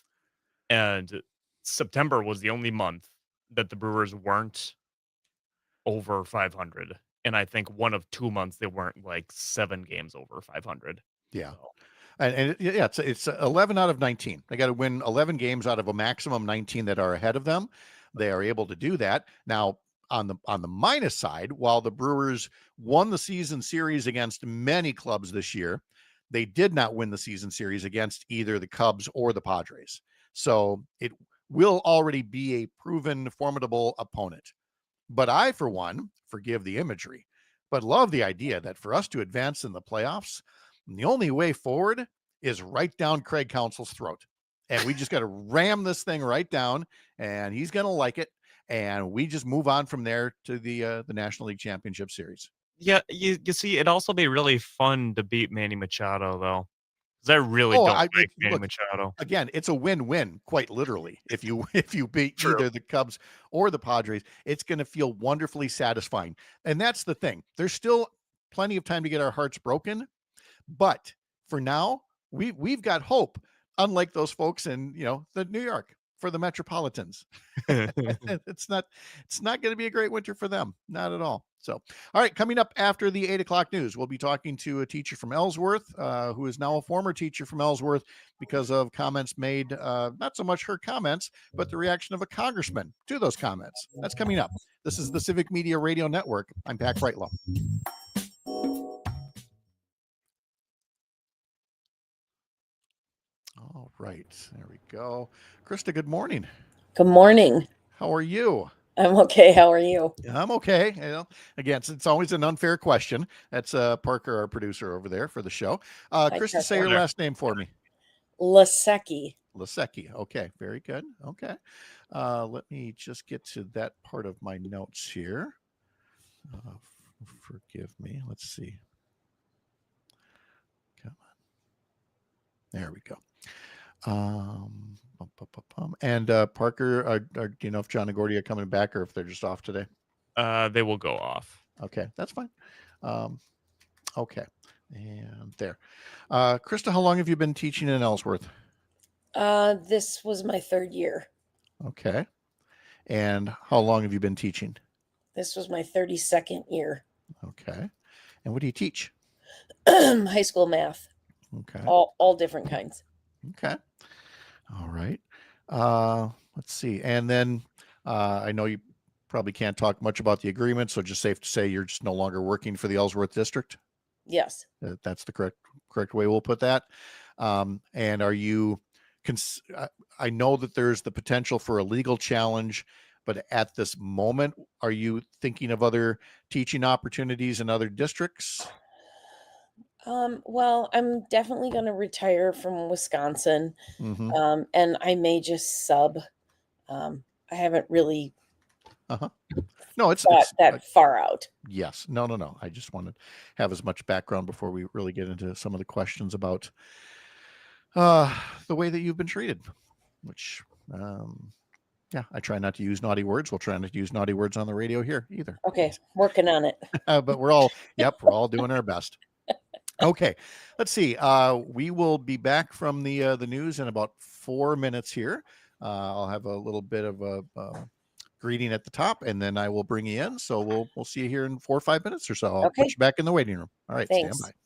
And September was the only month that the Brewers weren't over 500. And I think one of 2 months they weren't like 7 games over 500. Yeah. So. It's 11 out of 19. They got to win 11 games out of a maximum 19 that are ahead of them. They are able to do that. Now, on the minus side, while the Brewers won the season series against many clubs this year, they did not win the season series against either the Cubs or the Padres. So it will already be a proven formidable opponent. But I, for one, forgive the imagery, but love the idea that for us to advance in the playoffs, the only way forward is right down Craig Counsell's throat. And we just got to ram this thing right down, and he's going to like it. And we just move on from there to the National League Championship Series. Yeah, you see, it'd also be really fun to beat Manny Machado, though. Because I really don't like Manny Machado. Again, it's a win-win, quite literally. If you beat either the Cubs or the Padres, it's going to feel wonderfully satisfying. And that's the thing. There's still plenty of time to get our hearts broken. But for now, we've got hope, unlike those folks in the New York for the Metropolitans. It's not going to be a great winter for them. Not at all. So, all right, coming up after the 8 o'clock news, we'll be talking to a teacher from Ellsworth, who is now a former teacher from Ellsworth because of comments made, not so much her comments, but the reaction of a congressman to those comments. That's coming up. This is the Civic Media Radio Network. I'm Pat Kreitlow. All right, there we go. Krista, good morning. Good morning. How are you? I'm okay. How are you? I'm okay. Again, it's always an unfair question. That's Parker, our producer over there for the show. Krista, say your last name for me. Lasecki. Lasecki. Okay, very good. Okay. Let me just get to that part of my notes here. Forgive me. Let's see. Come on. There we go. And Parker, do you know if John and Gordy are coming back or if they're just off today? They will go off. Okay, that's fine. Okay, and there. Krista, how long have you been teaching in Ellsworth? This was my third year. Okay. And how long have you been teaching? This was my 32nd year. Okay. And what do you teach? High school math. Okay. All different kinds. Okay. All right. Let's see. And then I know you probably can't talk much about the agreement, so just safe to say you're just no longer working for the Ellsworth district? Yes. That's the correct way we'll put that. And are you I know that there's the potential for a legal challenge, but at this moment, are you thinking of other teaching opportunities in other districts? Well, I'm definitely going to retire from Wisconsin, and I may just sub. I haven't really No, it's that far out. Yes. No. I just want to have as much background before we really get into some of the questions about the way that you've been treated, which, I try not to use naughty words. We'll try not to use naughty words on the radio here either. Okay, working on it. But we're all doing our best. Okay, let's see. We will be back from the news in about 4 minutes here. I'll have a little bit of a greeting at the top, and then I will bring you in. So we'll see you here in 4 or 5 minutes or so. I'll put you back in the waiting room. All right, Thanks. stand by.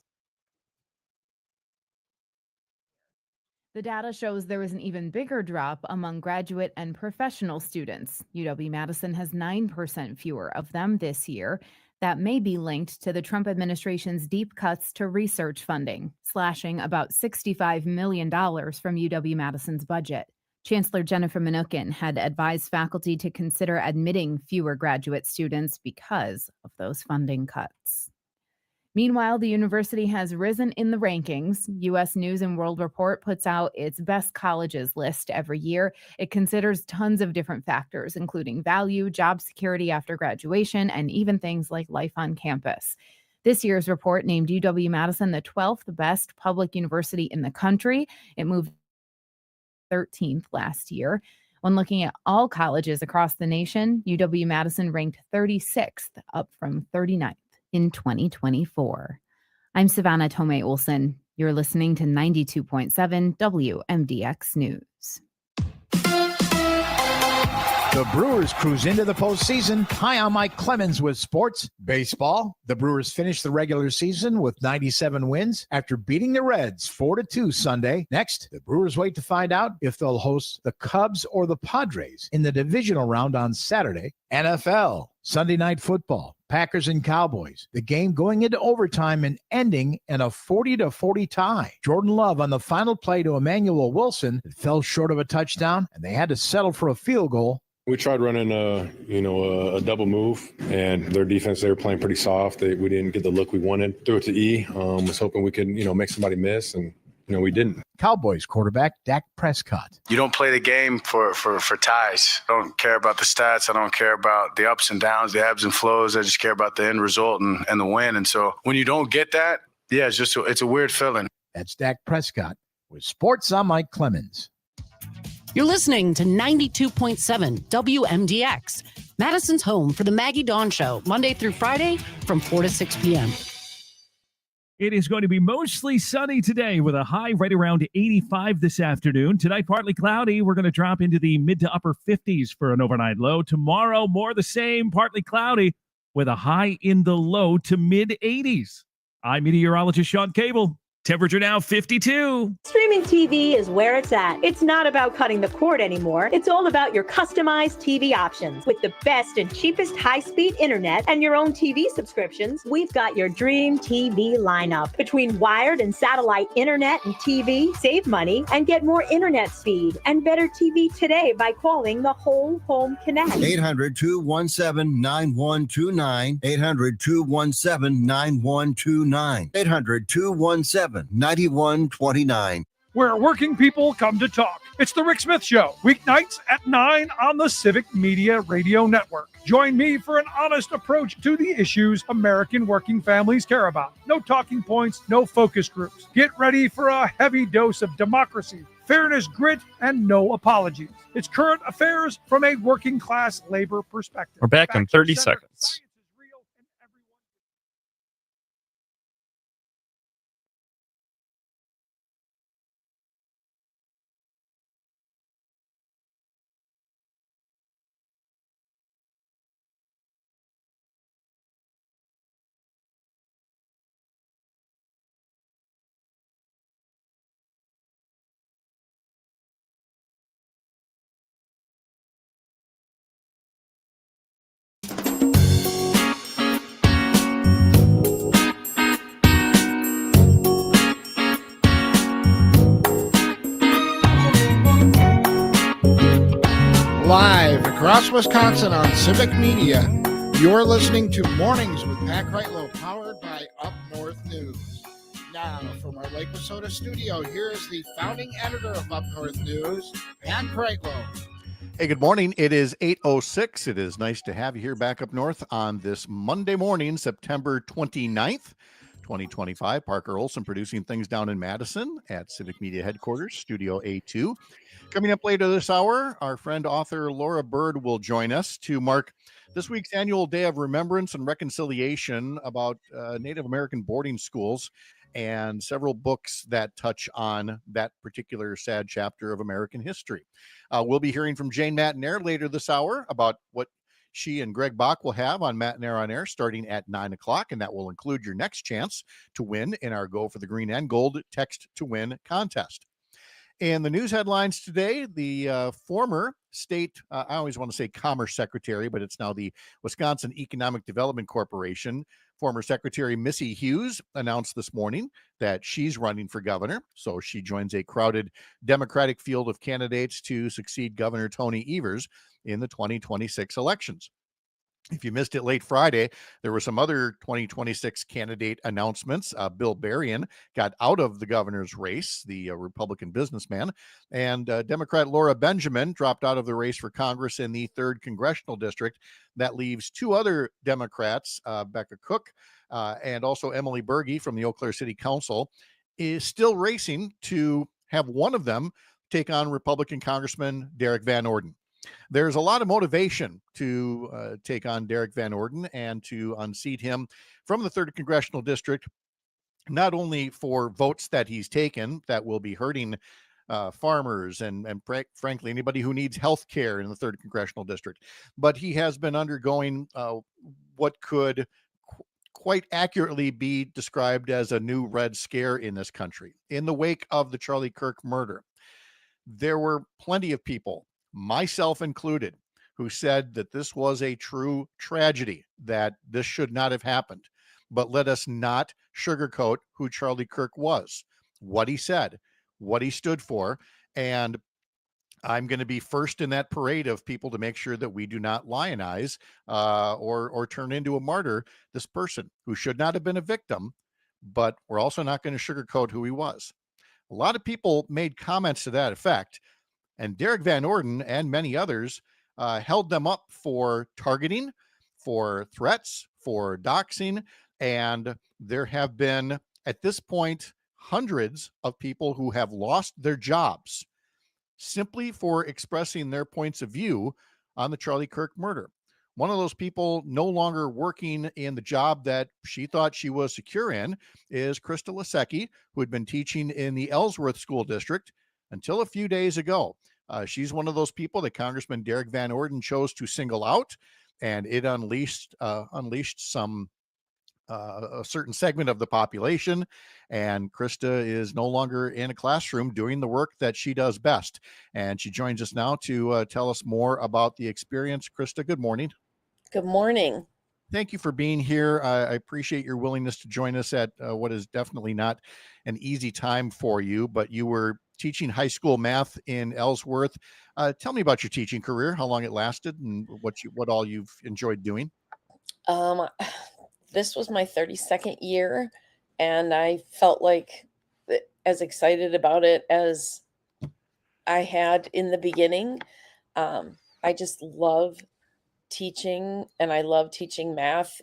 The data shows there was an even bigger drop among graduate and professional students. UW-Madison has 9% fewer of them this year. That may be linked to the Trump administration's deep cuts to research funding, slashing about $65 million from UW-Madison's budget. Chancellor Jennifer Mnookin had advised faculty to consider admitting fewer graduate students because of those funding cuts. Meanwhile, the university has risen in the rankings. U.S. News and World Report puts out its best colleges list every year. It considers tons of different factors, including value, job security after graduation, and even things like life on campus. This year's report named UW-Madison the 12th best public university in the country. It moved 13th last year. When looking at all colleges across the nation, UW-Madison ranked 36th, up from 39th. In 2024. I'm Savannah Tomei Olson. You're listening to 92.7 WMDX News. The Brewers cruise into the postseason. Hi, I'm Mike Clemens with sports baseball. The Brewers finished the regular season with 97 wins after beating the Reds 4-2 Sunday. Next, the Brewers wait to find out if they'll host the Cubs or the Padres in the divisional round on Saturday. NFL, Sunday Night Football, Packers and Cowboys. The game going into overtime and ending in a 40-40 tie. Jordan Love on the final play to Emmanuel Wilson. It fell short of a touchdown, and they had to settle for a field goal. We tried running a double move, and their defense, they were playing pretty soft. We didn't get the look we wanted. Threw it to E. Was hoping we could, make somebody miss, and, we didn't. Cowboys quarterback Dak Prescott. You don't play the game for ties. I don't care about the stats. I don't care about the ups and downs, the ebbs and flows. I just care about the end result and the win. And so when you don't get that, yeah, it's a weird feeling. That's Dak Prescott with Sports. I'm Mike Clemens. You're listening to 92.7 WMDX, Madison's home for the Maggie Dawn Show, Monday through Friday from 4 to 6 p.m. It is going to be mostly sunny today with a high right around 85 this afternoon. Tonight, partly cloudy. We're going to drop into the mid to upper 50s for an overnight low. Tomorrow, more the same, partly cloudy with a high in the low to mid 80s. I'm meteorologist Sean Cable. Temperature now 52. Streaming TV is where it's at. It's not about cutting the cord anymore. It's all about your customized TV options. With the best and cheapest high-speed internet and your own TV subscriptions, we've got your dream TV lineup. Between wired and satellite internet and TV, save money and get more internet speed and better TV today by calling the Whole Home Connect. 800-217-9129. 800-217-9129. 800-217-9129. Where working people come to talk. It's the Rick Smith Show, weeknights at 9 on the Civic Media Radio Network. Join me for an honest approach to the issues American working families care about. No talking points, no focus groups. Get ready for a heavy dose of democracy, fairness, grit, and no apologies. It's current affairs from a working class labor perspective. We're back in 30 seconds. Live across Wisconsin on Civic Media, you're listening to Mornings with Pat Kreitlow, powered by Up North News. Now, from our Lake Wissota studio, here is the founding editor of Up North News, Pat Kreitlow. Hey, good morning. It is 8:06. It is nice to have you here back up north on this Monday morning, September 29th, 2025. Parker Olson producing things down in Madison at Civic Media Headquarters, Studio A2. Coming up later this hour, our friend author Laura Bird will join us to mark this week's annual Day of Remembrance and Reconciliation about Native American boarding schools and several books that touch on that particular sad chapter of American history. We'll be hearing from Jane Matinair later this hour about what she and Greg Bach will have on Matinair on Air starting at 9 o'clock, and that will include your next chance to win in our Go for the Green and Gold Text to Win contest. And the news headlines today, the former state, I always want to say Commerce Secretary, but it's now the Wisconsin Economic Development Corporation. Former Secretary Missy Hughes announced this morning that she's running for governor. So she joins a crowded Democratic field of candidates to succeed Governor Tony Evers in the 2026 elections. If you missed it late Friday, there were some other 2026 candidate announcements. Bill Berrien got out of the governor's race, the Republican businessman, and Democrat Laura Benjamin dropped out of the race for Congress in the 3rd Congressional District. That leaves two other Democrats, Becca Cook and also Emily Berge from the Eau Claire City Council, is still racing to have one of them take on Republican Congressman Derek Van Orden. There's a lot of motivation to take on Derek Van Orden and to unseat him from the 3rd Congressional District, not only for votes that he's taken that will be hurting farmers, and frankly, anybody who needs health care in the 3rd Congressional District. But he has been undergoing what could quite accurately be described as a new Red Scare in this country. In the wake of the Charlie Kirk murder, there were plenty of people, myself included, who said that this was a true tragedy, that this should not have happened. But let us not sugarcoat who Charlie Kirk was, what he said, what he stood for. And I'm going to be first in that parade of people to make sure that we do not lionize or turn into a martyr this person who should not have been a victim, but we're also not going to sugarcoat who he was. A lot of people made comments to that effect, and Derek Van Orden and many others held them up for targeting, for threats, for doxing, and there have been, at this point, hundreds of people who have lost their jobs simply for expressing their points of view on the Charlie Kirk murder. One of those people no longer working in the job that she thought she was secure in is Krista Lasecki, who had been teaching in the Ellsworth School District until a few days ago. She's one of those people that Congressman Derek Van Orden chose to single out, and it unleashed some a certain segment of the population. And Krista is no longer in a classroom doing the work that she does best. And she joins us now to tell us more about the experience. Krista, good morning. Good morning. Thank you for being here. I appreciate your willingness to join us at what is definitely not an easy time for you, but you were teaching high school math in Ellsworth. Tell me about your teaching career, how long it lasted, and what all you've enjoyed doing. This was my 32nd year, and I felt like as excited about it as I had in the beginning. I just love teaching, and I love teaching math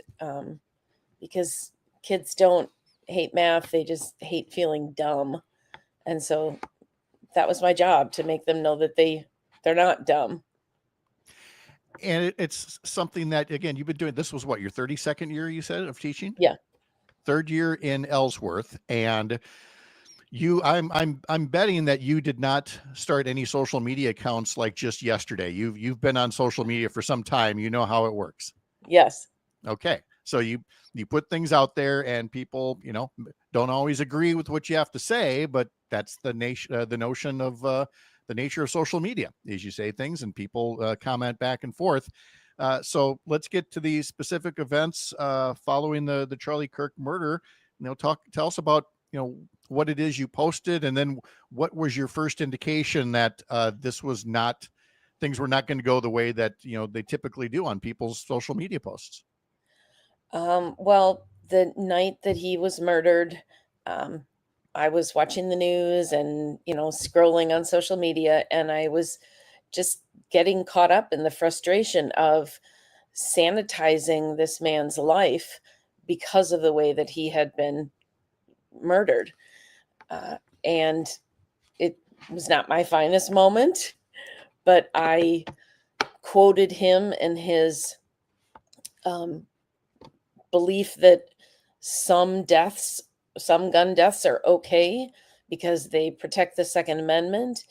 because kids don't hate math. They just hate feeling dumb. And so that was my job, to make them know that they're not dumb. And it's something that, again, you've been doing. This was what, your 32nd year, you said, of teaching? Yeah. 3rd year in Ellsworth. And I'm betting that you did not start any social media accounts like just yesterday. You've been on social media for some time. You know how it works. Yes. Okay. So you put things out there, and people, don't always agree with what you have to say, but that's the notion of the nature of social media, is you say things and people comment back and forth. So let's get to the specific events following the Charlie Kirk murder. Tell us about what it is you posted, and then what was your first indication that things were not going to go the way that they typically do on people's social media posts. Well, the night that he was murdered, I was watching the news and, scrolling on social media, and I was just getting caught up in the frustration of sanitizing this man's life because of the way that he had been murdered. And it was not my finest moment, but I quoted him and his belief that some gun deaths are okay because they protect the Second Amendment.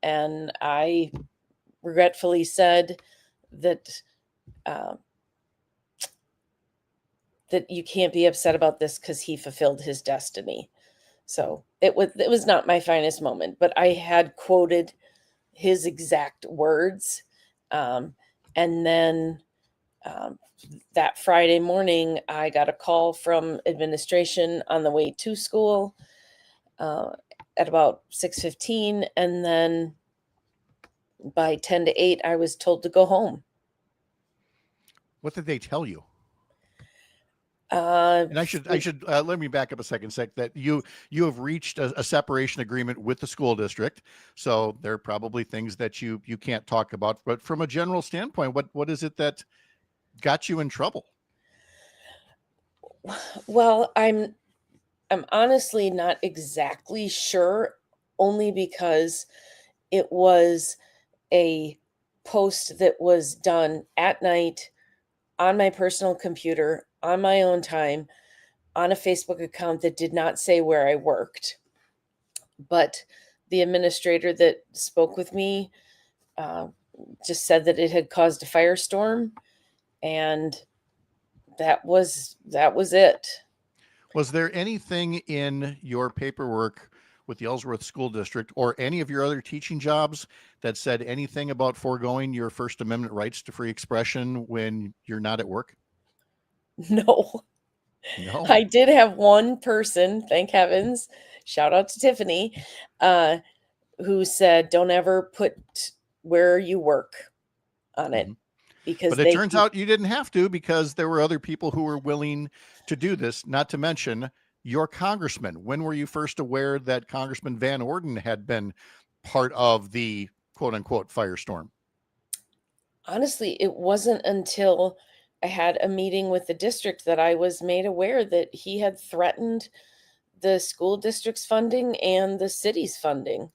And I regretfully said that that you can't be upset about this because he fulfilled his destiny. So it was not my finest moment, but I had quoted his exact words. And then that Friday morning, I got a call from administration on the way to school at about 6:15. And then by 10 to 8, I was told to go home. What did they tell you? And I should let me back up a second, that you have reached a separation agreement with the school district. So there are probably things that you can't talk about, but from a general standpoint, what is it that got you in trouble? Well, I'm honestly not exactly sure, only because it was a post that was done at night on my personal computer, on my own time, on a Facebook account that did not say where I worked. But the administrator that spoke with me just said that it had caused a firestorm, and that was it. Was there anything in your paperwork with the Ellsworth School District or any of your other teaching jobs that said anything about foregoing your First Amendment rights to free expression when you're not at work? No. No. I did have one person, thank heavens, shout out to Tiffany, who said, don't ever put where you work on it. Because But it turns out you didn't have to, because there were other people who were willing to do this, not to mention your congressman. When were you first aware that Congressman Van Orden had been part of the quote unquote firestorm? Honestly, it wasn't until I had a meeting with the district that I was made aware that he had threatened the school district's funding and the city's funding.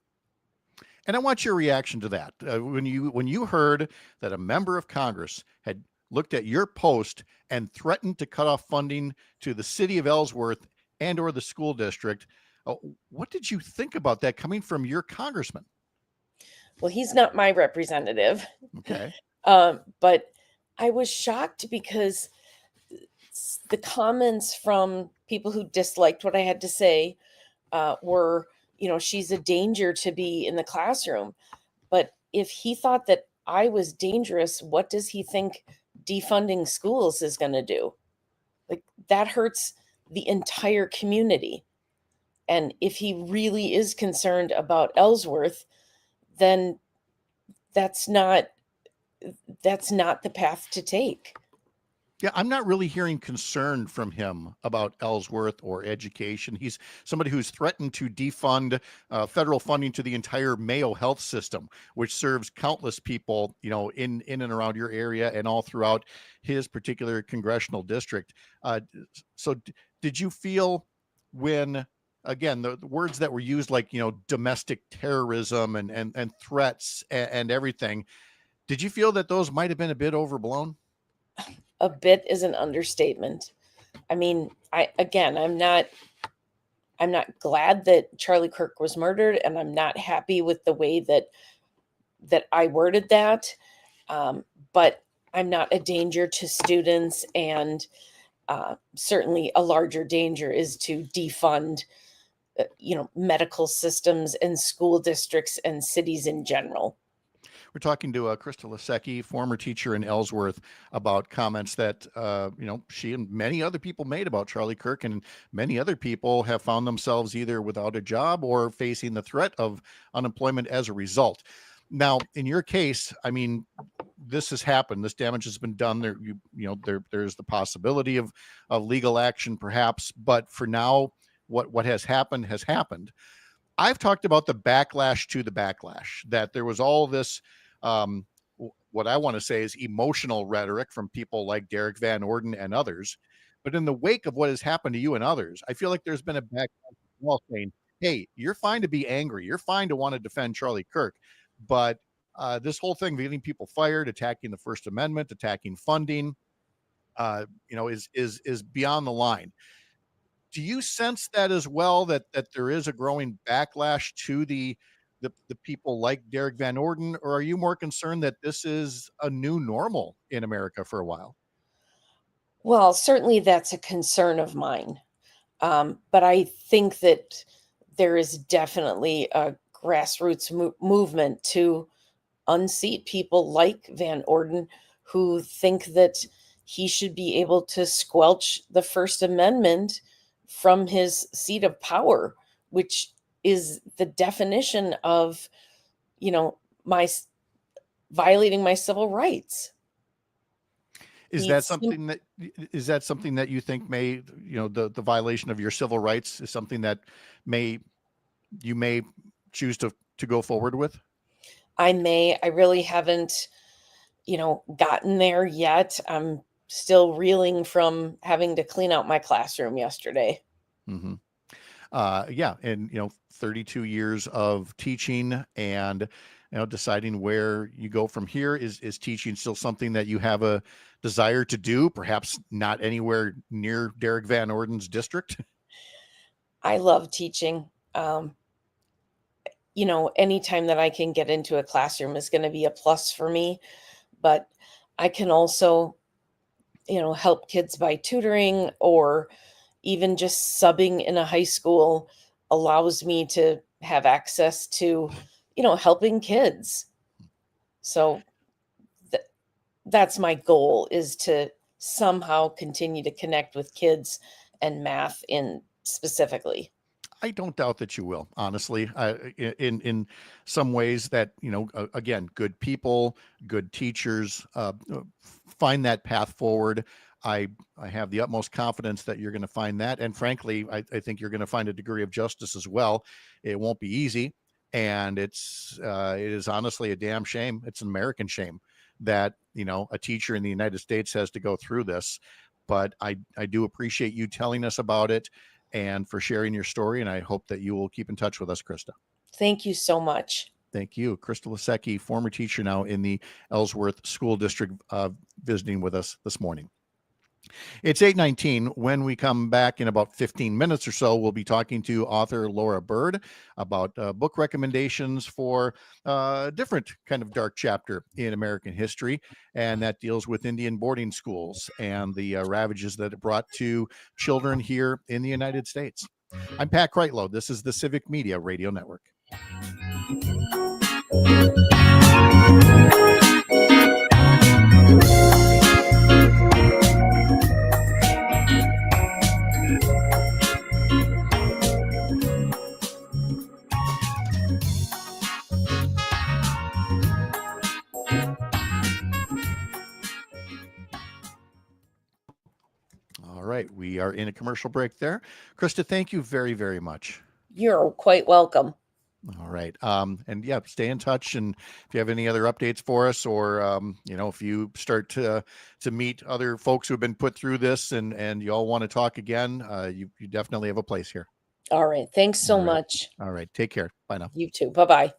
And I want your reaction to that. When you heard that a member of Congress had looked at your post and threatened to cut off funding to the city of Ellsworth and or the school district, what did you think about that coming from your congressman? Well, he's not my representative. Okay. But I was shocked because the comments from people who disliked what I had to say were, she's a danger to be in the classroom. But if he thought that I was dangerous, what does he think defunding schools is going to do? Like, that hurts the entire community. And if he really is concerned about Ellsworth, then that's not the path to take. Yeah, I'm not really hearing concern from him about Ellsworth or education. He's somebody who's threatened to defund federal funding to the entire Mayo health system, which serves countless people, in and around your area and all throughout his particular congressional district. So did you feel when, again, the words that were used, like, domestic terrorism and threats and everything, did you feel that those might have been a bit overblown? A bit is an understatement. I mean, I'm not glad that Charlie Kirk was murdered, and I'm not happy with the way that I worded that. But I'm not a danger to students, and certainly a larger danger is to defund, medical systems and school districts and cities in general. We're talking to Krista Lasecki, former teacher in Ellsworth, about comments that, she and many other people made about Charlie Kirk, and many other people have found themselves either without a job or facing the threat of unemployment as a result. Now, in your case, I mean, this has happened. This damage has been done. There's the possibility of legal action, perhaps. But for now, what has happened has happened. I've talked about the backlash to the backlash, that there was all this, what I want to say is emotional rhetoric from people like Derek Van Orden and others. But in the wake of what has happened to you and others, I feel like there's been a backlash saying, hey, you're fine to be angry. You're fine to want to defend Charlie Kirk. But this whole thing, getting people fired, attacking the First Amendment, attacking funding, is beyond the line. Do you sense that as well, that there is a growing backlash to the people like Derek Van Orden, or are you more concerned that this is a new normal in America for a while? Well, certainly that's a concern of mine. But I think that there is definitely a grassroots movement to unseat people like Van Orden, who think that he should be able to squelch the First Amendment from his seat of power, which is the definition of, my violating my civil rights. Is that something that you think may, the violation of your civil rights is something that you may choose to go forward with? I really haven't, gotten there yet. I'm still reeling from having to clean out my classroom yesterday. Mm-hmm. Yeah. And, 32 years of teaching and, deciding where you go from here. Is teaching still something that you have a desire to do? Perhaps not anywhere near Derek Van Orden's district? I love teaching. anytime that I can get into a classroom is going to be a plus for me. But I can also, help kids by tutoring, or even just subbing in a high school allows me to have access to, helping kids. So that's my goal, is to somehow continue to connect with kids and math in specifically. I don't doubt that you will, honestly. In some ways, that again, good people, good teachers, find that path forward. I have the utmost confidence that you're going to find that, and frankly, I think you're going to find a degree of justice as well. It won't be easy, and it is honestly a damn shame. It's an American shame that a teacher in the United States has to go through this. But I do appreciate you telling us about it and for sharing your story. And I hope that you will keep in touch with us, Krista. Thank you so much. Thank you. Krista Lasecki, former teacher now in the Ellsworth School District, visiting with us this morning. It's 8:19. When we come back in about 15 minutes or so, we'll be talking to author Laura Bird about book recommendations for a different kind of dark chapter in American history, and that deals with Indian boarding schools and the ravages that it brought to children here in the United States. I'm Pat Kreitlow. This is the Civic Media Radio Network. All right, we are in a commercial break there. Krista, thank you very, very much. You're quite welcome. All right. And yeah, stay in touch. And if you have any other updates for us, or, if you start to meet other folks who have been put through this and you all want to talk again, you definitely have a place here. All right. Thanks so All right. much. All right. Take care. Bye now. You too. Bye-bye.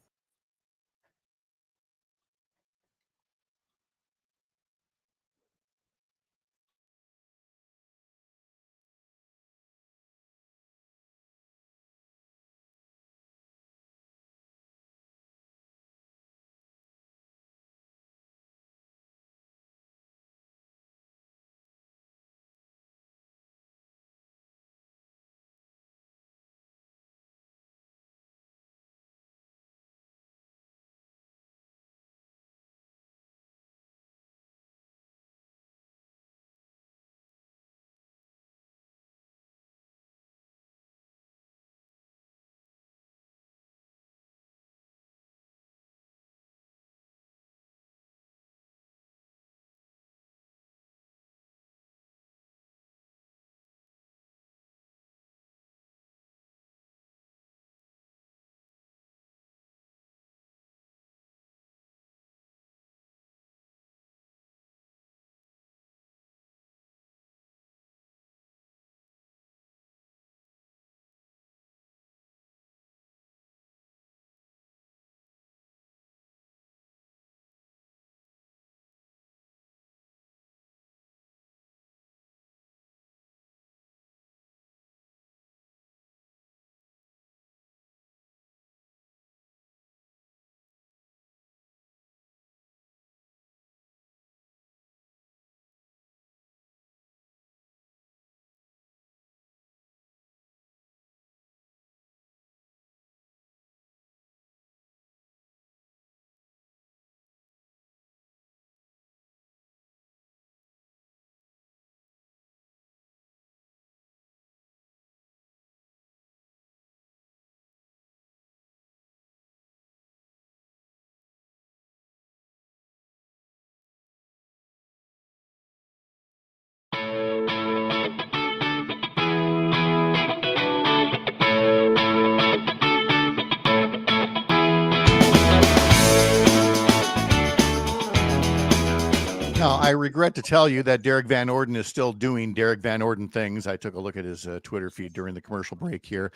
Now, I regret to tell you that Derek Van Orden is still doing Derek Van Orden things. I took a look at his Twitter feed during the commercial break here,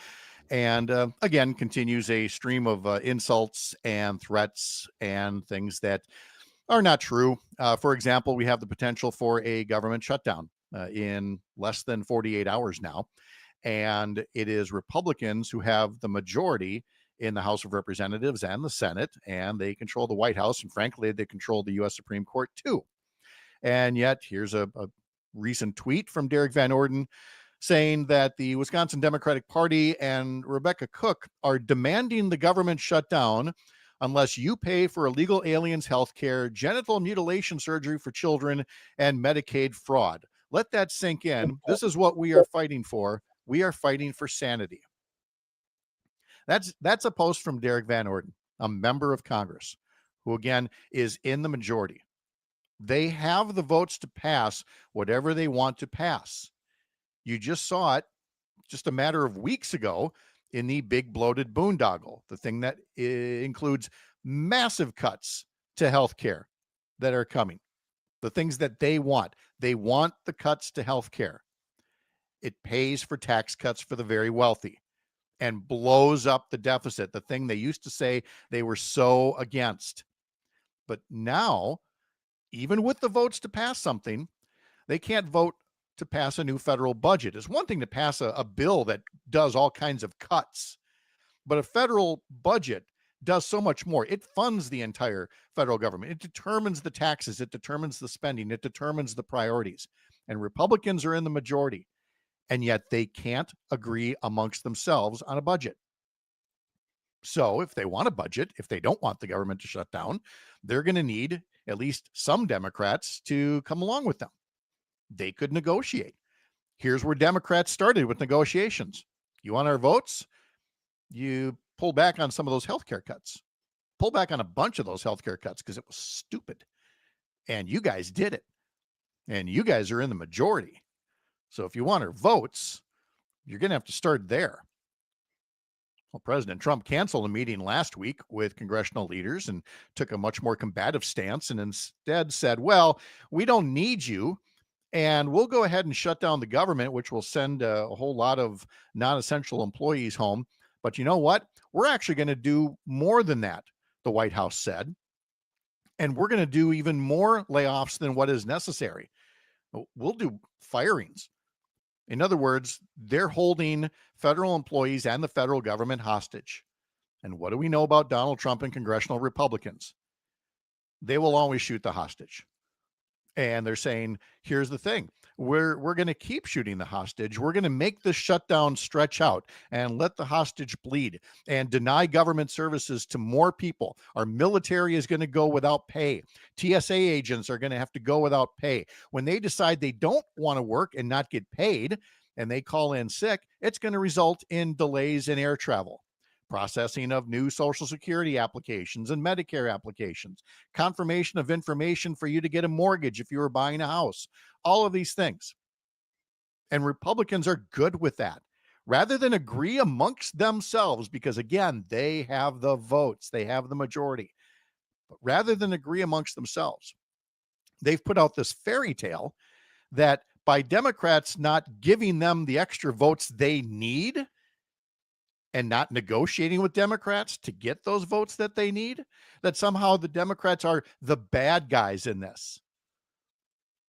and again, continues a stream of insults and threats and things that are not true. For example, we have the potential for a government shutdown in less than 48 hours now, and it is Republicans who have the majority in the House of Representatives and the Senate, and they control the White House, and frankly, they control the U.S. Supreme Court too. And yet, here's a recent tweet from Derek Van Orden saying that the Wisconsin Democratic Party and Rebecca Cook are demanding the government shut down unless you pay for illegal aliens' health care, genital mutilation surgery for children, and Medicaid fraud. Let that sink in. This is what we are fighting for. We are fighting for sanity. That's a post from Derek Van Orden, a member of Congress, who again is in the majority. They have the votes to pass whatever they want to pass. You just saw it just a matter of weeks ago in the big bloated boondoggle, the thing that includes massive cuts to health care that are coming, the things that they want. They want the cuts to health care. It pays for tax cuts for the very wealthy and blows up the deficit, the thing they used to say they were so against. But now, even with the votes to pass something, they can't vote to pass a new federal budget. It's one thing to pass a bill that does all kinds of cuts, but a federal budget does so much more. It funds the entire federal government. It determines the taxes. It determines the spending. It determines the priorities. And Republicans are in the majority, and yet they can't agree amongst themselves on a budget. So if they want a budget, if they don't want the government to shut down, they're going to need at least some Democrats to come along with them. They could negotiate. Here's where Democrats started with negotiations. You want our votes? You pull back on some of those healthcare cuts. Pull back on a bunch of those healthcare cuts because it was stupid. And you guys did it. And you guys are in the majority. So if you want our votes, you're going to have to start there. Well, President Trump canceled a meeting last week with congressional leaders and took a much more combative stance and instead said, well, we don't need you. And we'll go ahead and shut down the government, which will send a whole lot of non-essential employees home. But you know what? We're actually going to do more than that, the White House said. And we're going to do even more layoffs than what is necessary. We'll do firings. In other words, they're holding federal employees and the federal government hostage. And what do we know about Donald Trump and congressional Republicans? They will always shoot the hostage. And they're saying, here's the thing. We're going to keep shooting the hostage. We're going to make the shutdown stretch out and let the hostage bleed and deny government services to more people. Our military is going to go without pay. TSA agents are going to have to go without pay. When they decide they don't want to work and not get paid and they call in sick, it's going to result in delays in air travel. Processing of new Social Security applications and Medicare applications, confirmation of information for you to get a mortgage if you were buying a house, all of these things. And Republicans are good with that. Rather than agree amongst themselves, because again, they have the votes, they have the majority, but rather than agree amongst themselves, they've put out this fairy tale that by Democrats not giving them the extra votes they need, and not negotiating with Democrats to get those votes that they need, that somehow the Democrats are the bad guys in this.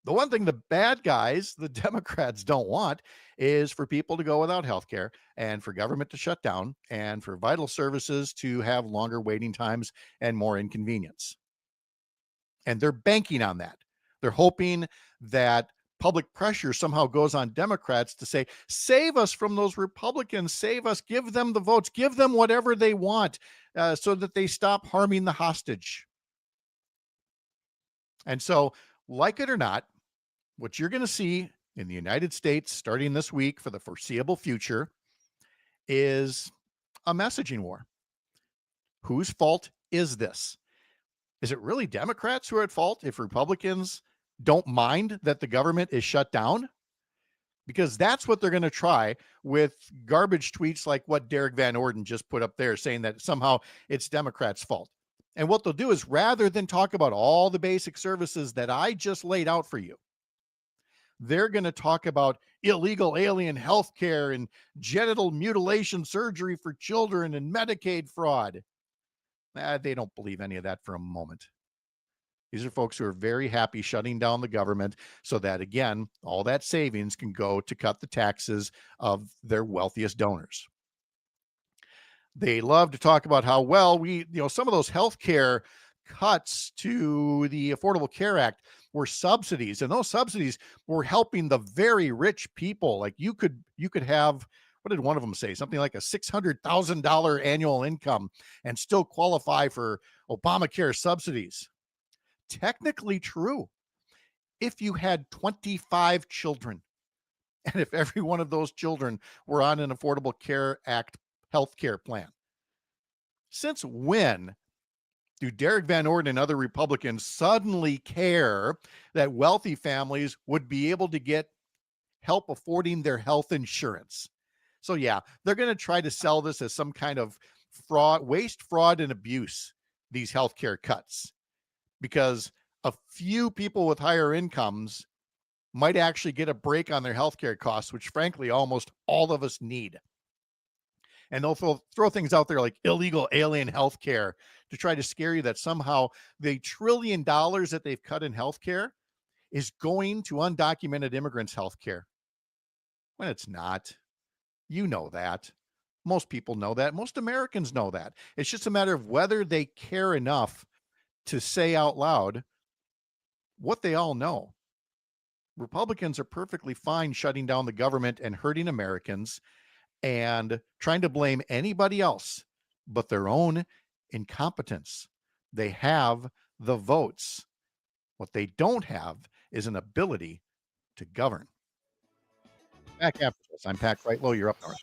The one thing the bad guys, the Democrats, don't want is for people to go without health care and for government to shut down and for vital services to have longer waiting times and more inconvenience. And they're banking on that. They're hoping that public pressure somehow goes on Democrats to say, save us from those Republicans, save us, give them the votes, give them whatever they want so that they stop harming the hostage. And so, like it or not, what you're going to see in the United States starting this week for the foreseeable future is a messaging war. Whose fault is this? Is it really Democrats who are at fault if Republicans don't mind that the government is shut down? Because that's what they're going to try with garbage tweets like what Derek Van Orden just put up there, saying that somehow it's Democrats' fault. And what they'll do is, rather than talk about all the basic services that I just laid out for you, they're going to talk about illegal alien health care and genital mutilation surgery for children and Medicaid fraud. They don't believe any of that for a moment. These are folks who are very happy shutting down the government so that, again, all that savings can go to cut the taxes of their wealthiest donors. They love to talk about how well some of those healthcare cuts to the Affordable Care Act were subsidies, and those subsidies were helping the very rich people. Like you could have, what did one of them say? Something like a $600,000 annual income and still qualify for Obamacare subsidies. Technically true if you had 25 children, and if every one of those children were on an Affordable Care Act healthcare plan. Since when do Derek Van Orden and other Republicans suddenly care that wealthy families would be able to get help affording their health insurance? So yeah, they're going to try to sell this as some kind of fraud, waste, fraud, and abuse, these healthcare cuts, because a few people with higher incomes might actually get a break on their healthcare costs, which frankly almost all of us need. And they'll throw things out there like illegal alien healthcare to try to scare you that somehow the $1 trillion that they've cut in healthcare is going to undocumented immigrants' healthcare, when it's not. You know that. Most people know that. Most Americans know that. It's just a matter of whether they care enough to say out loud what they all know. Republicans are perfectly fine shutting down the government and hurting Americans and trying to blame anybody else but their own incompetence. They have the votes. What they don't have is an ability to govern. Back after this, I'm Pat Kreitlow. You're up north.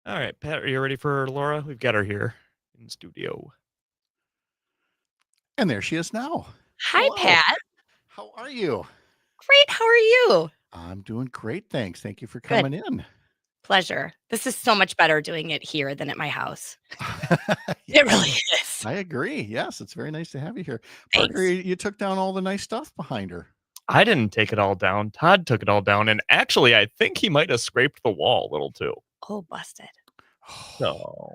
All right, Pat, are you ready for Laura? We've got her here in studio. And there she is now. Hi, Hello. Pat. How are you? Great. How are you? I'm doing great, thanks. Thank you for Good. coming in. Pleasure. This is so much better doing it here than at my house. It really is. I agree. Yes, it's very nice to have you here. Thanks. Parker, you took down all the nice stuff behind her. I didn't take it all down. Todd took it all down, and actually, I think he might have scraped the wall a little too. Oh, busted. So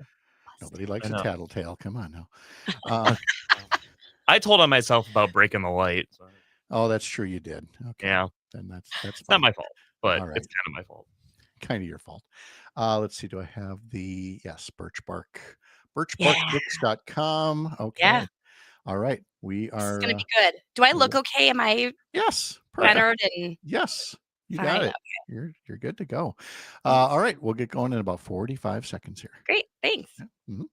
Nobody likes I a know. tattletale. Come on now. I told on myself about breaking the light. So. Oh, that's true. You did. Okay. Yeah. Then that's It's fine. not my fault, but All right. it's kind of my fault. Kind of your fault. Let's see. Do I have Birchbark? Yeah. Birchbarkbooks.com. Okay. Yeah. All right. We This is are. going to be good. Do I look okay? Am I Yes. Perfect. centered? And Yes. You All got right, it. You're good to go. All right. We'll get going in about 45 seconds here. great. Thanks. Mhm.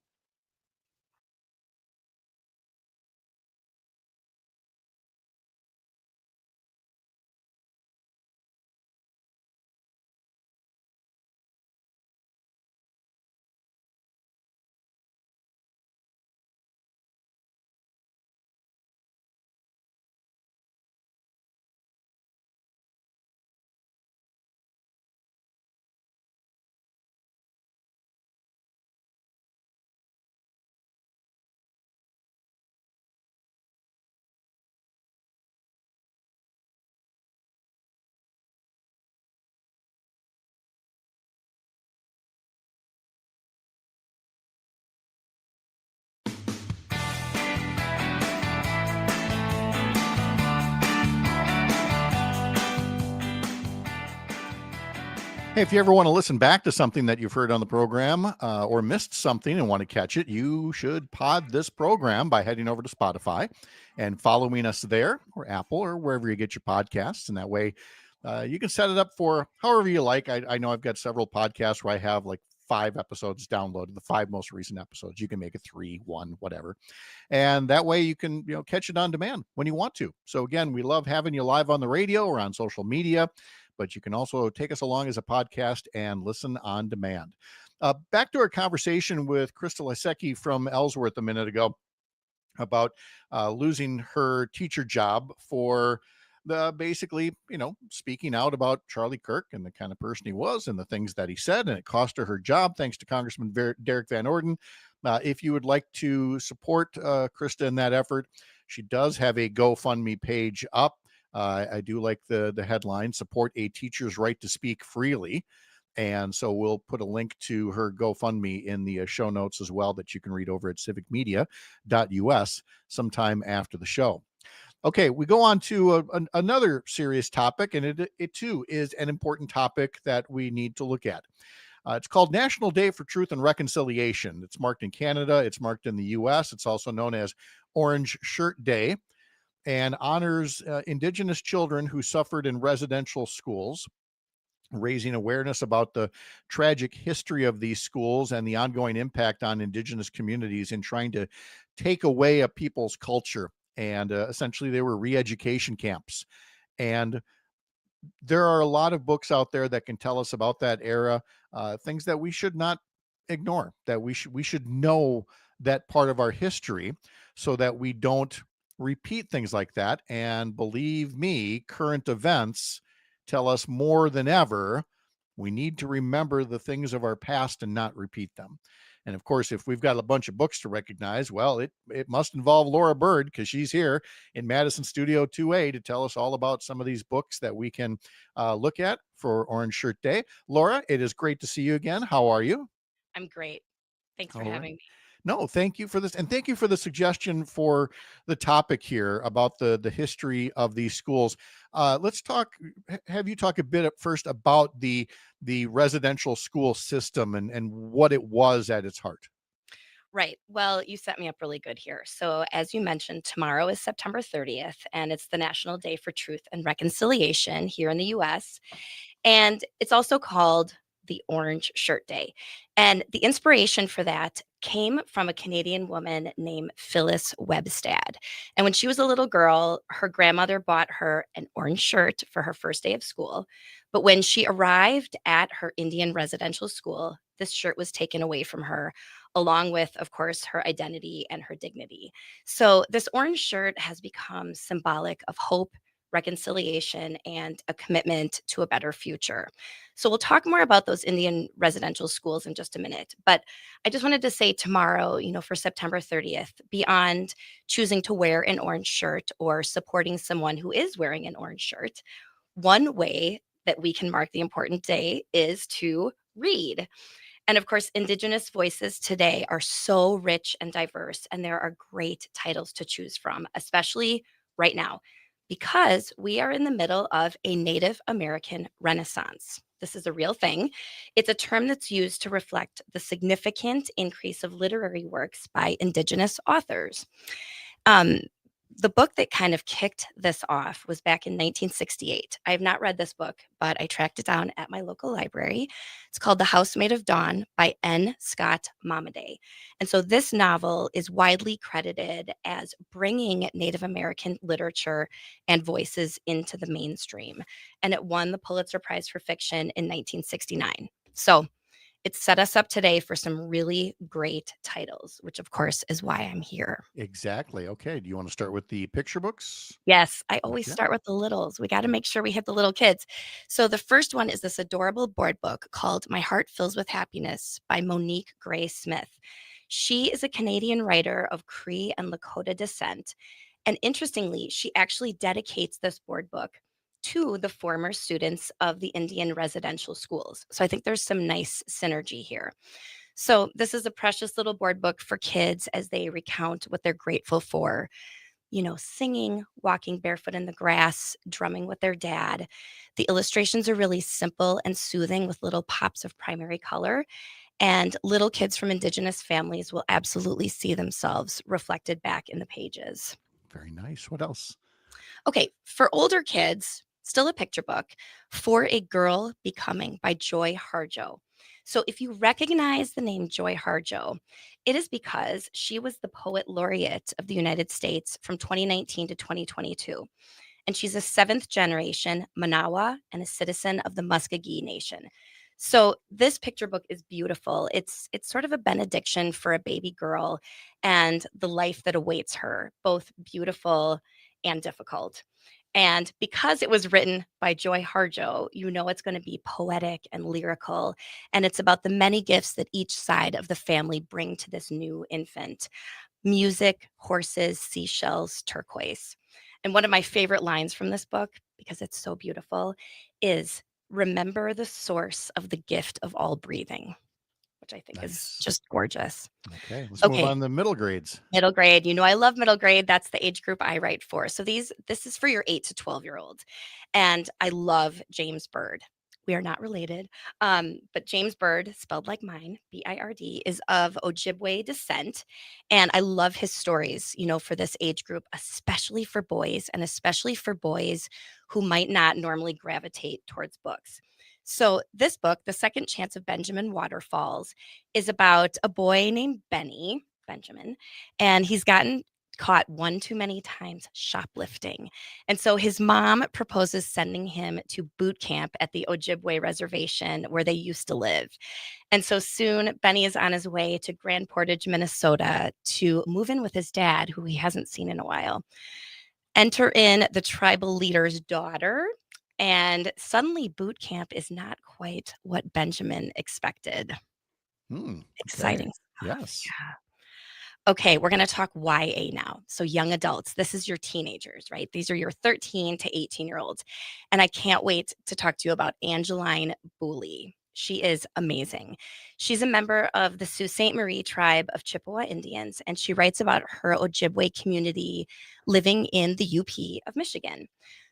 Hey, if you ever want to listen back to something that you've heard on the program or missed something and want to catch it, you should pod this program by heading over to Spotify and following us there, or Apple, or wherever you get your podcasts. And that way you can set it up for however you like. I know I've got several podcasts where I have like 5 episodes downloaded, the 5 most recent episodes. You can make it 3, 1, whatever. And that way you can catch it on demand when you want to. So again, we love having you live on the radio or on social media, but you can also take us along as a podcast and listen on demand. Back to our conversation with Krista Lysecki from Ellsworth a minute ago about losing her teacher job for basically, speaking out about Charlie Kirk and the kind of person he was and the things that he said, and it cost her her job, thanks to Congressman Derek Van Orden. If you would like to support Krista in that effort, she does have a GoFundMe page up. I do like the headline, "Support a Teacher's Right to Speak Freely." And so we'll put a link to her GoFundMe in the show notes as well, that you can read over at civicmedia.us sometime after the show. Okay, we go on to another serious topic, and it too is an important topic that we need to look at. It's called National Day for Truth and Reconciliation. It's marked in Canada. It's marked in the U.S. It's also known as Orange Shirt Day, and honors Indigenous children who suffered in residential schools, raising awareness about the tragic history of these schools and the ongoing impact on Indigenous communities in trying to take away a people's culture. And essentially, they were re-education camps. And there are a lot of books out there that can tell us about that era, things that we should not ignore, that we should know that part of our history so that we don't repeat things like that. And believe me, current events tell us more than ever we need to remember the things of our past and not repeat them. And of course, if we've got a bunch of books to recognize, well, it must involve Laura Bird, because she's here in Madison Studio 2A to tell us all about some of these books that we can look at for Orange Shirt Day. Laura, it is great to see you again. How are you? I'm great. Thanks for All right. having me. No, thank you for this. And thank you for the suggestion for the topic here about the history of these schools. Let's have you talk a bit first about the residential school system and what it was at its heart. Right. Well, you set me up really good here. So, as you mentioned, tomorrow is September 30th, and it's the National Day for Truth and Reconciliation here in the US. And it's also called the Orange Shirt Day. And the inspiration for that came from a Canadian woman named Phyllis Webstad. And when she was a little girl, her grandmother bought her an orange shirt for her first day of school. But when she arrived at her Indian residential school, this shirt was taken away from her, along with, of course, her identity and her dignity. So this orange shirt has become symbolic of hope, reconciliation, and a commitment to a better future. So we'll talk more about those Indian residential schools in just a minute. But I just wanted to say tomorrow, for September 30th, beyond choosing to wear an orange shirt or supporting someone who is wearing an orange shirt, one way that we can mark the important day is to read. And of course, Indigenous voices today are so rich and diverse, and there are great titles to choose from, especially right now, because we are in the middle of a Native American Renaissance. This is a real thing. It's a term that's used to reflect the significant increase of literary works by Indigenous authors. Um, the book that kind of kicked this off was back in 1968. I have not read this book, but I tracked it down at my local library. It's called The Housemaid of Dawn by N. Scott Momaday. And so this novel is widely credited as bringing Native American literature and voices into the mainstream. And it won the Pulitzer Prize for Fiction in 1969. So it set us up today for some really great titles, which of course is why I'm here. Exactly. Okay. Do you want to start with the picture books? Yes, I always Okay. start with the littles. We got to make sure we hit the little kids. So the first one is this adorable board book called My Heart Fills with Happiness by Monique Gray Smith. She is a Canadian writer of Cree and Lakota descent. And interestingly, she actually dedicates this board book to the former students of the Indian residential schools. So I think there's some nice synergy here. So this is a precious little board book for kids as they recount what they're grateful for, singing, walking barefoot in the grass, drumming with their dad. The illustrations are really simple and soothing with little pops of primary color. And little kids from Indigenous families will absolutely see themselves reflected back in the pages. Very nice. What else? Okay, for older kids, still a picture book, For a Girl Becoming by Joy Harjo. So if you recognize the name Joy Harjo, it is because she was the poet laureate of the United States from 2019 to 2022. And she's a 7th generation Manawa and a citizen of the Muskogee Nation. So this picture book is beautiful. It's sort of a benediction for a baby girl and the life that awaits her, both beautiful and difficult. And because it was written by Joy Harjo, it's going to be poetic and lyrical. And it's about the many gifts that each side of the family bring to this new infant: music, horses, seashells, turquoise. And one of my favorite lines from this book, because it's so beautiful, is remember the source of the gift of all breathing, which I think is just gorgeous. Okay. Let's move on to the middle grades. Middle grade. I love middle grade. That's the age group I write for. So this is for your 8 to 12-year-olds. And I love James Byrd. We are not related. But James Byrd, spelled like mine, B-I-R-D, is of Ojibwe descent. And I love his stories, for this age group, especially for boys, and especially for boys who might not normally gravitate towards books. So this book, The Second Chance of Benjamin Waterfalls, is about a boy named Benjamin, and he's gotten caught one too many times shoplifting. And so his mom proposes sending him to boot camp at the Ojibwe reservation where they used to live. And so soon Benny is on his way to Grand Portage, Minnesota to move in with his dad, who he hasn't seen in a while. Enter in the tribal leader's daughter, and suddenly boot camp is not quite what Benjamin expected. Exciting. Yes. Yeah. Okay, we're going to talk YA now. So young adults, this is your teenagers, right? These are your 13 to 18-year-olds. And I can't wait to talk to you about Angeline Booley. She is amazing. She's a member of the Sault Ste. Marie tribe of Chippewa Indians, and she writes about her Ojibwe community living in the UP of Michigan.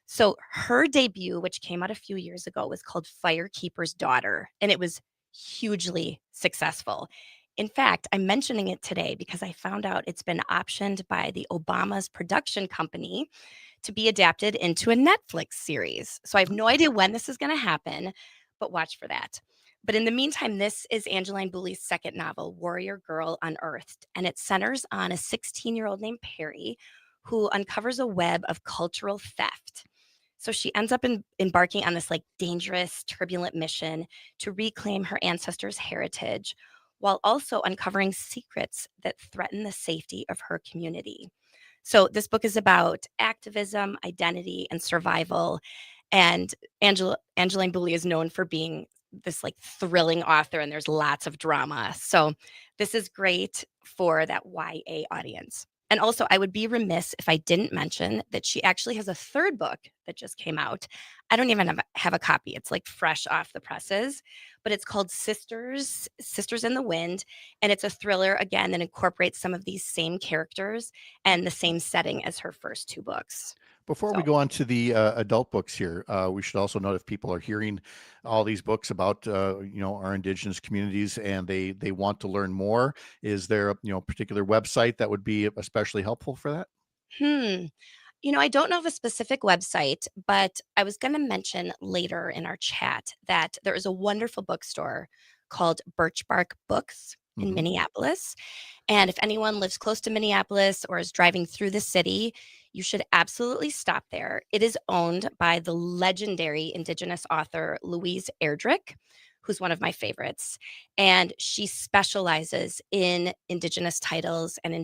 So her debut, which came out a few years ago, was called Firekeeper's Daughter, and it was hugely successful. In fact, I'm mentioning it today because I found out it's been optioned by the Obama's production company to be adapted into a Netflix series. So I have no idea when this is going to happen, but watch for that. But in the meantime, this is Angeline Booley's second novel, Warrior Girl Unearthed, and it centers on a 16-year-old named Perry who uncovers a web of cultural theft. So she ends up embarking on this like dangerous, turbulent mission to reclaim her ancestors' heritage while also uncovering secrets that threaten the safety of her community. So this book is about activism, identity, and survival. And Angeline Boulley is known for being this like thrilling author, and there's lots of drama. So this is great for that YA audience. And also, I would be remiss if I didn't mention that she actually has a third book that just came out. I don't even have a copy. It's like fresh off the presses, but it's called Sisters in the Wind. And it's a thriller, again, that incorporates some of these same characters and the same setting as her first two books. Before we go on to the adult books here, we should also note if people are hearing all these books about our Indigenous communities and they want to learn more, is there a particular website that would be especially helpful for that? I don't know of a specific website, but I was going to mention later in our chat that there is a wonderful bookstore called Birch Bark Books in Minneapolis. And if anyone lives close to Minneapolis or is driving through the city, you should absolutely stop there. It is owned by the legendary Indigenous author Louise Erdrich, who's one of my favorites. And she specializes in Indigenous titles and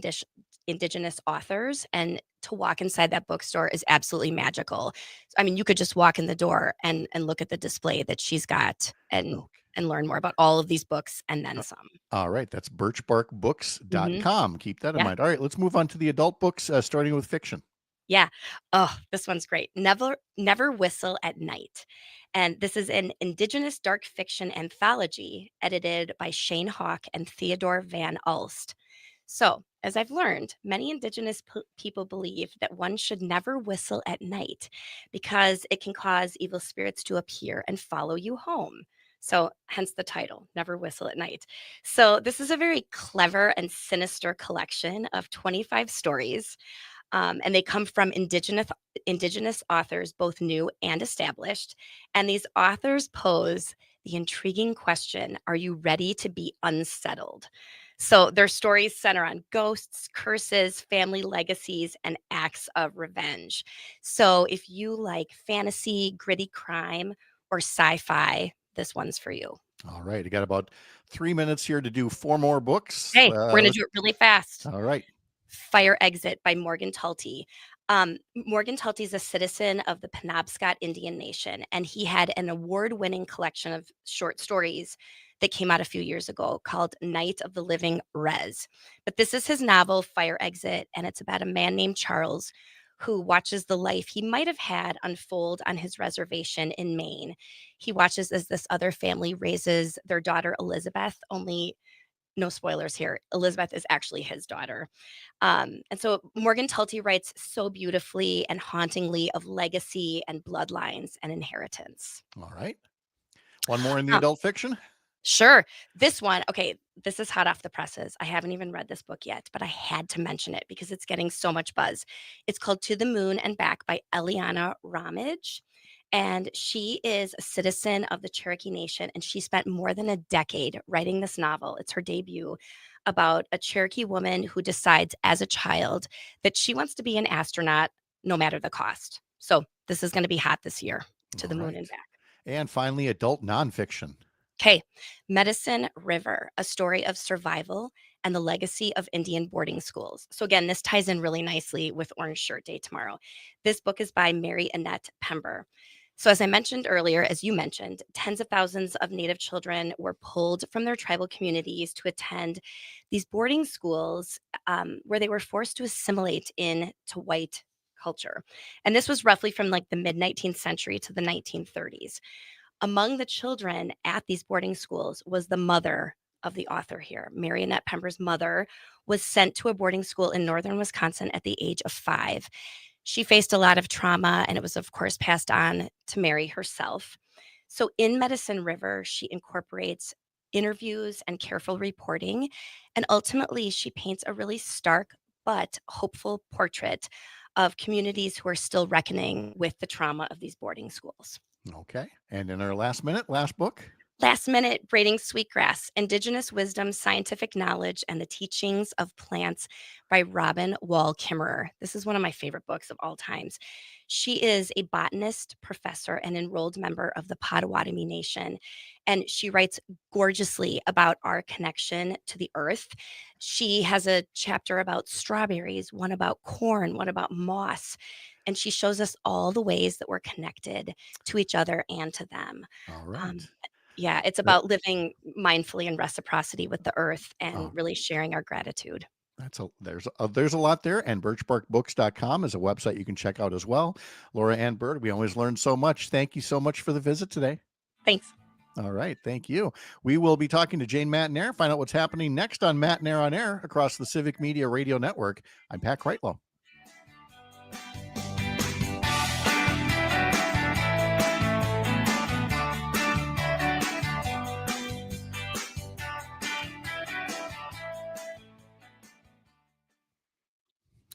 Indigenous authors. And to walk inside that bookstore is absolutely magical. I mean, you could just walk in the door and look at the display that she's got and learn more about all of these books and then some. All right. That's birchbarkbooks.com. Keep that in Yeah. mind. All right. Let's move on to the adult books, starting with fiction. Yeah. Oh, this one's great. Never Whistle at Night. And this is an Indigenous dark fiction anthology edited by Shane Hawk and Theodore Van Alst. So, as I've learned, many Indigenous people believe that one should never whistle at night because it can cause evil spirits to appear and follow you home. So, hence the title, Never Whistle at Night. So, this is a very clever and sinister collection of 25 stories. And they come from indigenous authors, both new and established. And these authors pose the intriguing question: are you ready to be unsettled? So their stories center on ghosts, curses, family legacies, and acts of revenge. So if you like fantasy, gritty crime, or sci-fi, this one's for you. All right. I got about 3 minutes here to do 4 more books. Hey, we're going to do it really fast. All right. Fire Exit by Morgan Talty. Morgan Talty is a citizen of the Penobscot Indian Nation, and he had an award-winning collection of short stories that came out a few years ago called Night of the Living Rez. But this is his novel, Fire Exit, and it's about a man named Charles who watches the life he might have had unfold on his reservation in Maine. He watches as this other family raises their daughter, Elizabeth, only no spoilers here, Elizabeth is actually his daughter. And so Morgan Talty writes so beautifully and hauntingly of legacy and bloodlines and inheritance. All right. One more in the adult fiction? Sure. This one, okay, this is hot off the presses. I haven't even read this book yet, but I had to mention it because it's getting so much buzz. It's called To the Moon and Back by Eliana Ramage. And she is a citizen of the Cherokee Nation, and she spent more than a decade writing this novel. It's her debut about a Cherokee woman who decides as a child that she wants to be an astronaut no matter the cost. So this is going to be hot this year, To the Moon and Back. And finally, adult nonfiction. Okay, Medicine River, a story of survival and the legacy of Indian boarding schools. So again, this ties in really nicely with Orange Shirt Day tomorrow. This book is by Mary Annette Pember. So as I mentioned earlier, as you mentioned, tens of thousands of Native children were pulled from their tribal communities to attend these boarding schools where they were forced to assimilate into white culture. And this was roughly from like the mid-19th century to the 1930s. Among the children at these boarding schools was the mother of the author here. Mary Annette Pember's mother was sent to a boarding school in northern Wisconsin at the age of 5. She faced a lot of trauma, and it was, of course, passed on to Mary herself. So in Medicine River, she incorporates interviews and careful reporting, and ultimately she paints a really stark but hopeful portrait of communities who are still reckoning with the trauma of these boarding schools. Okay. And in our last minute, last book? Last Minute Braiding Sweetgrass, Indigenous Wisdom, Scientific Knowledge, and the Teachings of Plants by Robin Wall Kimmerer. This is one of my favorite books of all times. She is a botanist, professor, and enrolled member of the Potawatomi Nation, and she writes gorgeously about our connection to the earth. She has a chapter about strawberries, one about corn, one about moss, and she shows us all the ways that we're connected to each other and to them. All right. Yeah, it's about living mindfully in reciprocity with the earth and Oh. really sharing our gratitude. There's a lot there, and birchbarkbooks.com is a website you can check out as well. Laura Ann Bird, we always learn so much. Thank you so much for the visit today. Thanks. All right, thank you. We will be talking to Jane Matnair, find out what's happening next on Matnair on Air across the Civic Media Radio Network. I'm Pat Kreitlow.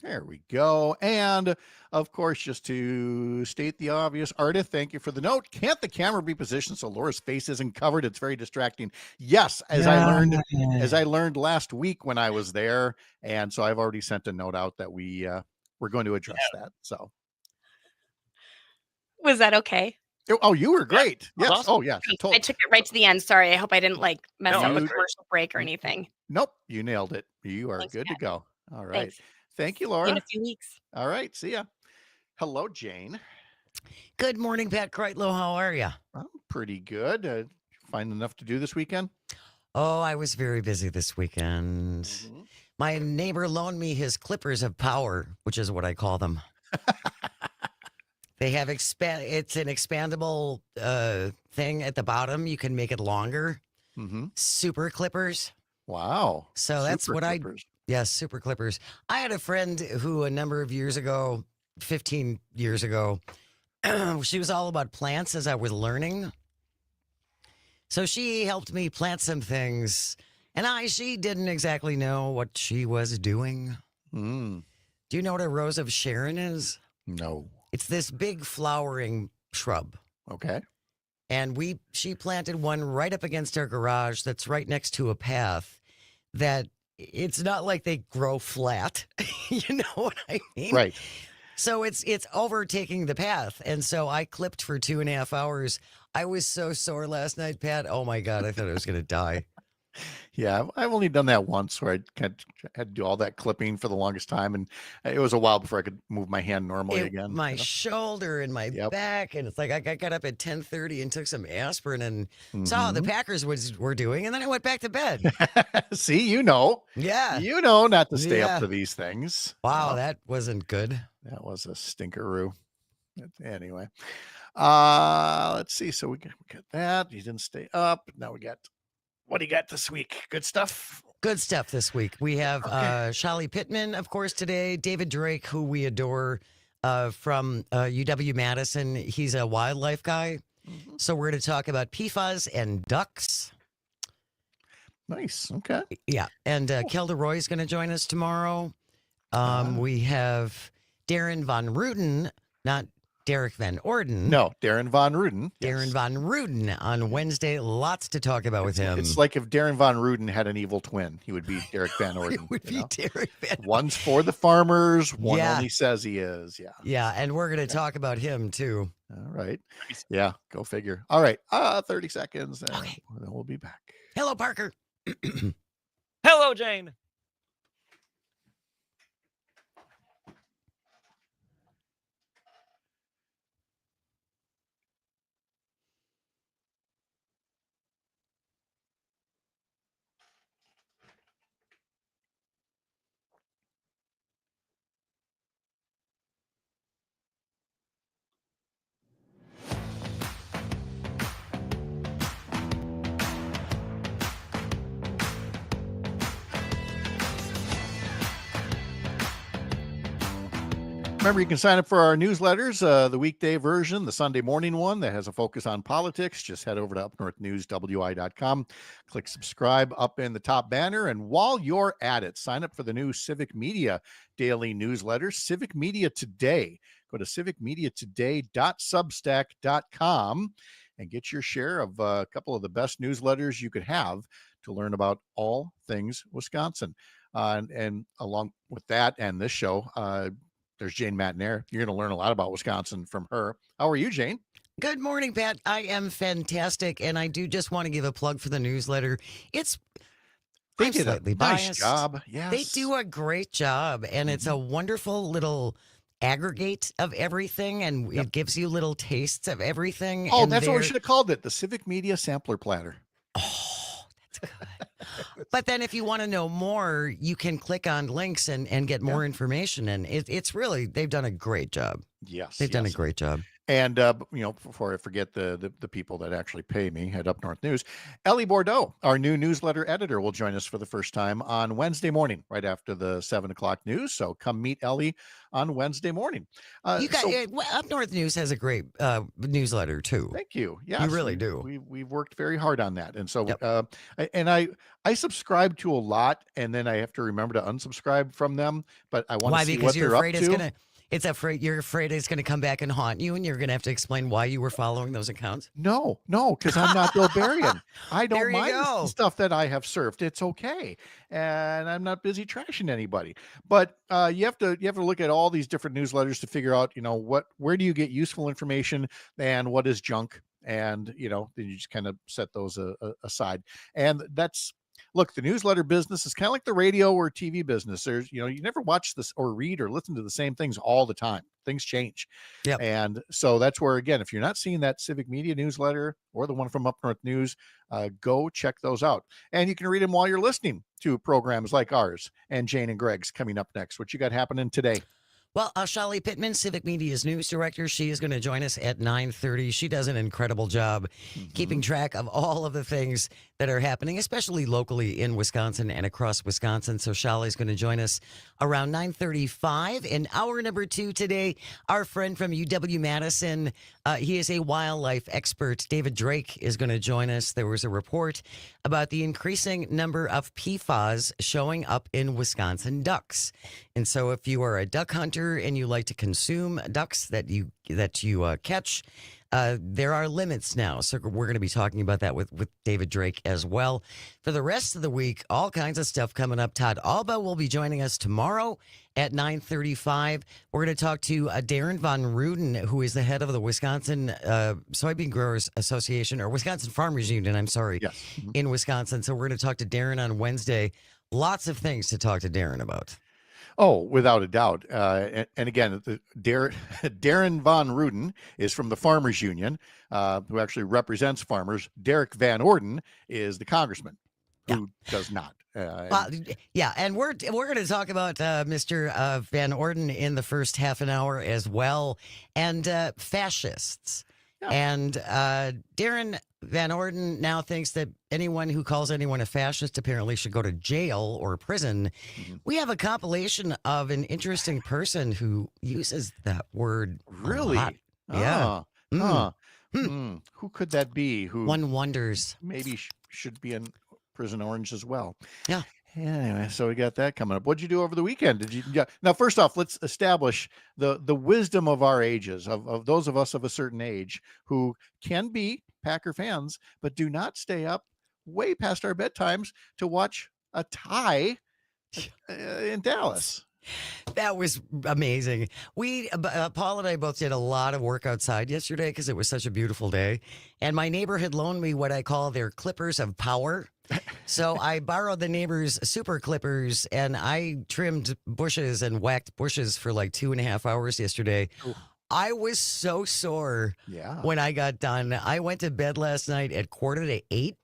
There we go. And of course, just to state the obvious, Ardith, thank you for the note. Can't the camera be positioned so Laura's face isn't covered? It's very distracting. Yes, as I learned last week when I was there, and so I've already sent a note out that we're going to address that. So, Was that okay? oh, you were great. Yes. Awesome. Oh, yes. I took it right to the end. Sorry. I hope I didn't like mess No, up it the was great. commercial break or anything. Nope, you nailed it. You are Thanks, good to Pat. go. All right. Thanks. Thank you, See Laura. you in a few weeks. All right. See ya. Hello, Jane. Good morning, Pat Kreitlow. How are you? I'm pretty good. Find enough to do this weekend? Oh, I was very busy this weekend. Mm-hmm. My neighbor loaned me his clippers of power, which is what I call them. They have it's an expandable thing at the bottom. You can make it longer. Mm-hmm. Super clippers. Wow. So that's Super what clippers. Yes, super clippers. I had a friend who a number of years ago, 15 years ago, she was all about plants as I was learning. So she helped me plant some things, and she didn't exactly know what she was doing. Mm. Do you know what a rose of Sharon is? No. It's this big flowering shrub. Okay. And she planted one right up against our garage that's right next to a path that it's not like they grow flat. You know what I mean? Right. So it's overtaking the path. And so I clipped for 2.5 hours. I was so sore last night, Pat. Oh my God, I thought I was going to die. Yeah, I've only done that once where I had to do all that clipping for the longest time. And it was a while before I could move my hand normally again. My shoulder and my back. And it's like I got up at 10:30 and took some aspirin and saw how the Packers were doing. And then I went back to bed. See, you know. Yeah. You know not to stay Yeah. up to these things. Wow, that wasn't good. That was a stinkeroo. Anyway. Let's see. So we got that. You didn't stay up. Now we got, what do you got this week? Good stuff? Good stuff this week. We have Shali Pittman, of course, today. David Drake, who we adore from UW-Madison. He's a wildlife guy. Mm-hmm. So we're going to talk about PFAS and ducks. Nice. Okay. Yeah. And Kelda Roy is going to join us tomorrow. We have Darren Von Ruden, not Derek Van Orden. No, Darren Von Ruden. Darren Von Ruden on Wednesday. Lots to talk about with him. It's like if Darren Von Ruden had an evil twin, he would be Derek Van Orden. It would be Derek Van Orden. One's for the farmers, one only says he is. Yeah. Yeah, and we're going to talk about him too. All right. Yeah, go figure. All right. 30 seconds. Okay. Then we'll be back. Hello, Parker. Hello, Jane. Remember, you can sign up for our newsletters, the weekday version, the Sunday morning one that has a focus on politics. Just head over to upnorthnewswi.com, click subscribe up in the top banner. And while you're at it, sign up for the new Civic Media daily newsletter, Civic Media Today. Go to civicmediatoday.substack.com. and get your share of a couple of the best newsletters you could have to learn about all things Wisconsin. And along with that and this show, there's Jane Matinair. You're going to learn a lot about Wisconsin from her. How are you, Jane? Good morning, Pat. I am fantastic, and I do just want to give a plug for the newsletter. They did a slightly nice biased. job. Yes. They do a great job, and it's a wonderful little aggregate of everything, and it gives you little tastes of everything. Oh, and that's what we they're- should have called it, the Civic Media Sampler Platter. But then if you want to know more, you can click on links and get more information. And it's really, they've done a great job. Yes. They've done a yes. great job. And, before I forget the people that actually pay me at Up North News, Ellie Bordeaux, our new newsletter editor, will join us for the first time on Wednesday morning, right after the 7 o'clock news. So come meet Ellie on Wednesday morning. You got Up North News has a great newsletter too. Thank you. Yeah, You really do. We've worked very hard on that, and so I subscribe to a lot, and then I have to remember to unsubscribe from them. But I want Why? to see Because what you're they're afraid up it's to. gonna. You're afraid it's going to come back and haunt you, and you're going to have to explain why you were following those accounts. No, because I'm not Bill Berrien. I There don't you mind go. the stuff that I have surfed. It's okay, and I'm not busy trashing anybody. But you have to look at all these different newsletters to figure out, where do you get useful information and what is junk, and then you just kind of set those aside. And that's. Look, the newsletter business is kind of like the radio or TV business. There's, you never watch this or read or listen to the same things all the time. Things change. Yep. And so that's where, again, if you're not seeing that Civic Media newsletter or the one from Up North News, go check those out. And you can read them while you're listening to programs like ours and Jane and Greg's coming up next. What you got happening today? Well, Shali Pittman, Civic Media's news director, she is going to join us at 9:30. She does an incredible job keeping track of all of the things that are happening, especially locally in Wisconsin and across Wisconsin. So Shali's going to join us around 9:35. In hour number 2 today, our friend from UW-Madison, he is a wildlife expert. David Drake is going to join us. There was a report about the increasing number of PFAS showing up in Wisconsin ducks. And so if you are a duck hunter and you like to consume ducks that you catch, there are limits now. So we're going to be talking about that with David Drake as well. For the rest of the week, all kinds of stuff coming up. Todd Alba will be joining us tomorrow at 9:35. We're going to talk to Darren Von Ruden, who is the head of the Wisconsin Soybean Growers Association, or Wisconsin Farmers Union, in Wisconsin. So we're going to talk to Darren on Wednesday. Lots of things to talk to Darren about. Oh, without a doubt. And again, Darren Von Ruden is from the Farmers Union, who actually represents farmers. Derek Van Orden is the congressman who does not. And we're going to talk about Mr. Van Orden in the first half an hour as well, and fascists. Yeah. And Darren Van Orden now thinks that anyone who calls anyone a fascist apparently should go to jail or prison. Mm-hmm. We have a compilation of an interesting person who uses that word. Really? Yeah. Who could that be? Who one wonders. Maybe should be in Prison Orange as well. Yeah. Anyway, so we got that coming up. What'd you do over the weekend? Now, first off, let's establish the wisdom of our ages, of those of us of a certain age who can be Packer fans, but do not stay up way past our bedtimes to watch a tie in Dallas. That was amazing. We, Paul and I both did a lot of work outside yesterday because it was such a beautiful day. And my neighbor had loaned me what I call their clippers of power. So I borrowed the neighbor's super clippers and I trimmed bushes and whacked bushes for like 2.5 hours yesterday. Ooh. I was so sore when I got done. I went to bed last night at 7:45.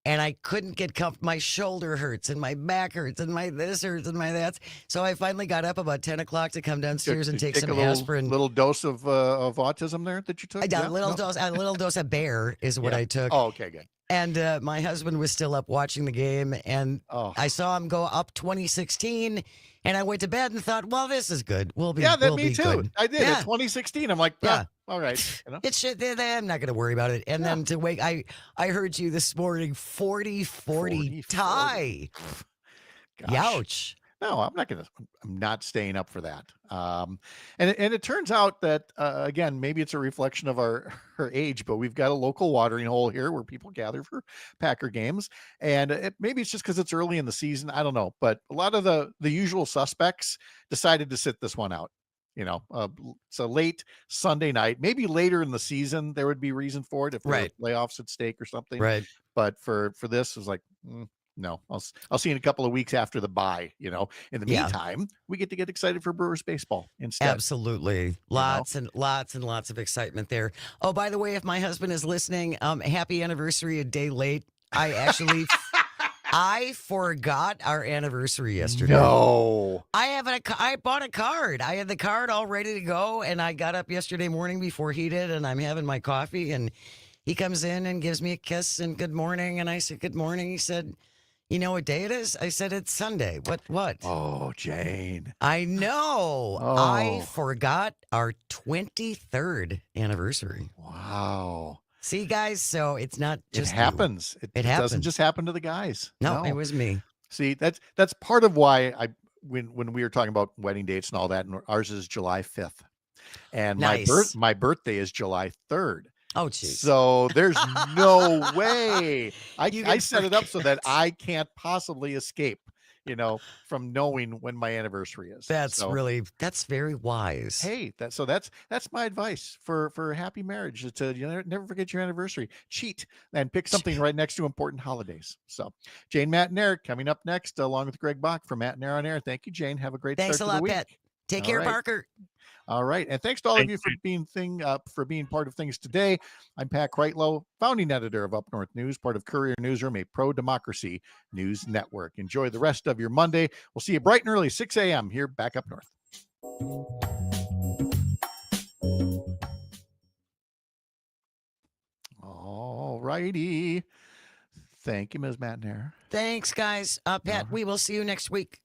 And I couldn't get comfortable. My shoulder hurts and my back hurts and my this hurts and my that. So I finally got up about 10 o'clock to come downstairs and take some aspirin. Little dose of autism there that you took? I got a little dose of bear is what I took. Oh, okay, good. And my husband was still up watching the game. And I saw him go up 2016. And I went to bed and thought, well, this is good. We'll be me too. Good. I did. In 2016, I'm like, all right. It should. I'm not going to worry about it. And then to wake, I heard you this morning, 40-40 tie. Gosh. Youch. No, I'm not staying up for that. And it turns out that, again, maybe it's a reflection of our age, but we've got a local watering hole here where people gather for Packer games. And maybe it's just because it's early in the season. I don't know. But a lot of the usual suspects decided to sit this one out. It's a late Sunday night, maybe later in the season, there would be reason for it if there were playoffs at stake or something. Right. But for this, it's like, no, I'll see you in a couple of weeks after the bye. In the meantime, we get to get excited for Brewers baseball instead. Absolutely. Lots and lots of excitement there. Oh, by the way, if my husband is listening, happy anniversary a day late. I actually I forgot our anniversary yesterday. No. I bought a card. I had the card all ready to go, and I got up yesterday morning before he did, and I'm having my coffee, and he comes in and gives me a kiss and good morning, and I said, good morning. He said, you know what day it is? I said, it's Sunday. What? Oh, Jane. I know. Oh. I forgot our 23rd anniversary. Wow. See, guys, so it's not just it happens. It happens. doesn't just happen to the guys. No, it was me. See, that's part of why when we were talking about wedding dates and all that, and ours is July 5th. And Nice. my birthday is July 3rd. Oh, geez. So there's no way You I can set it up so that forget. I can't possibly escape, from knowing when my anniversary is. That's So, that's very wise. hey, that's my advice for a happy marriage is to never forget your anniversary. Cheat and pick something right next to important holidays. So Jane, Matt, and Eric coming up next, along with Greg Bach from Matt and Aaron on Air. Thank you, Jane. Have a great Thanks a start to lot, the week. Pat. Take All care, right. Parker. All right. And thanks to all of you for being part of things today. I'm Pat Kreitlow, founding editor of Up North News, part of Courier Newsroom, a pro-democracy news network. Enjoy the rest of your Monday. We'll see you bright and early, 6 a.m. here back up north. All righty. Thank you, Ms. Matner. Thanks, guys. Pat, we will see you next week.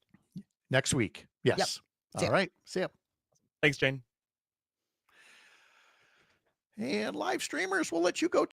Next week. Yes. Yep. See All ya. right. See ya. Thanks, Jane. And live streamers, we'll let you go